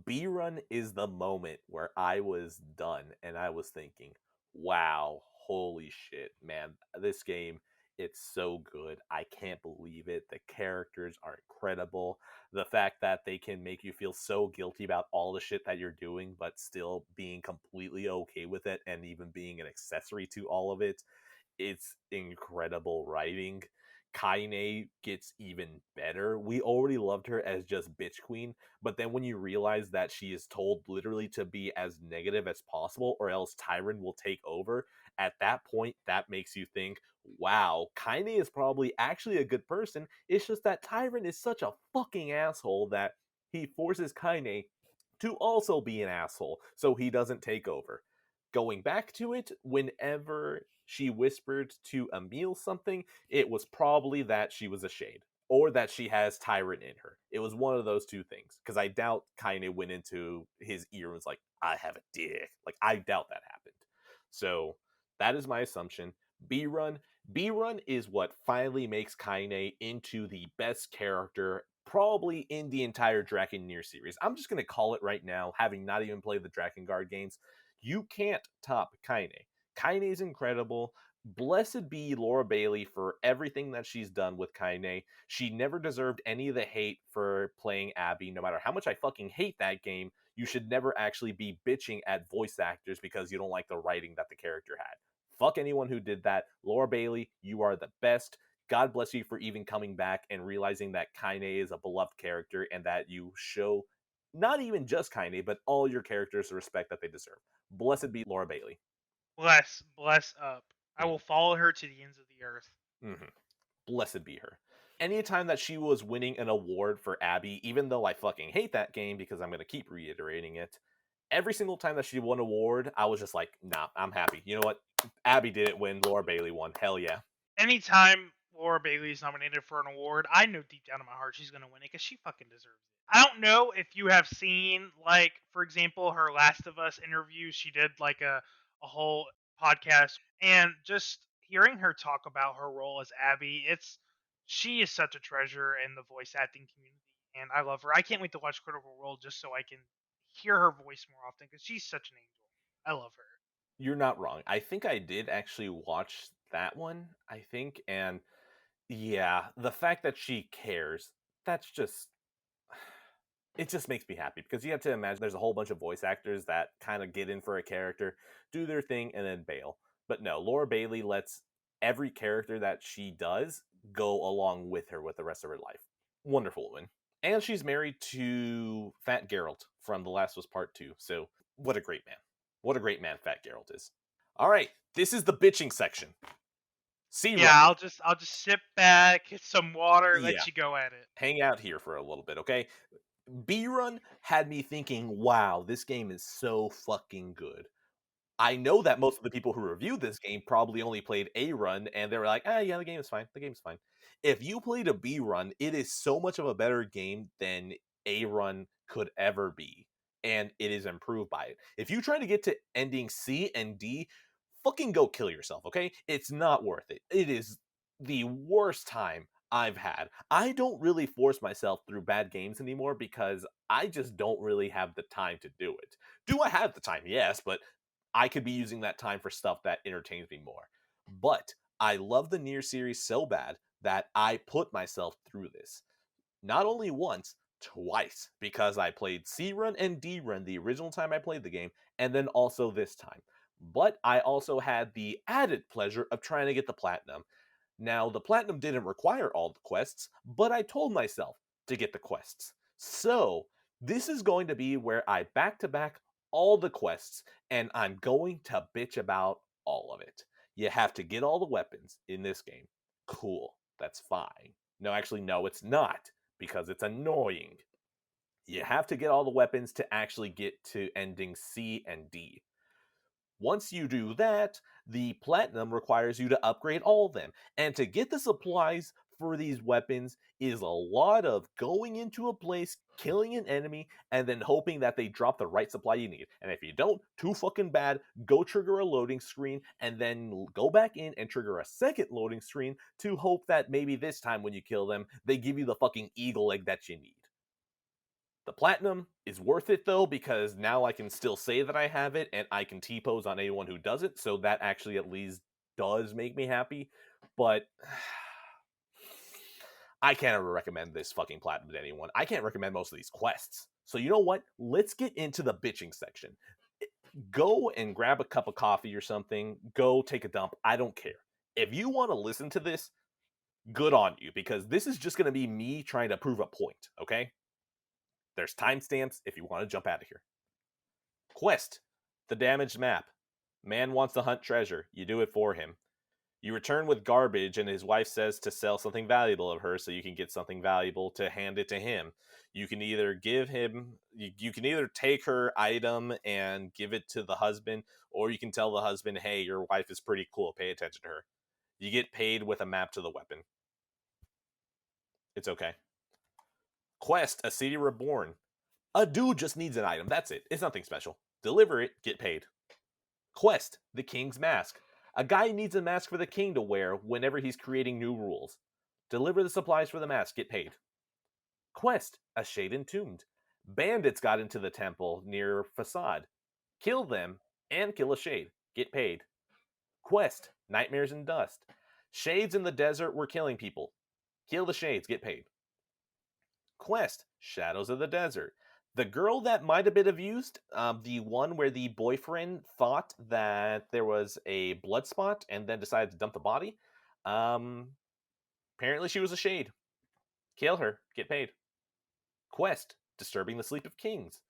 B Run is the moment where I was done and I was thinking, wow, holy shit, man, this game, it's so good. I can't believe it. The characters are incredible. The fact that they can make you feel so guilty about all the shit that you're doing, but still being completely okay with it and even being an accessory to all of it, it's incredible writing. Kainé gets even better. We already loved her as just bitch queen, but then when you realize that she is told literally to be as negative as possible or else Tyron will take over, at that point that makes you think, wow, Kainé is probably actually a good person. It's just that Tyron is such a fucking asshole that he forces Kainé to also be an asshole so he doesn't take over. Going back to it, whenever she whispered to Emil something, it was probably that she was a shade or that she has Tyrant in her. It was one of those two things because I doubt Kaine went into his ear and was like, I have a dick. Like, I doubt that happened. So that is my assumption. B Run. B Run is what finally makes Kaine into the best character probably in the entire Draken Near series. I'm just going to call it right now, having not even played the Drakengard games. You can't top Kaine. Kaine is incredible. Blessed be Laura Bailey for everything that she's done with Kaine. She never deserved any of the hate for playing Abby, no matter how much I fucking hate that game. You should never actually be bitching at voice actors because you don't like the writing that the character had. Fuck anyone who did that. Laura Bailey, you are the best. God bless you for even coming back and realizing that Kaine is a beloved character and that you show not even just Kaine, but all your characters the respect that they deserve. Blessed be Laura Bailey. Bless up. I will follow her to the ends of the earth. Mm-hmm. Blessed be her. Anytime that she was winning an award for Abby, even though I fucking hate that game because I'm going to keep reiterating it, every single time that she won an award, I was just like, nah, I'm happy. You know what? Abby didn't win. Laura Bailey won. Hell yeah. Anytime Laura Bailey is nominated for an award, I know deep down in my heart she's going to win it because she fucking deserves it. I don't know if you have seen, like, for example, her Last of Us interview. She did, like, a whole podcast. And just hearing her talk about her role as Abby, she is such a treasure in the voice acting community. And I love her. I can't wait to watch Critical Role just so I can hear her voice more often because she's such an angel. I love her. You're not wrong. I think I did actually watch that one, I think. And yeah, the fact that she cares, that's just it just makes me happy because you have to imagine there's a whole bunch of voice actors that kind of get in for a character, do their thing, and then bail. But no, Laura Bailey lets every character that she does go along with her with the rest of her life. Wonderful woman. And she's married to Fat Geralt from The Last of Us Part 2. So, what a great man. What a great man Fat Geralt is. All right, this is the bitching section. C Yeah, Run. I'll just sit back, get some water, Yeah, let you go at it. hang out here for a little bit, okay? B Run had me thinking, wow, this game is so fucking good. I know that most of the people who reviewed this game probably only played A Run and they were like, ah, yeah, the game is fine. The game's fine. If you played a B Run, it is so much of a better game than A Run could ever be. And it is improved by it. If you try to get to ending C and D, fucking go kill yourself, okay? It's not worth it. It is the worst time I've had. I don't really force myself through bad games anymore because I just don't really have the time to do it. Do I have the time? Yes, but I could be using that time for stuff that entertains me more. But I love the Nier series so bad that I put myself through this. Not only once, twice, because I played C Run and D Run the original time I played the game, and then also this time. But I also had the added pleasure of trying to get the platinum. Now, the platinum didn't require all the quests, but I told myself to get the quests. So, this is going to be where I back to back all the quests, and I'm going to bitch about all of it. You have to get all the weapons in this game. Cool, that's fine. No, actually, no, it's not, because it's annoying. You have to get all the weapons to actually get to ending C and D. Once you do that, the platinum requires you to upgrade all of them. And to get the supplies for these weapons is a lot of going into a place, killing an enemy, and then hoping that they drop the right supply you need. And if you don't, too fucking bad, go trigger a loading screen and then go back in and trigger a second loading screen to hope that maybe this time when you kill them, they give you the fucking eagle egg that you need. The platinum is worth it though, because now I can still say that I have it and I can T-pose on anyone who does it, so that actually at least does make me happy. But I can't ever recommend this fucking platinum to anyone. I can't recommend most of these quests. So you know what? Let's get into the bitching section. Go and grab a cup of coffee or something. Go take a dump. I don't care. If you want to listen to this, good on you, because this is just going to be me trying to prove a point, okay? There's timestamps if you want to jump out of here. Quest, the damaged map. Man wants to hunt treasure. You do it for him. You return with garbage, and his wife says to sell something valuable of her so you can get something valuable to hand it to him. You can either give him, you can either take her item and give it to the husband, or you can tell the husband, hey, your wife is pretty cool, pay attention to her. You get paid with a map to the weapon. It's okay. Quest, a city reborn. A dude just needs an item, that's it. It's nothing special. Deliver it, get paid. Quest, the King's Mask. A guy needs a mask for the king to wear whenever he's creating new rules. Deliver the supplies for the mask, get paid. Quest, a Shade Entombed. Bandits got into the temple near Facade. Kill them and kill a Shade, get paid. Quest, Nightmares and Dust. Shades in the desert were killing people. Kill the Shades, get paid. Quest, Shadows of the Desert. The girl that might have been abused, the one where the boyfriend thought that there was a blood spot and then decided to dump the body. Apparently she was a shade. Kill her, get paid. Quest, Disturbing the Sleep of Kings.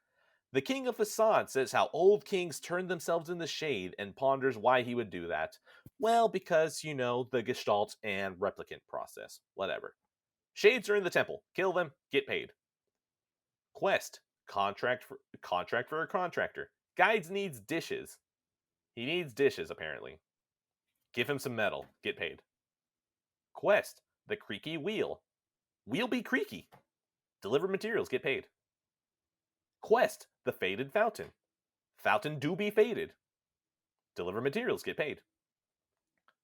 The King of Facade says how old kings turned themselves in the shade and ponders why he would do that. Well, because, you know, the Gestalt and Replicant process. Whatever. Shades are in the temple. Kill them, get paid. Quest, contract for a contractor. Guides needs dishes. He needs dishes, apparently. Give him some metal, get paid. Quest, the creaky wheel. Wheel be creaky. Deliver materials, get paid. Quest, the faded fountain. Fountain do be faded. Deliver materials, get paid.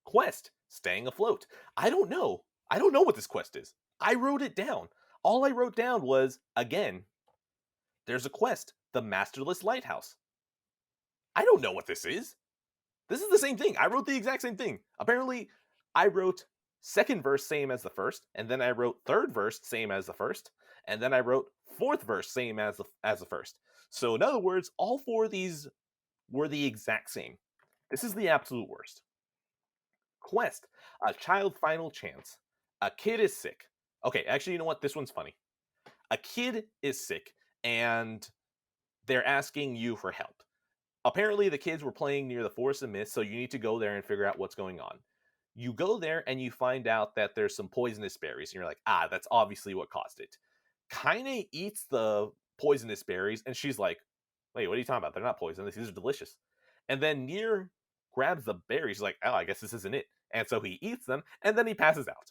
Quest, staying afloat. I don't know. I don't know what this quest is. I wrote it down. All I wrote down was, again, there's a quest, the Masterless Lighthouse. I don't know what this is. This is the same thing. I wrote the exact same thing. Apparently, I wrote second verse same as the first, and then I wrote third verse same as the first, and then I wrote fourth verse same as the first. So in other words, all four of these were the exact same. This is the absolute worst. Quest, a child final chance. A kid is sick. Okay, actually, you know what? This one's funny. A kid is sick, and they're asking you for help. Apparently, the kids were playing near the Forest of Mist, so you need to go there and figure out what's going on. You go there and you find out that there's some poisonous berries, and you're like, that's obviously what caused it. Kainé eats the poisonous berries, and she's like, wait, what are you talking about? They're not poisonous. These are delicious. And then Nier grabs the berries, like, I guess this isn't it. And so he eats them, and then he passes out.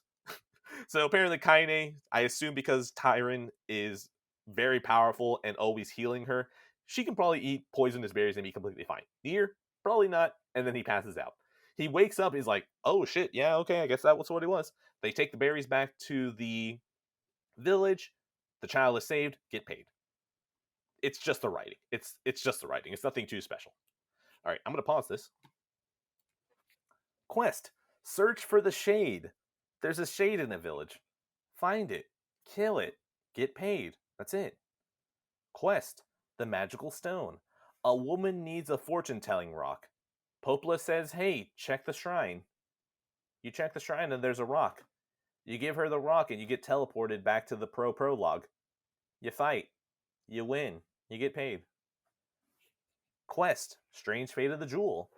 So apparently Kainé, I assume because Tyron is very powerful and always healing her, she can probably eat poisonous berries and be completely fine. Nier, probably not, and then he passes out. He wakes up, he's like, oh shit, yeah, okay, I guess that was what it was. They take the berries back to the village, the child is saved, get paid. It's just the writing. It's just the writing. It's nothing too special. Alright, I'm gonna pause this. Quest. Search for the shade. There's a shade in a village. Find it. Kill it. Get paid. That's it. Quest. The magical stone. A woman needs a fortune-telling rock. Popla says, hey, check the shrine. You check the shrine and there's a rock. You give her the rock and you get teleported back to the prologue. You fight. You win. You get paid. Quest, Strange Fate of the Jewel.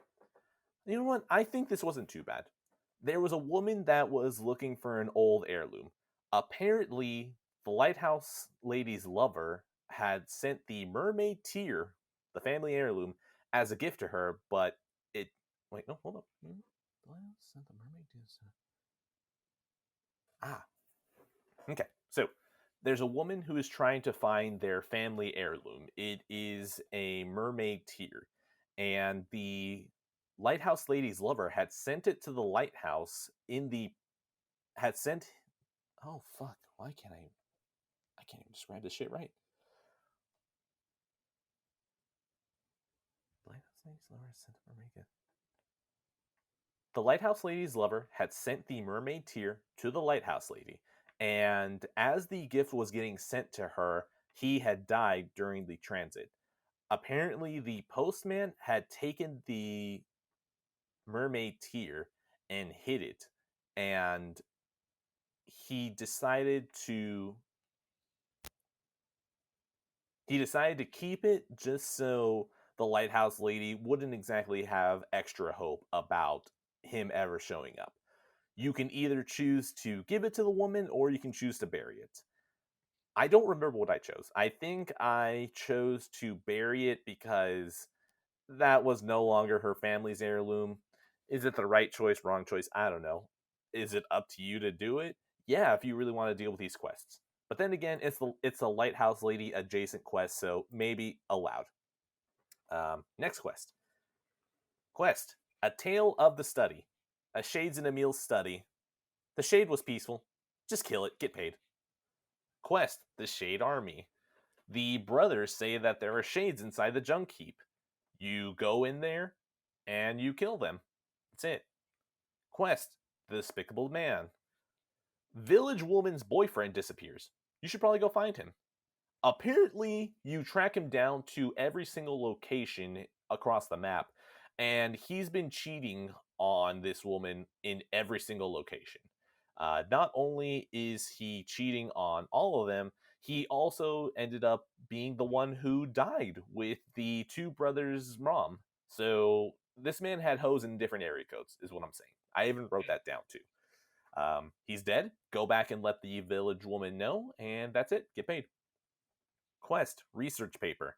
You know what? I think this wasn't too bad. There was a woman that was looking for an old heirloom. Apparently, the lighthouse lady's lover had sent the mermaid tear, the family heirloom, as a gift to her, but it. Wait, no, hold up. The lighthouse sent the mermaid tear. Ah, okay. So there's a woman who is trying to find their family heirloom. It is a mermaid tear, and the lighthouse lady's lover had sent it to the lighthouse in the had sent. Oh fuck! Why can't I? I can't even describe this shit right. The lighthouse lady's lover had sent the mermaid tear to the lighthouse lady, and as the gift was getting sent to her, he had died during the transit. Apparently, the postman had taken the mermaid tear and hid it, and he decided to keep it just so the lighthouse lady wouldn't exactly have extra hope about him ever showing up. You can either choose to give it to the woman or you can choose to bury it. I don't remember what I chose. I think I chose to bury it because that was no longer her family's heirloom. Is it the right choice, wrong choice? I don't know. Is it up to you to do it? Yeah, if you really want to deal with these quests. But then again, it's a lighthouse lady adjacent quest, so maybe allowed. Next quest. Quest: A Tale of the Study. A Shades in Emil's study. The shade was peaceful. Just kill it, get paid. Quest: The Shade Army. The brothers say that there are shades inside the junk heap. You go in there and you kill them. That's it. Quest: The Despicable Man. Village woman's boyfriend disappears. You should probably go find him. Apparently, you track him down to every single location across the map, and he's been cheating on this woman in every single location. Not only is he cheating on all of them, he also ended up being the one who died with the two brothers' mom. So this man had hoes in different area codes, is what I'm saying. I even wrote that down too. He's dead. Go back and let the village woman know, and that's it. Get paid. Quest: Research paper.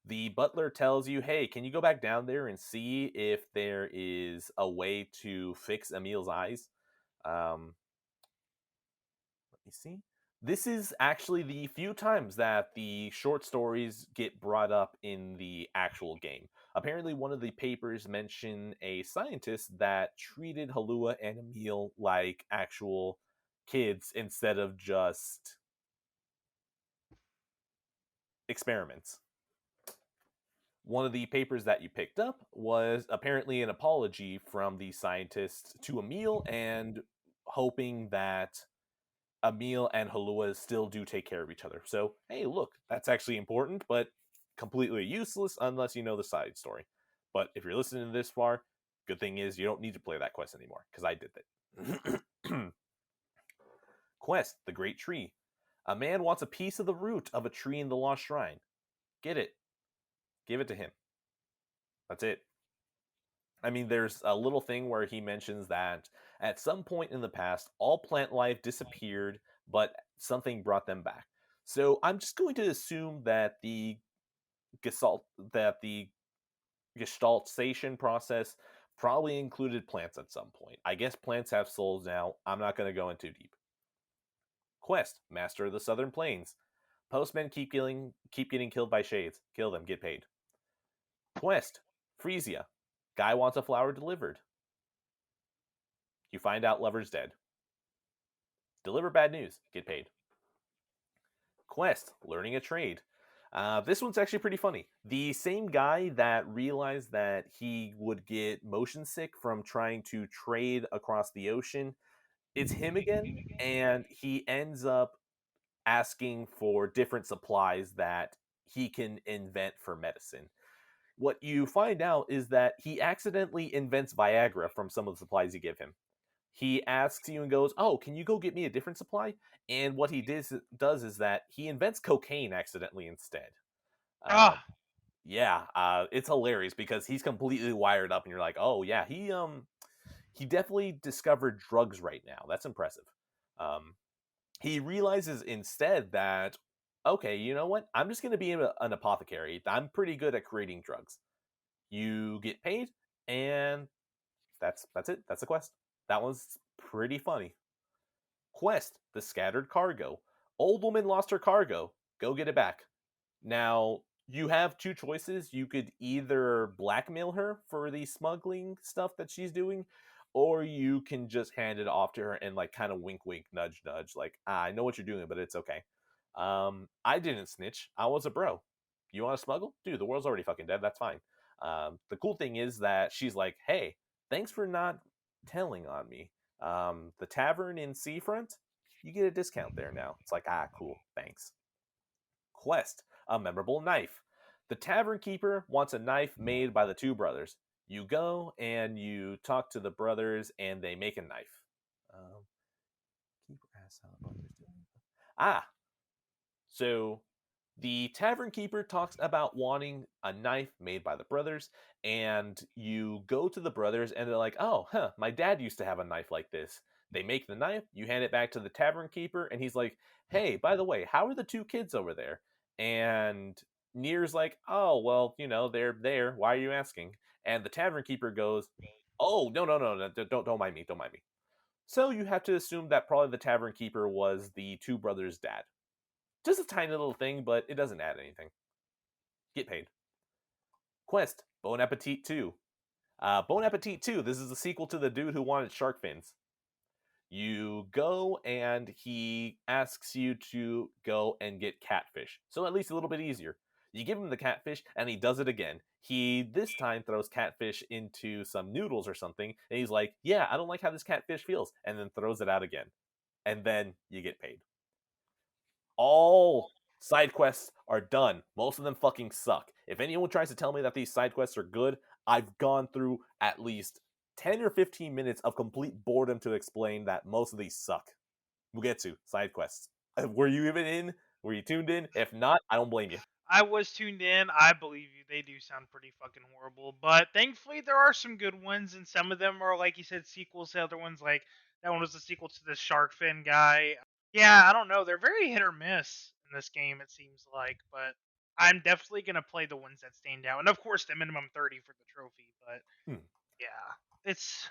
The butler tells you, hey, can you go back down there and see if there is a way to fix Emil's eyes? Let me see. This is actually the few times that the short stories get brought up in the actual game. Apparently, one of the papers mentioned a scientist that treated Halua and Emil like actual kids instead of just experiments. One of the papers that you picked up was apparently an apology from the scientist to Emil and hoping that Emil and Halua still do take care of each other. So, hey, look, that's actually important, but completely useless unless you know the side story. But if you're listening to this far, good thing is you don't need to play that quest anymore, because I did that. Quest: The Great Tree. A man wants a piece of the root of a tree in the Lost Shrine. Get it. Give it to him. That's it. I mean, there's a little thing where he mentions that at some point in the past, all plant life disappeared, but something brought them back. So I'm just going to assume that the gestalt that the gestaltization process probably included plants at some point. I guess plants have souls now. I'm not going to go in too deep. Quest: Master of the Southern Plains. Postmen keep getting killed by shades. Kill them, get paid. Quest: Frisia. Guy wants a flower delivered. You find out lover's dead. Deliver bad news. Get paid. Quest: Learning a trade. This one's actually pretty funny. The same guy that realized that he would get motion sick from trying to trade across the ocean, it's him again, and he ends up asking for different supplies that he can invent for medicine. What you find out is that he accidentally invents Viagra from some of the supplies you give him. he asks you and goes, "Oh, can you go get me a different supply?" And what he does is that he invents cocaine accidentally instead. Uh, Ah, yeah, it's hilarious because he's completely wired up, and you're like, "Oh yeah, he definitely discovered drugs right now. That's impressive." Um, he realizes instead that, okay, you know what? I'm just going to be an apothecary. I'm pretty good at creating drugs. You get paid, and that's it. That's the quest. That was pretty funny. Quest: the scattered cargo. Old woman lost her cargo. Go get it back. Now, you have two choices. You could either blackmail her for the smuggling stuff that she's doing, or you can just hand it off to her and like kind of wink wink nudge nudge like, I know what you're doing, but it's okay. I didn't snitch. I was a bro. You want to smuggle? Dude, the world's already fucking dead. That's fine. The cool thing is that she's like, hey, thanks for not telling on me. The tavern in Seafront, you get a discount there now. It's like, cool, thanks. Quest: a memorable knife. The tavern keeper wants a knife made by the two brothers. You go and you talk to the brothers, and they make a knife. Um, keeper asks how the brothers doing. Ah, so the tavern keeper talks about wanting a knife made by the brothers, and you go to the brothers, and they're like, "Oh, huh, my dad used to have a knife like this." They make the knife, you hand it back to the tavern keeper, and he's like, "Hey, by the way, how are the two kids over there?" And Nier's like, "Oh, well, they're there. Why are you asking?" And the tavern keeper goes, "Oh, no, no, no, no, don't mind me, don't mind me." So you have to assume that probably the tavern keeper was the two brothers' dad. Just a tiny little thing, but it doesn't add anything. Get paid. Quest: Bon Appetit 2. Bon Appetit 2, this is the sequel to the dude who wanted shark fins. You go and he asks you to go and get catfish. So at least a little bit easier. You give him the catfish and he does it again. He this time throws catfish into some noodles or something, and he's like, "Yeah, I don't like how this catfish feels," and then throws it out again. And then you get paid. All side quests are done. Most of them fucking suck. If anyone tries to tell me that these side quests are good, I've gone through at least 10 or 15 minutes of complete boredom to explain that most of these suck. Mugetsu, side quests. Were you even in? Were you tuned in? If not, I don't blame you. I was tuned in. I believe you. They do sound pretty fucking horrible, but thankfully there are some good ones, and some of them are like you said sequels. The other ones, like that one was the sequel to the shark fin guy. Yeah, I don't know. They're very hit or miss in this game. It seems like, but I'm definitely gonna play the ones that stand out, and of course the minimum 30 for the trophy. But Hmm. yeah, it's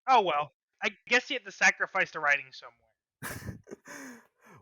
oh well. I guess you have to sacrifice the writing somewhere.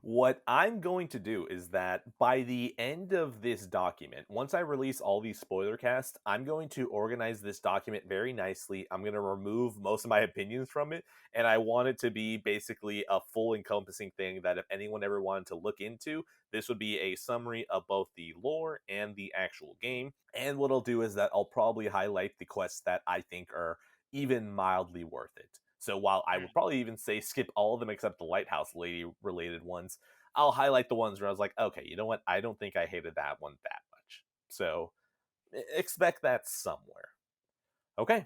What I'm going to do is that by the end of this document, once I release all these spoiler casts, I'm going to organize this document very nicely. I'm going to remove most of my opinions from it, and I want it to be basically a full encompassing thing that if anyone ever wanted to look into, this would be a summary of both the lore and the actual game. And what I'll do is that I'll probably highlight the quests that I think are even mildly worth it. So while I would probably even say skip all of them except the Lighthouse Lady related ones, I'll highlight the ones where I was like, okay, you know what? I don't think I hated that one that much. So expect that somewhere. Okay,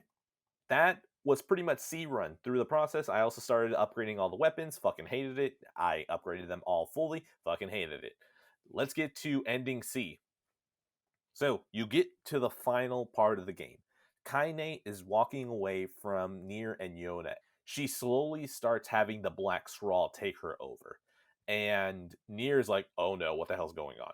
that was pretty much C Run. Through the process, I also started upgrading all the weapons. Fucking hated it. I upgraded them all fully. Fucking hated it. Let's get to ending C. So you get to the final part of the game. Kainé is walking away from Nier and Yona. She slowly starts having the black scrawl take her over. And Nier is like, oh no, what the hell's going on?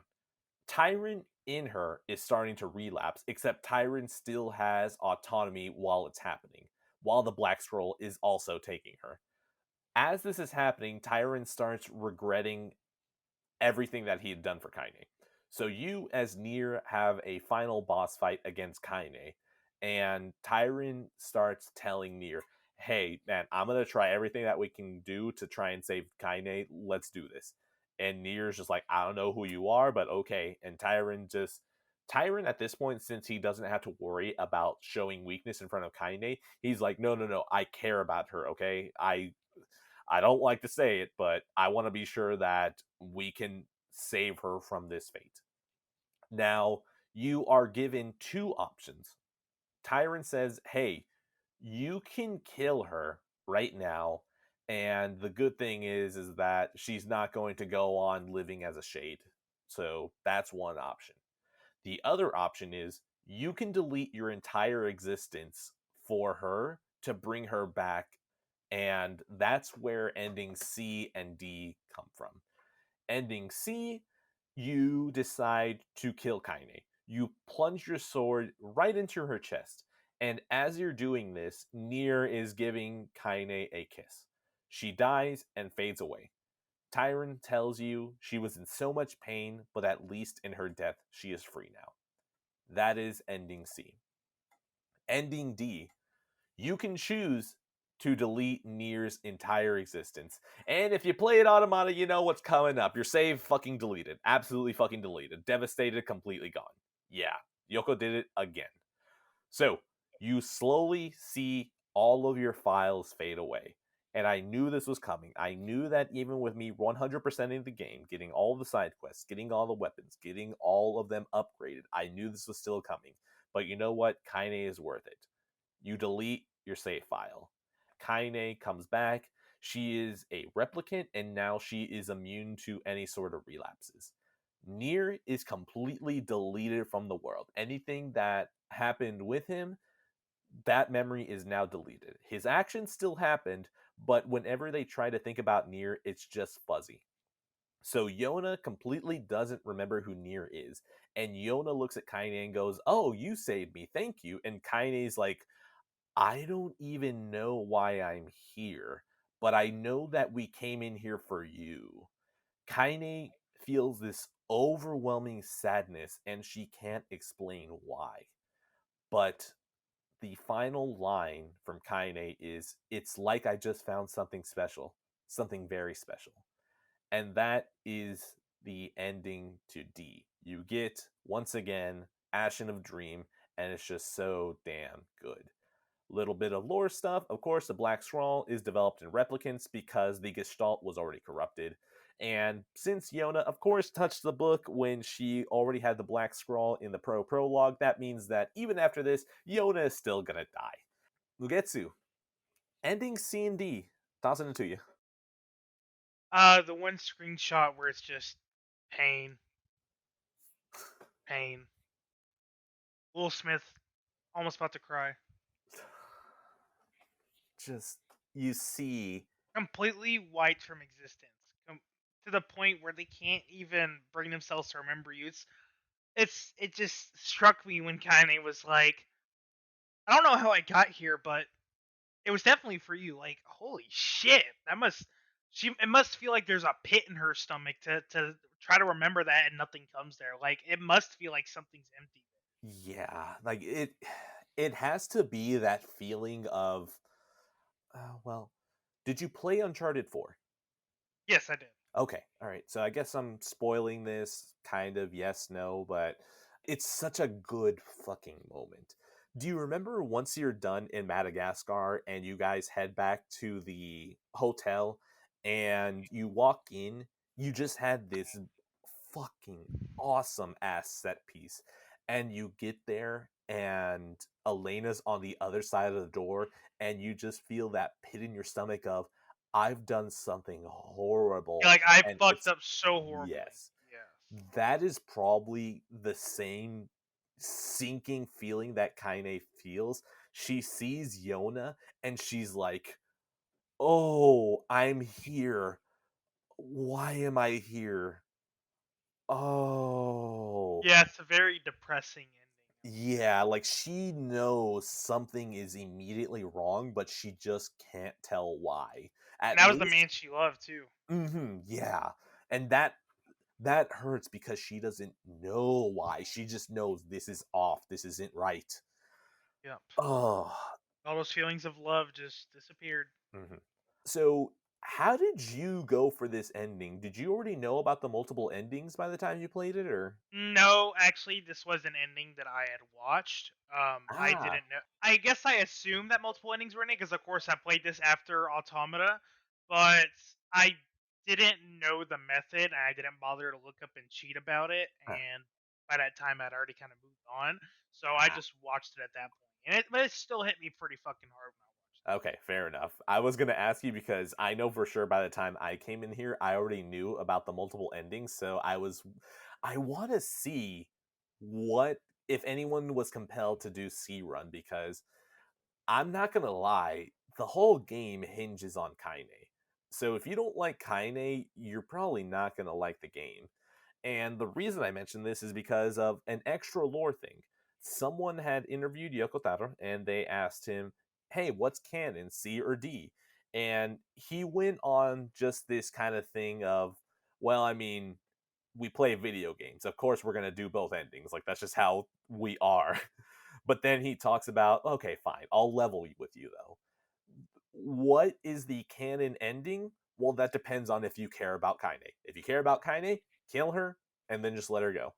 Tyrant in her is starting to relapse, except Tyrant still has autonomy while it's happening, while the black scroll is also taking her. As this is happening, Tyrant starts regretting everything that he had done for Kainé. So you, as Nier, have a final boss fight against Kainé, and Tyron starts telling Nier, "Hey, man, I'm gonna try everything that we can do to try and save Kainé. Let's do this." And Nier's just like, "I don't know who you are, but okay." And Tyron at this point, since he doesn't have to worry about showing weakness in front of Kainé, he's like, "No, no, no, I care about her. Okay, I don't like to say it, but I want to be sure that we can save her from this fate." Now, you are given two options. Tyron says, hey, you can kill her, right now. And the good thing is that she's not going to go on living as a shade. So that's one option. The other option is you can delete your entire existence for her to bring her back, and that's where ending C and D come from. Ending C, you decide to kill Kainé. You plunge your sword right into her chest, and as you're doing this, Nier is giving Kainé a kiss. She dies and fades away. Tyron tells you she was in so much pain, but at least in her death, she is free now. That is ending C. Ending D, you can choose to delete Nier's entire existence. And if you play it Automata, you know what's coming up. Your save fucking deleted. Absolutely fucking deleted. Devastated, completely gone. Yeah, Yoko did it again. So, you slowly see all of your files fade away. And I knew this was coming. I knew that even with me 100%ing the game, getting all the side quests, getting all the weapons, getting all of them upgraded, I knew this was still coming. But you know what? Kainé is worth it. You delete your save file. Kainé comes back. She is a replicant, and now she is immune to any sort of relapses. Nier is completely deleted from the world. Anything that happened with him, that memory is now deleted. His actions still happened, but whenever they try to think about Nier, it's just fuzzy. So Yona completely doesn't remember who Nier is. And Yona looks at Kaine and goes, "Oh, you saved me. Thank you." And Kaine's like, "I don't even know why I'm here, but I know that we came in here for you." Kaine feels this overwhelming sadness and she can't explain why. But the final line from Kaine is, "It's like I just found something special, something very special." And that is the ending to D. You get, once again, Ashen of Dream, and it's just so damn good. Little bit of lore stuff. Of course, the Black Scroll is developed in replicants because the Gestalt was already corrupted. And since Yona, of course, touched the book when she already had the Black Scroll in the prologue, that means that even after this, Yona is still gonna die. Mugetsu, ending C and D. Tossing it to you. The one screenshot where it's just pain, pain. Will Smith almost about to cry. Just, you see. Completely wiped from existence. To the point where they can't even bring themselves to remember you. It just struck me when Kanye was like, I don't know how I got here, but it was definitely for you. Like, holy shit, it must feel like there's a pit in her stomach to try to remember that and nothing comes there. Like, it must feel like something's empty. Yeah, like it has to be that feeling of, well, did you play Uncharted 4? Yes, I did. Okay, all right. So I guess I'm spoiling this, kind of, yes, no, but it's such a good fucking moment. Do you remember once you're done in Madagascar and you guys head back to the hotel and you walk in, you just had this fucking awesome ass set piece. And you get there and Elena's on the other side of the door and you just feel that pit in your stomach of, I've done something Yeah, horrible. like I And fucked it's, up so horribly. yes, Yes. that is probably the same sinking feeling that Kaine feels. She sees Yona and she's like, "Oh, I'm here. Why am I here? Oh." Yeah, it's a very depressing ending. Yeah, like she knows something is immediately wrong, but she just can't tell why. And At that was the least, man she loved too. yeah. And that hurts because she doesn't know why. She just knows this is off. This isn't right. Yep. Oh. All those feelings of love just disappeared. Mhm. So, how did you go for this ending? Did you already know about the multiple endings by the time you played it, or? No, actually, this was an ending that I had watched. I Ah, didn't know. I guess I assumed that multiple endings were in it because, of course, I played this after Automata, but I didn't know the method, and I didn't bother to look up and cheat about it. ah, And by that time, I'd already kind of moved on, so I ah. just watched it at that point. But it still hit me pretty fucking hard when I watched Okay, fair enough. I was gonna ask you because I know for sure by the time I came in here, I already knew about the multiple endings. So I want to see what if anyone was compelled to do C Run because I'm not gonna lie, the whole game hinges on Kainé. So if you don't like Kainé, you're probably not gonna like the game. And the reason I mention this is because of an extra lore thing. Someone had interviewed Yoko Taro and they asked him, "Hey, what's canon, C or D?" And he went on just this kind of thing of, "Well, I mean, we play video games. Of course, we're gonna do both endings. Like that's just how we are." But then he talks about, "Okay, fine, I'll level with you though. What is the canon ending? Well, that depends on if you care about Kainé. If you care about Kainé, kill her and then just let her go.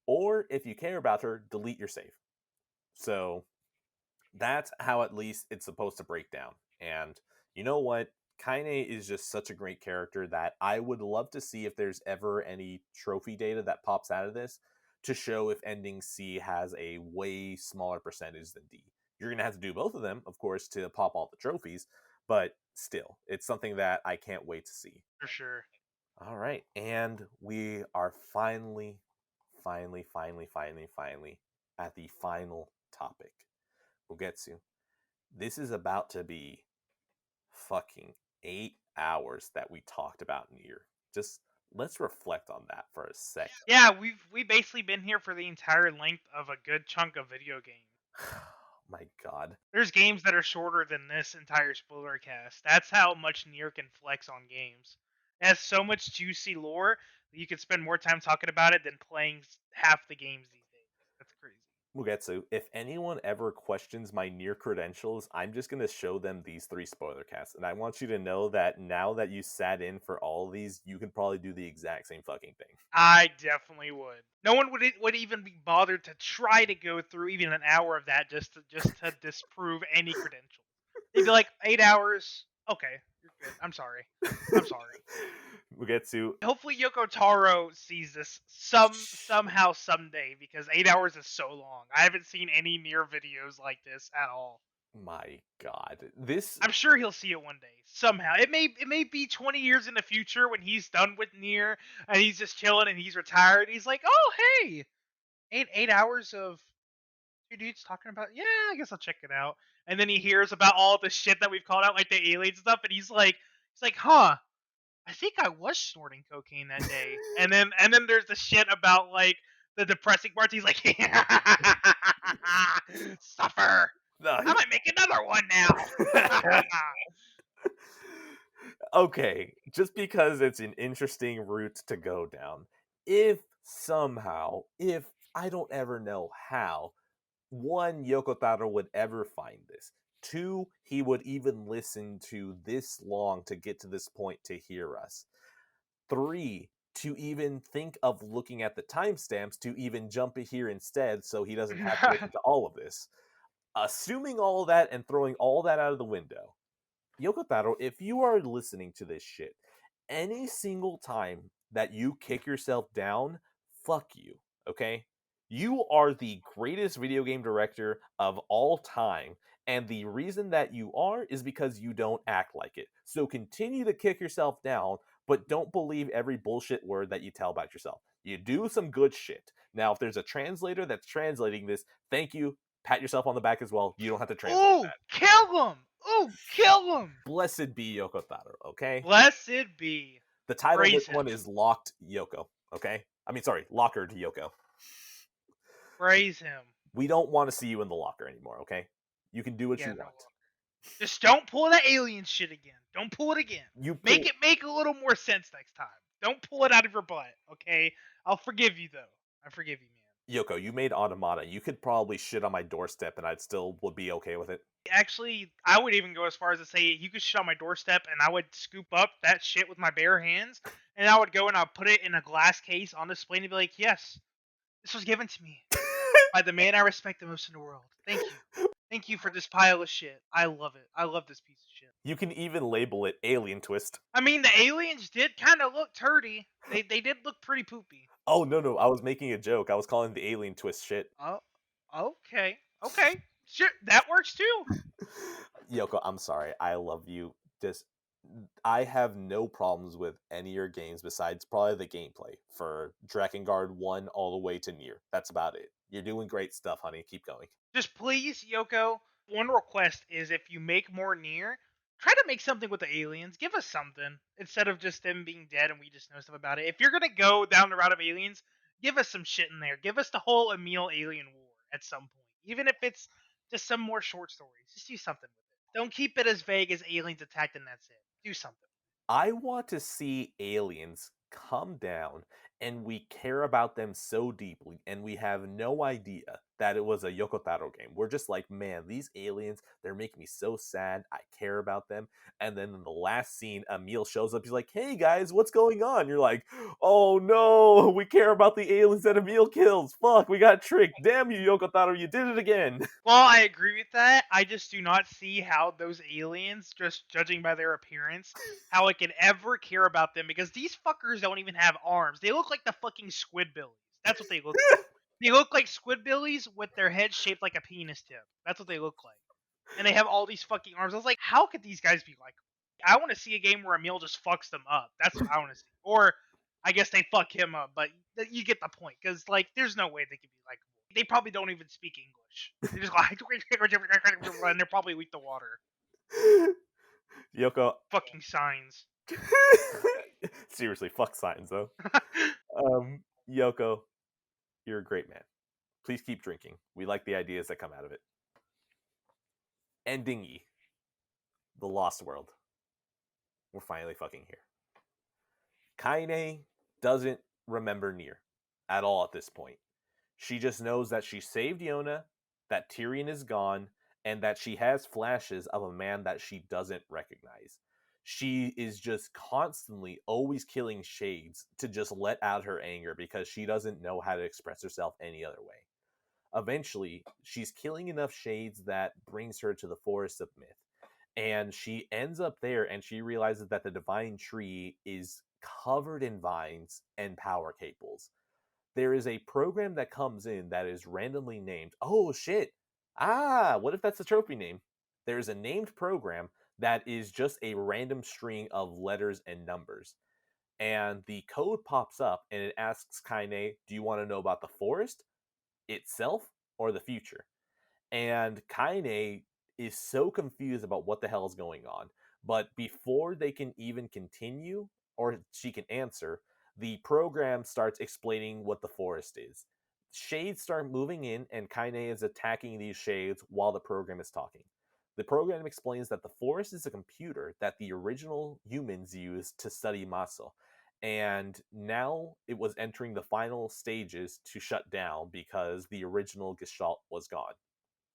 Or if you care about her, delete your save." So that's how at least it's supposed to break down. And you know what? Kaine is just such a great character that I would love to see if there's ever any trophy data that pops out of this to show if ending C has a way smaller percentage than D. You're going to have to do both of them, of course, to pop all the trophies, but still, it's something that I can't wait to see. For sure. All right, and we are finally at the final topic. Mugetsu. This is about to be fucking 8 hours that we talked about Nier. Just let's reflect on that for a second. Yeah, we basically been here for the entire length of a good chunk of video game. My God. There's games that are shorter than this entire spoiler cast. That's how much Nier can flex on games. It has so much juicy lore that you could spend more time talking about it than playing half the games these days. That's crazy. Mugetsu, if anyone ever questions my Nier credentials, I'm just going to show them these 3 spoiler casts. And I want you to know that now that you sat in for all of these, you can probably do the exact same fucking thing. I definitely would. No one would even be bothered to try to go through even an hour of that just to disprove any credentials. They'd be like 8 hours. Okay, you're good. I'm sorry. I'm sorry. Mugetsu, Hopefully Yoko Taro sees this somehow someday because 8 hours is so long. I haven't seen any Nier videos like this at all. my God. This I'm sure he'll see it one day somehow. It may be 20 years in the future when he's done with Nier and he's just chilling and he's retired. He's like, oh hey, eight hours of two dudes talking about. Yeah, I guess I'll check it out. And then he hears about all the shit that we've called out, like the alien stuff, and he's like, huh. I think I was snorting cocaine that day. And then there's the shit about like the depressing parts. He's like, suffer. I no, might make another one now. okay, just because it's an interesting route to go down. If somehow, if I don't ever know how, one, Yoko Taro would ever find this. Two, he would even listen to this long to get to this point to hear us. Three, to even think of looking at the timestamps to even jump here instead so he doesn't have to listen to all of this. Assuming all of that and throwing all that out of the window, Yoko Taro, if you are listening to this shit, any single time that you kick yourself down, fuck you, okay? You are the greatest video game director of all time, and the reason that you are is because you don't act like it. So continue to kick yourself down, but don't believe every bullshit word that you tell about yourself. You do some good shit. Now, if there's a translator that's translating this, thank you. Pat yourself on the back as well. You don't have to translate Ooh, that. kill him! Ooh, kill him! Blessed be Yoko Taro, okay? Blessed be. The title of Praise this him. one is Locked Yoko, okay? I mean, sorry, Lockered Yoko. Praise him. We don't want to see you in the locker anymore, okay? You can do what you No. want. Just don't pull the alien shit again. Don't pull it again. You Make it make a little more sense next time. Don't pull it out of your butt, okay? I'll forgive you though. I forgive you, man. Yoko, you made Automata. You could probably shit on my doorstep and I'd still would be okay with it. Actually, I would even go as far as to say you could shit on my doorstep and I would scoop up that shit with my bare hands and I would go and I'll put it in a glass case on display and be like, yes, this was given to me by the man I respect the most in the world. Thank you. Thank you for this pile of shit. I love it. I love this piece of shit. You can even label it Alien Twist. I mean, the aliens did kind of look turdy. They did look pretty poopy. Oh, no, I was making a joke. I was calling the Alien Twist shit. Oh, okay. Okay. Sure, that works too. Yoko, I'm sorry. I love you. Just I have no problems with any of your games besides probably the gameplay for Drakengard 1 all the way to Nier. That's about it. You're doing great stuff, honey. Keep going. Just please, Yoko, one request is if you make more Nier, try to make something with the aliens. Give us something instead of just them being dead and we just know stuff about it. If you're gonna go down the route of aliens, give us some shit in there. Give us the whole Emil alien war at some point, even if it's just some more short stories. Just do something with it. Don't keep it as vague as aliens attacked and that's it. Do something. I want to see aliens come down and we care about them so deeply and we have no idea that it was a Yoko Taro game. We're just like, man, these aliens, they're making me so sad. I care about them. And then in the last scene, Emil shows up. He's like, hey guys, what's going on? You're like, oh no, we care about the aliens that Emil kills. Fuck, we got tricked. Damn you, Yoko Taro, you did it again. Well, I agree with that. I just do not see how those aliens, just judging by their appearance, how I can ever care about them because these fuckers don't even have arms. They look like the fucking Squidbillies. That's what they look like. They look like Squidbillies with their heads shaped like a penis tip. That's what they look like. And they have all these fucking arms. I was like, how could these guys be like? I want to see a game where Emil just fucks them up. That's what I want to see. Or I guess they fuck him up, but you get the point. Because like, there's no way they could be like. They probably don't even speak English. They just like, and they're probably weak to water. Yoko, Fucking signs. seriously, fuck signs though. Yoko, you're a great man. Please keep drinking. We like the ideas that come out of it. Ending E, the Lost World. We're finally fucking here. Kainé doesn't remember Nier at all at this point. She just knows that she saved Yona, that Tyrion is gone, and that she has flashes of a man that she doesn't recognize. She is just constantly always killing shades to just let out her anger because she doesn't know how to express herself any other way. Eventually, she's killing enough shades that brings her to the Forest of Myth. And she ends up there and she realizes that the Divine Tree is covered in vines and power cables. There is a program that comes in that is randomly named. Oh shit. What if that's the trophy name? There's a named program that is just a random string of letters and numbers. And the code pops up and it asks Kainé, do you want to know about the forest itself or the future? And Kainé is so confused about what the hell is going on. But before they can even continue, or she can answer, the program starts explaining what the forest is. Shades start moving in, and Kainé is attacking these shades while the program is talking. The program explains that the forest is a computer that the original humans used to study Maso. And now it was entering the final stages to shut down because the original Gestalt was gone.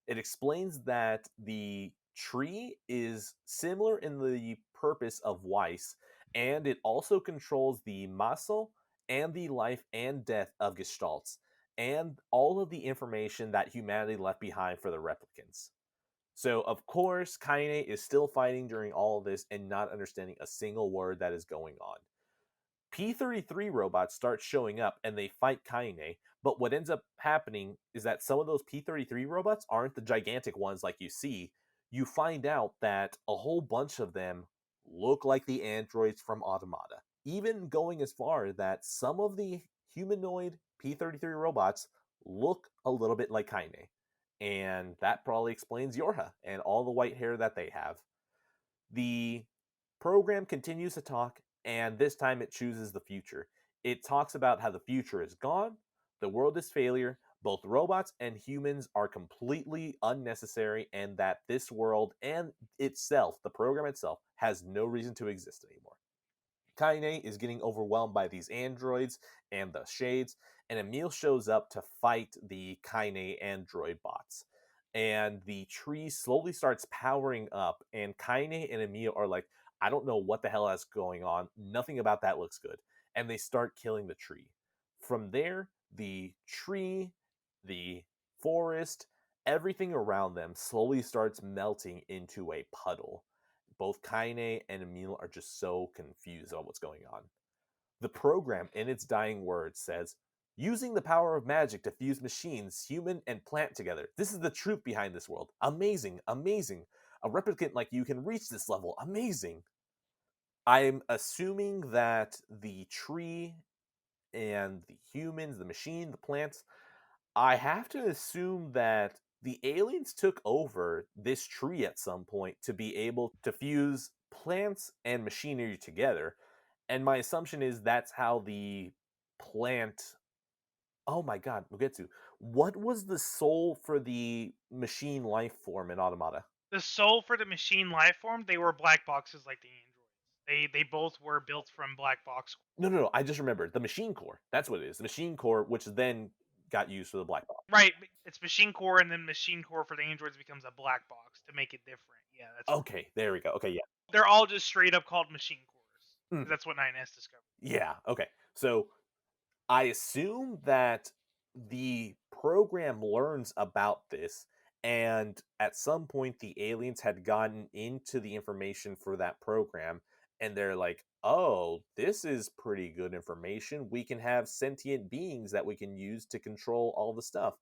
It explains that the tree is similar in the purpose of Weiss, and it also controls the muscle and the life and death of Gestalts, and all of the information that humanity left behind for the replicants. So, of course, Kaine is still fighting during all of this and not understanding a single word that is going on. P-33 robots start showing up and they fight Kainé, but what ends up happening is that some of those P-33 robots aren't the gigantic ones like you see. You find out that a whole bunch of them look like the androids from Automata, even going as far that some of the humanoid P-33 robots look a little bit like Kainé. And that probably explains Yorha and all the white hair that they have. The program continues to talk, and this time it chooses the future. It talks about how the future is gone, the world is failure, both robots and humans are completely unnecessary, and that this world and itself, the program itself, has no reason to exist anymore. Kaine is getting overwhelmed by these androids and the shades, and Emil shows up to fight the Kaine android bots. And the tree slowly starts powering up, and Kaine and Emil are like, I don't know what the hell is going on. Nothing about that looks good. And they start killing the tree. From there, the tree, the forest, everything around them slowly starts melting into a puddle. Both Kaine and Emil are just so confused about what's going on. The program, in its dying words, says, Using the power of magic to fuse machines, human and plant together. This is the truth behind this world. Amazing, amazing. A replicant like you can reach this level. Amazing. I'm assuming that the tree and the humans, the machine, the plants, I have to assume that the aliens took over this tree at some point to be able to fuse plants and machinery together. And my assumption is that's how the plant. Oh my god, Mugetsu. What was the soul for the machine life form in Automata? The soul for the machine life form, they were black boxes like the androids. They both were built from black box. No, no, no. I just remembered the machine core. That's what it is. The machine core, which then got used for the black box. Right, it's machine core, and then machine core for the androids becomes a black box to make it different. Yeah, that's right. Okay, there we go. Okay, yeah. They're all just straight up called machine cores. Mm, That's what 9S discovered. yeah, okay. So I assume that the program learns about this, and at some point, the aliens had gotten into the information for that program, and they're like, oh, this is pretty good information. We can have sentient beings that we can use to control all the stuff.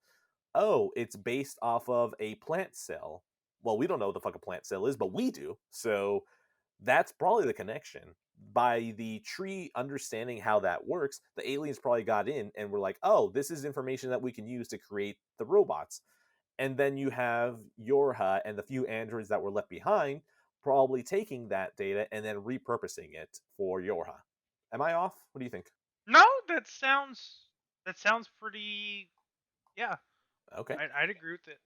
Oh, it's based off of a plant cell. Well, we don't know what the fuck a plant cell is, but we do. So that's probably the connection. By the tree understanding how that works, the aliens probably got in and were like, oh, this is information that we can use to create the robots. And then you have Yorha and the few androids that were left behind probably taking that data and then repurposing it for Yorha. Am I off? What do you think? No, that sounds pretty. Yeah, Okay. I'd agree with it.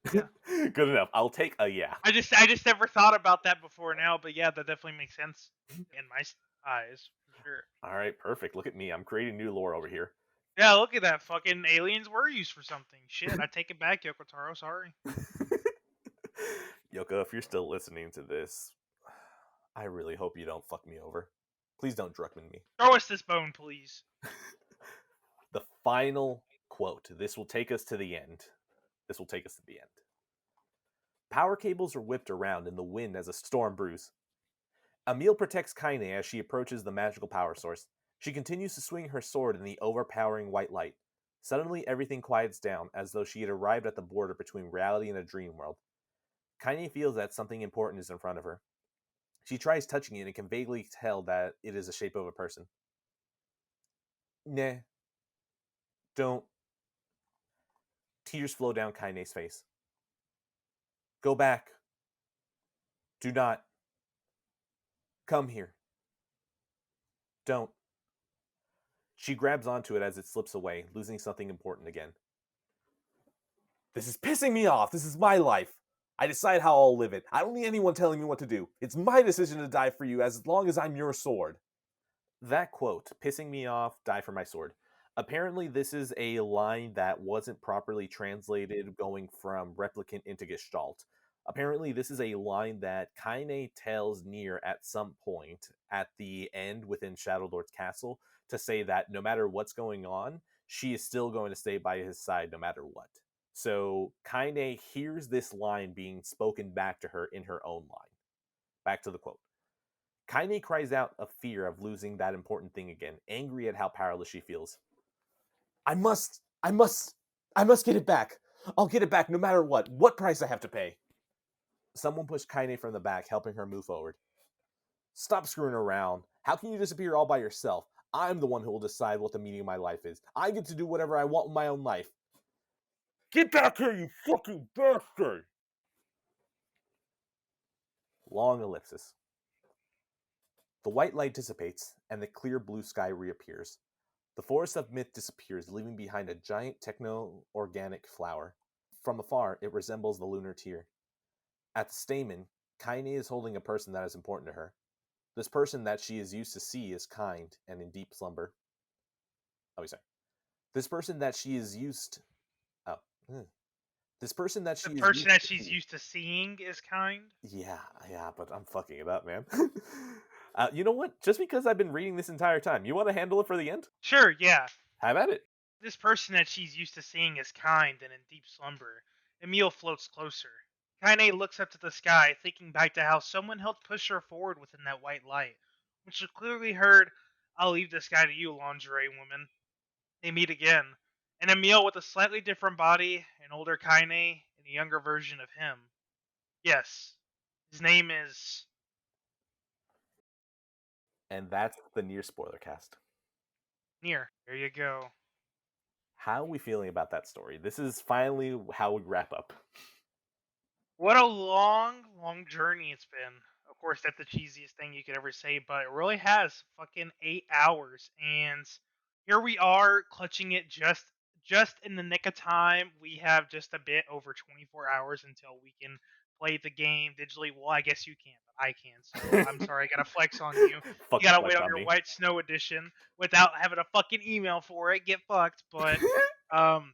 Yeah, Good enough. I'll take a yeah. I just never thought about that before now, but yeah, that definitely makes sense in my eyes for sure. All right, perfect. Look at me. I'm creating new lore over here. Yeah, look at that. Fucking aliens were used for something. Shit, I take it back, Yoko Taro. Sorry. Yoko, if you're still listening to this, I really hope you don't fuck me over. Please don't Druckmann me. Throw us this bone, please. The final quote. This will take us to the end. This will take us to the end. Power cables are whipped around in the wind as a storm brews. Emil protects Kainé as she approaches the magical power source. She continues to swing her sword in the overpowering white light. Suddenly, everything quiets down, as though she had arrived at the border between reality and a dream world. Kainé feels that something important is in front of her. She tries touching it and can vaguely tell that it is the shape of a person. Nah. Don't. Tears flow down Kainé's face. Go back. Do not. Come here. Don't. She grabs onto it as it slips away, losing something important again. This is pissing me off. This is my life. I decide how I'll live it. I don't need anyone telling me what to do. It's my decision to die for you as long as I'm your sword. That quote, pissing me off, die for my sword. Apparently, this is a line that wasn't properly translated going from Replicant into Gestalt. Apparently, this is a line that Kainé tells Nier at some point at the end within Shadow Lord's castle to say that no matter what's going on, she is still going to stay by his side no matter what. So Kainé hears this line being spoken back to her in her own line. Back to the quote. Kainé cries out of fear of losing that important thing again, angry at how powerless she feels. I must get it back. I'll get it back no matter what price I have to pay. Someone pushed Kainé from the back, helping her move forward. Stop screwing around. How can you disappear all by yourself? I'm the one who will decide what the meaning of my life is. I get to do whatever I want with my own life. Get back here, you fucking bastard! Long ellipsis. The white light dissipates, and the clear blue sky reappears. The forest of myth disappears, leaving behind a giant techno-organic flower. From afar, it resembles the lunar tear. At the stamen, Kainé is holding a person that is important to her. This person that she is used to see is kind and in deep slumber. Oh, sorry. This person that she is used... Oh. This person that she The is person used that to she's see... used to seeing is kind. Yeah, but I'm fucking it up, man. You know what? Just because I've been reading this entire time, you want to handle it for the end? Sure, yeah. Have at it. This person that she's used to seeing is kind and in deep slumber. Emil floats closer. Kainé looks up to the sky, thinking back to how someone helped push her forward within that white light. When she clearly heard, I'll leave this guy to you, lingerie woman. They meet again. An Emil with a slightly different body, an older Kainé, and a younger version of him. Yes, his name is And that's the Nier Spoilercast. Nier. There you go. How are we feeling about that story? This is finally how we wrap up. What a long journey it's been. Of course, that's the cheesiest thing you could ever say, but it really has fucking 8 hours, and here we are clutching it just in the nick of time. We have just a bit over 24 hours until we can play the game digitally. Well, I guess you can, but I can. So I'm sorry, I gotta flex on you. You Fucking gotta wait flex on on your me. White Snow edition without having a fucking email for it. Get fucked. But um,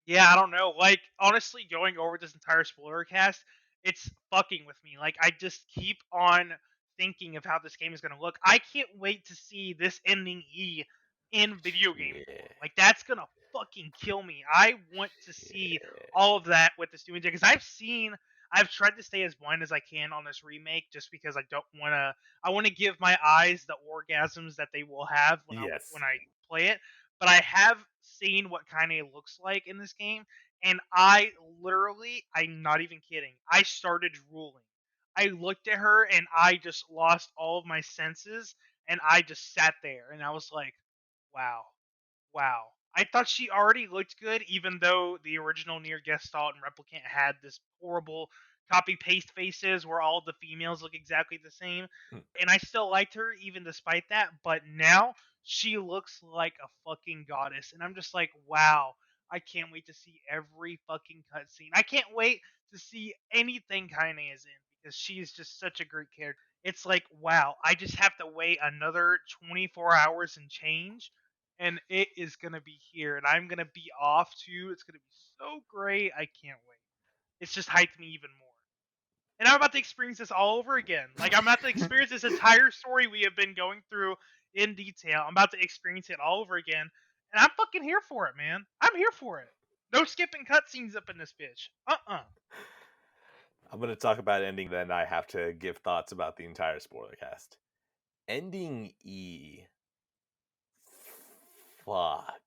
yeah, I don't know. Like, honestly, going over this entire spoiler cast, it's fucking with me. Like, I just keep on thinking of how this game is going to look. I can't wait to see this ending E in video game form. Shit. Like, that's going to fucking kill me. I want to see Shit. all of that with this new engine because I've tried to stay as blind as I can on this remake just because I don't want to. I want to give my eyes the orgasms that they will have Yes. when I play it, but I have seen what Kainé looks like in this game, and I literally, I'm not even kidding, I started drooling. I looked at her and I just lost all of my senses, and I just sat there and I was like, wow, wow. I thought she already looked good, even though the original Nier Gestalt and Replicant had this horrible copy paste faces where all the females look exactly the same. Hmm. And I still liked her even despite that. But now she looks like a fucking goddess. And I'm just like, wow, I can't wait to see every fucking cutscene. I can't wait to see anything Kaine is in because she is just such a great character. It's like, wow, I just have to wait another 24 hours and change and it is gonna be here, and I'm gonna be off too. It's gonna be so great. I can't wait. It's just hyped me even more. And I'm about to experience this all over again. Like I'm about to experience this entire story we have been going through in detail. I'm about to experience it all over again, and I'm fucking here for it, man. I'm here for it. No skipping cutscenes up in this bitch. I'm gonna talk about ending, then I have to give thoughts about the entire spoiler cast. Ending E. Fuck.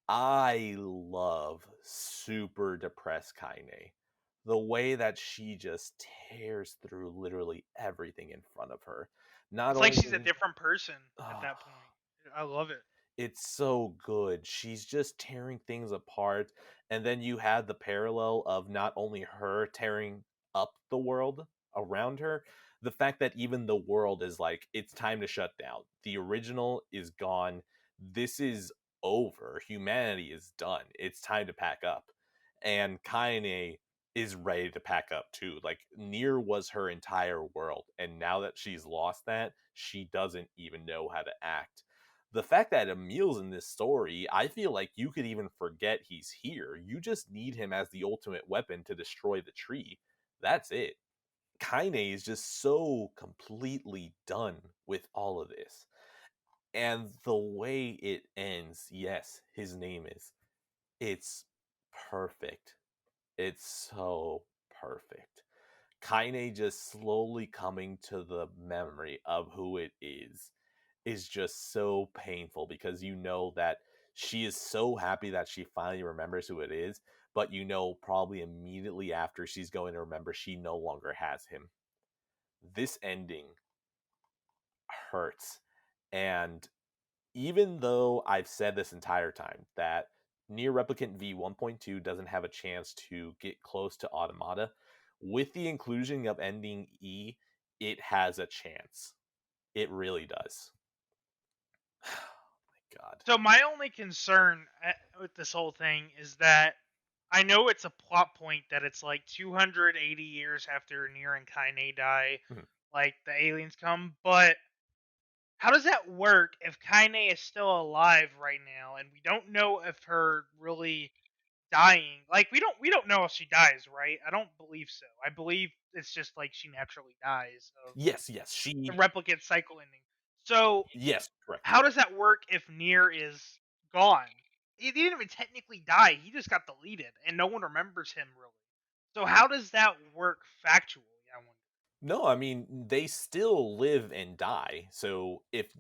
I love super depressed Kaine. The way that she just tears through literally everything in front of her. Not It's like she's a only different person at oh, that point. I love it. it's so good. She's just tearing things apart. And then you have the parallel of not only her tearing up the world around her, the fact that even the world is like, it's time to shut down. The original is gone. This is over. Humanity is done. It's time to pack up. And Kaine is ready to pack up too. Like, Nier was her entire world. And now that she's lost that, she doesn't even know how to act. The fact that Emil's in this story, I feel like you could even forget he's here. You just need him as the ultimate weapon to destroy the tree. That's it. Kaine is just so completely done with all of this. And the way it ends, yes, his name is. It's perfect. It's so perfect. Kaine just slowly coming to the memory of who it is just so painful because you know that she is so happy that she finally remembers who it is, but you know probably immediately after she's going to remember she no longer has him. This ending hurts. And even though I've said this entire time that Nier Replicant V 1.2 doesn't have a chance to get close to Automata, with the inclusion of ending E, it has a chance. It really does. My God. So my only concern with this whole thing is that I know it's a plot point that it's like 280 years after Nier and Kainé die, Mhm. like the aliens come, but how does that work if Kainé is still alive right now and we don't know if her really dying, like we don't know if she dies, right? I don't believe so. I believe it's just like she naturally dies of Yes, yes, the she. replicate cycle ending. So Yes, correct. how does that work if Nier is gone? He didn't even technically die. He just got deleted, and no one remembers him really. So how does that work factually? I wonder. No, I mean they still live and die. So if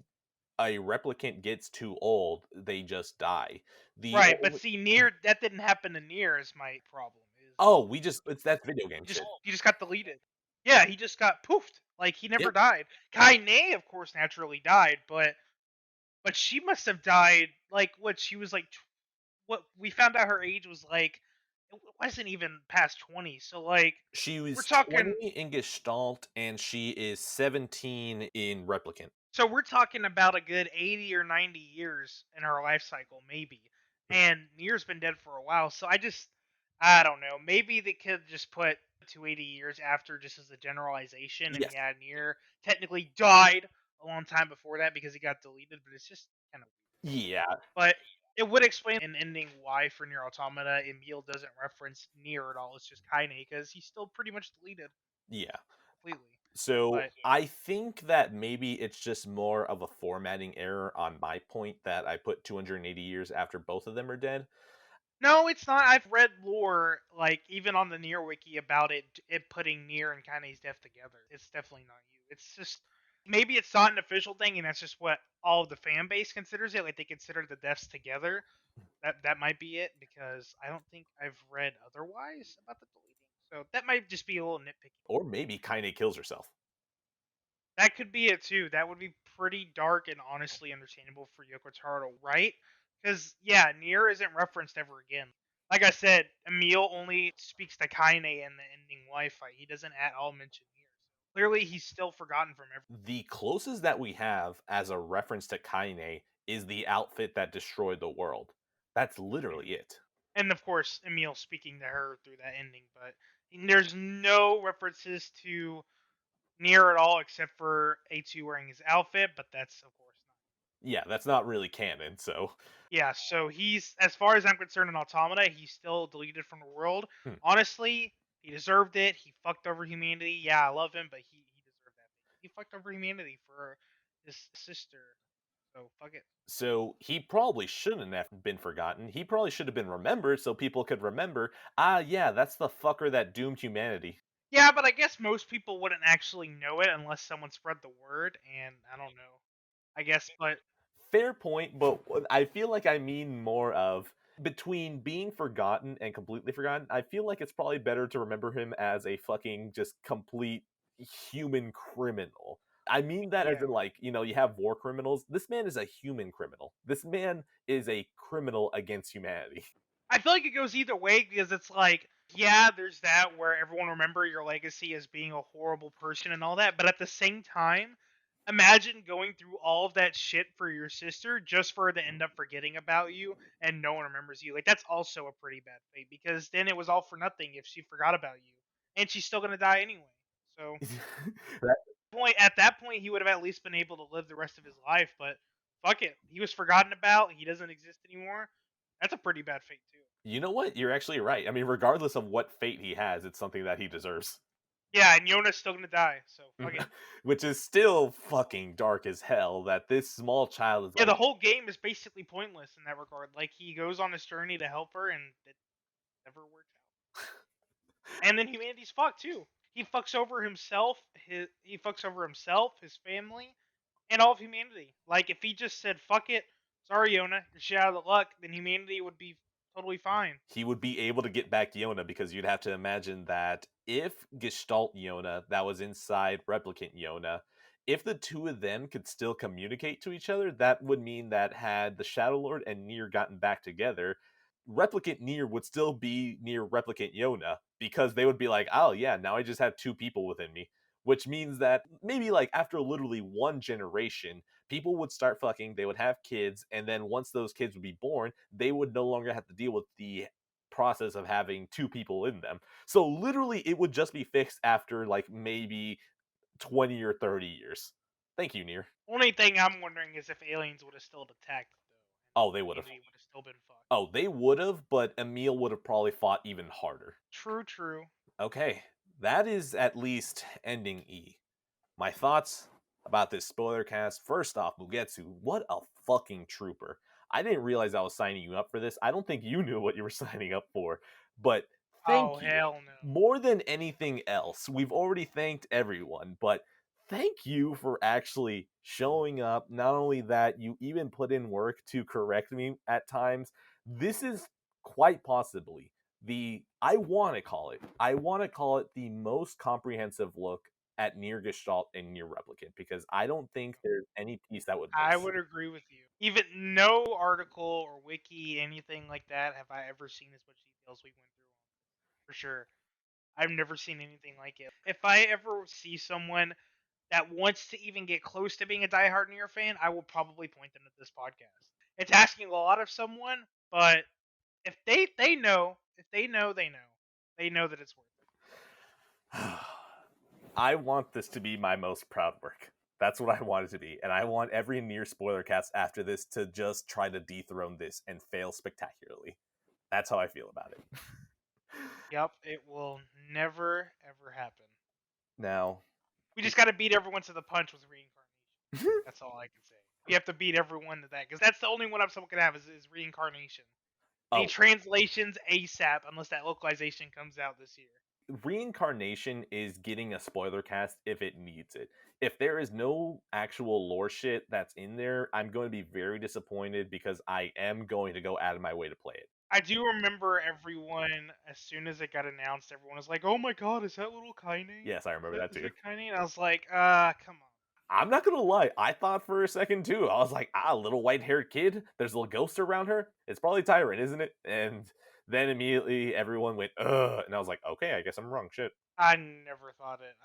a replicant gets too old, they just die. The Right, but only see, Nier that didn't happen to Nier is my problem. Is Oh, we just it's that's video game shit. he just got deleted. Yeah, he just got poofed. Like he never Yep. died. Kainé, of course, naturally died, but she must have died like what she was like. What we found out her age was like it wasn't even past 20. So like She we're was talking 20 in Gestalt, and she is 17 in Replicant. So we're talking about a good 80 or 90 years in her life cycle, maybe. Hmm. And Nier's been dead for a while, so I don't know. Maybe they could just put 280 years after just as a generalization, and Yes. yeah, Nier technically died a long time before that because he got deleted, but it's just kind of. Yeah. But it would explain an ending why for Nier Automata Emil doesn't reference Nier at all. It's just Kainé because he's still pretty much deleted Yeah. completely. So, But I think that maybe it's just more of a formatting error on my point that I put 280 years after both of them are dead. no, it's not. I've read lore, like even on the Nier wiki about it putting Nier and Kaine's death together. It's definitely not you. It's just maybe it's not an official thing, and that's just what all of the fan base considers it. Like they consider the deaths together. That might be it because I don't think I've read otherwise about the deleting. So that might just be a little nitpicky. Or maybe Kaine kills herself. That could be it too. That would be pretty dark and honestly understandable for Yoko Taro, right? Because yeah, Nier isn't referenced ever again. Like I said, Emil only speaks to Kaine in the ending wife fight. He doesn't at all mention Nier. Clearly, he's still forgotten from everyone. The closest that we have as a reference to Kaine is the outfit that destroyed the world. That's literally it. And of course, Emil speaking to her through that ending. But there's no references to Nier at all except for A2 wearing his outfit. But that's of course not. Yeah, that's not really canon, so. Yeah, so he's, as far as I'm concerned, in Automata, he's still deleted from the world. Hmm. Honestly, he deserved it. He fucked over humanity. Yeah, I love him, but he deserved that. He fucked over humanity for his sister. So fuck it. So he probably shouldn't have been forgotten. He probably should have been remembered so people could remember, ah, yeah, that's the fucker that doomed humanity. Yeah, but I guess most people wouldn't actually know it unless someone spread the word, and I don't know. I guess, but Fair point, but I feel like I mean more of between being forgotten and completely forgotten. I feel like it's probably better to remember him as a fucking just complete human criminal. I mean that as yeah. in, like, you have war criminals. This man is a human criminal. This man is a criminal against humanity. I feel like it goes either way because it's like, yeah, there's that where everyone remember your legacy as being a horrible person and all that, but at the same time, imagine going through all of that shit for your sister just for her to end up forgetting about you and no one remembers you. Like that's also a pretty bad fate because then it was all for nothing if she forgot about you, and she's still gonna die anyway. So That- at that point, he would have at least been able to live the rest of his life. But fuck it, he was forgotten about. He doesn't exist anymore. That's a pretty bad fate too. you know what? You're actually right. I mean, regardless of what fate he has, it's something that he deserves. Yeah, and Yona's still gonna die, so fuck it. Which is still fucking dark as hell that this small child is Yeah, like. the whole game is basically pointless in that regard. Like he goes on this journey to help her, and it never works out. And then humanity's fucked too. He fucks over himself. He fucks over himself, his family, and all of humanity. Like if he just said "fuck it," sorry Yona, you're shit out of the luck, then humanity would be totally fine. He would be able to get back Yona because you'd have to imagine that if Gestalt Yona that was inside Replicant Yona, if the two of them could still communicate to each other, that would mean that had the Shadow Lord and Nier gotten back together, Replicant Nier would still be near Replicant Yona because they would be like, oh yeah, now I just have two people within me. Which means that maybe like after literally one generation, people would start fucking, they would have kids, and then once those kids would be born, they would no longer have to deal with the process of having two people in them. So literally it would just be fixed after like maybe 20 or 30 years. Thank you, Nier. Only thing I'm wondering is if aliens would have still attacked though, Oh, they and would have. humanity would have still been fucked. Oh, they would have, but Emil would have probably fought even harder. True, true. Okay, that is at least ending E. My thoughts about this spoiler cast. First off, Mugetsu, what a fucking trooper. I didn't realize I was signing you up for this. I don't think you knew what you were signing up for, but Oh thank you. hell no. More than anything else, we've already thanked everyone, but thank you for actually showing up. Not only that, you even put in work to correct me at times. This is quite possibly I want to call it the most comprehensive look at Nier Gestalt and Nier Replicant, because I don't think there's any piece that would I miss. would agree with you. Even no article or wiki, anything like that, have I ever seen as much details we went through on. For sure. I've never seen anything like it. If I ever see someone that wants to even get close to being a diehard Nier fan, I will probably point them to this podcast. It's asking a lot of someone, but if they know, if they know, they know that it's worth it. I want this to be my most proud work. That's what I want it to be. And I want every Nier spoiler cast after this to just try to dethrone this and fail spectacularly. That's how I feel about it. Yep, it will never ever happen. Now, We just got to beat everyone to the punch with reincarnation. That's all I can say. We have to beat everyone to that because that's the only one up someone can have is reincarnation. Any translations ASAP unless that localization comes out this year. Reincarnation is getting a spoiler cast if it needs it. If there is no actual lore shit that's in there, I'm going to be very disappointed because I am going to go out of my way to play it. I do remember everyone, as soon as it got announced, everyone was like, "Oh my god, is that little Kainé?" Yes, I remember that Is too. it Kainé? And I was like, come on. I'm not gonna lie, I thought for a second too. I was like, little white-haired kid. There's a little ghost around her. It's probably Tyrant, isn't it? And then immediately everyone went, ugh, and I was like, okay, I guess I'm wrong. Shit. I never thought it.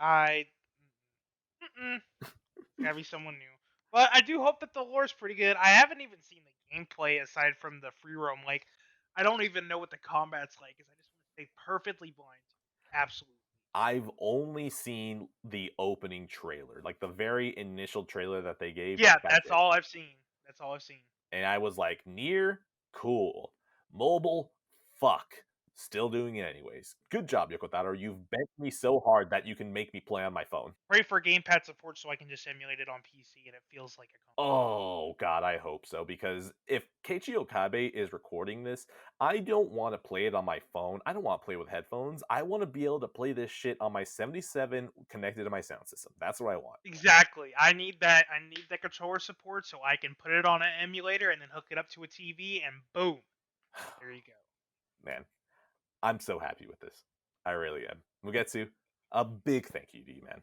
Gotta be someone new. But I do hope that the lore's pretty good. I haven't even seen the gameplay aside from the free roam. Like, I don't even know what the combat's like, because I just want to stay perfectly blind. Absolutely. I've only seen the opening trailer, like the very initial trailer that they gave. Yeah, that's all I've seen. That's all I've seen. And I was like, Nier, cool. Mobile, fuck. Still doing it anyways. Good job, Yoko Taro. You've bent me so hard that you can make me play on my phone. Pray for gamepad support so I can just emulate it on PC and it feels like a console. Oh god, I hope so, because if Keiichi Okabe is recording this, I don't want to play it on my phone. I don't want to play with headphones. I want to be able to play this shit on my 77 connected to my sound system. That's what I want. Exactly. I need that controller support so I can put it on an emulator and then hook it up to a TV and boom. There you go. Man, I'm so happy with this. I really am. Mugetsu, a big thank you to you, man,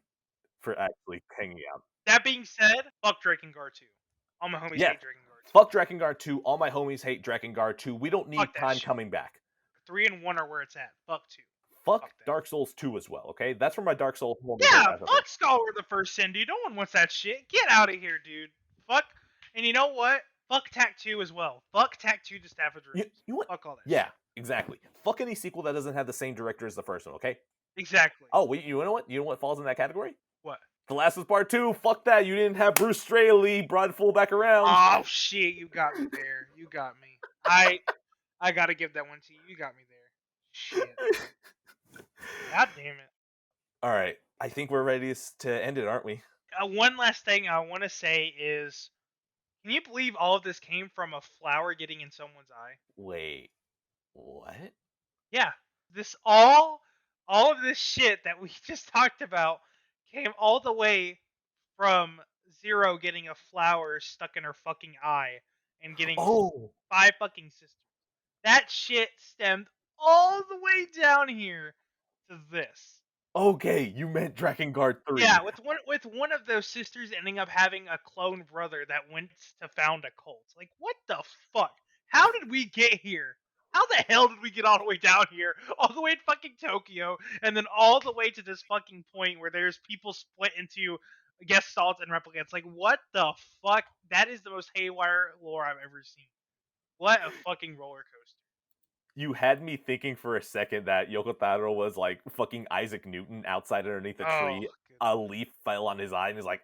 for actually hanging out. That being said, fuck Drakengard 2. All my homies hate Drakengard 2. Fuck Drakengard 2. All my homies hate Drakengard 2. We don't need time coming back. 3 and 1 are where it's at. Fuck 2. Fuck Dark Souls 2 as well, okay? That's where my Dark Souls 1 Yeah, fuck Scholar the First Sin, dude. No one wants that shit. Get out of here, dude. Fuck. And you know what? Fuck Tak 2 as well. Fuck Tak 2 to Staff of Dreams. You what? Fuck all that. Yeah, exactly. Fuck any sequel that doesn't have the same director as the first one, okay? Exactly. Oh, wait, you know what? You know what falls in that category? What? The Last of Us Part 2. Fuck that. You didn't have Bruce Straley brought full back around. Oh, shit. You got me there. You got me. I gotta give that one to you. You got me there. Shit. God damn it. All right. I think we're ready to end it, aren't we? One last thing I want to say is, can you believe all of this came from a flower getting in someone's eye? Wait. What? Yeah. This all of this shit that we just talked about came all the way from Zero getting a flower stuck in her fucking eye and getting 5 fucking sisters. That shit stemmed all the way down here to this. Okay, you meant Drakengard 3. Yeah, with one of those sisters ending up having a clone brother that went to found a cult. Like, what the fuck? How did we get here? How the hell did we get all the way down here? All the way in fucking Tokyo, and then all the way to this fucking point where there's people split into guest salts and replicants. Like, what the fuck? That is the most haywire lore I've ever seen. What a fucking roller coaster. You had me thinking for a second that Yoko Taro was like fucking Isaac Newton outside underneath a tree. A leaf fell on his eye and he's like,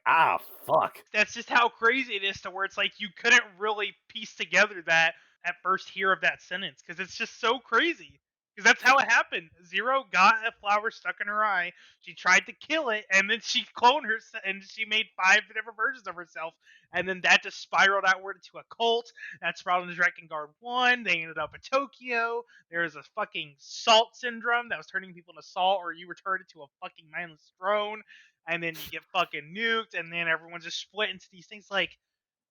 fuck. That's just how crazy it is to where it's like you couldn't really piece together that at first hear of that sentence because it's just so crazy. Because that's how it happened. Zero got a flower stuck in her eye. She tried to kill it, and then she cloned her, and she made 5 different versions of herself. And then that just spiraled outward into a cult. That spiraled into Drakengard 1. They ended up in Tokyo. There was a fucking salt syndrome that was turning people into salt, or you were turned into a fucking mindless drone. and then you get fucking nuked, and then everyone's just split into these things. Like,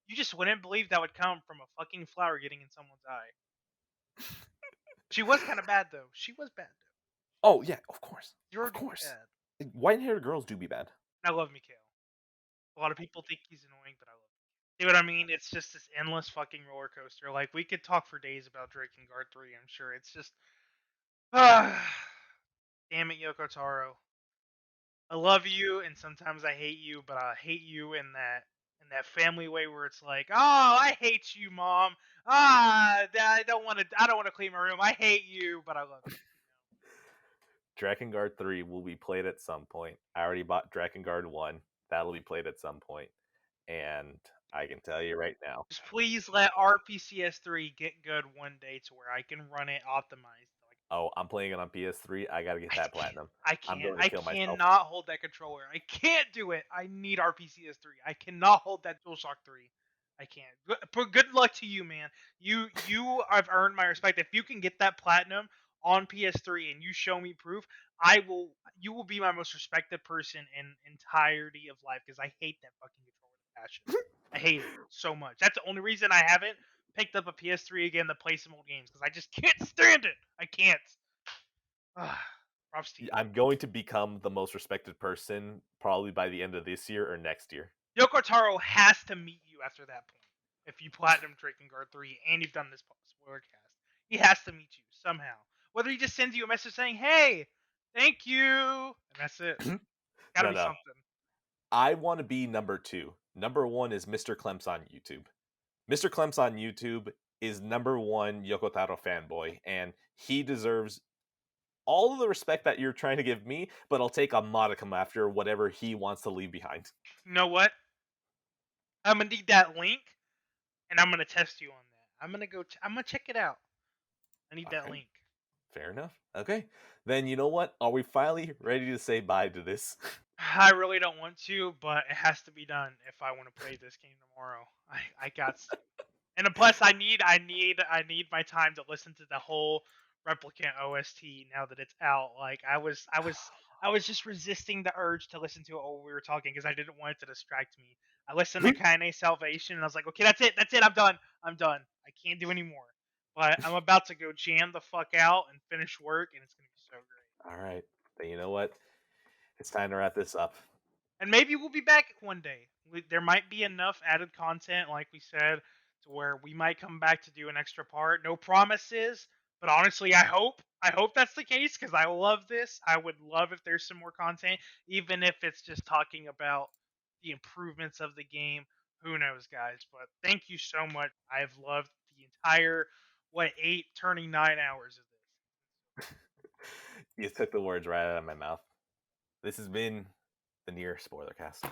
you just wouldn't believe that would come from a fucking flower getting in someone's eye. She was kind of bad though. She was bad though. Oh yeah, Zero of do be course. bad. White-haired girls do be bad. I love Mikhail. A lot of people think he's annoying, but I love him. See what I mean? It's just this endless fucking roller coaster. Like, we could talk for days about Drake and Guard 3, I'm sure. It's just damn it, Yoko Taro. I love you and sometimes I hate you, but I hate you in that family way where it's like, "Oh, I hate you, mom. I don't want to clean my room. I hate you, but I love you." Drakengard 3 will be played at some point. I already bought Drakengard 1. That'll be played at some point. And I can tell you right now. Just please let RPCS3 get good one day to where I can run it optimized. Like, Oh, I'm playing it on PS3. I gotta get I that can't. platinum. I I'm can't. going to I kill myself. cannot hold that controller. I can't do it. I need RPCS3. I cannot hold that DualShock 3. I can't. But good luck to you, man. You have earned my respect. If you can get that platinum on PS3 and you show me proof, I will. You will be my most respected person in entirety of life because I hate that fucking controller with passion. I hate it so much. That's the only reason I haven't picked up a PS3 again to play some old games because I just can't stand it. I can't. Props to you. I'm going to become the most respected person probably by the end of this year or next year. Yoko Taro has to meet you after that point. If you platinum Drakengard 3 and you've done this spoilercast, he has to meet you somehow. Whether he just sends you a message saying, "Hey, thank you," and that's it. Gotta No, be no. something. I want to be number 2. Number 1 is Mr. Clemps on YouTube. Mr. Clemps on YouTube is number 1 Yoko Taro fanboy, and he deserves all of the respect that you're trying to give me, but I'll take a modicum after whatever he wants to leave behind. You know what? I'm gonna need that link, and I'm gonna test you on that. I'm gonna go. I'm gonna check it out. I need All that right. link. Fair enough. Okay. Then you know what? Are we finally ready to say bye to this? I really don't want to, but it has to be done if I want to play this game tomorrow. I got to. And plus, I need my time to listen to the whole Replicant OST now that it's out. Like, I was just resisting the urge to listen to it while we were talking because I didn't want it to distract me. I listened to Kainé Salvation and I was like, okay, that's it, I'm done. I can't do anymore. But I'm about to go jam the fuck out and finish work, and it's gonna be so great. All right. Then you know what? It's time to wrap this up. And maybe we'll be back one day. There might be enough added content, like we said, to where we might come back to do an extra part. No promises, but honestly, I hope that's the case because I love this. I would love if there's some more content, even if it's just talking about the improvements of the game. Who knows, guys? But thank you so much. I've loved the entire 8 turning 9 hours of this. You took the words right out of my mouth. This has been the Nier Spoilercast.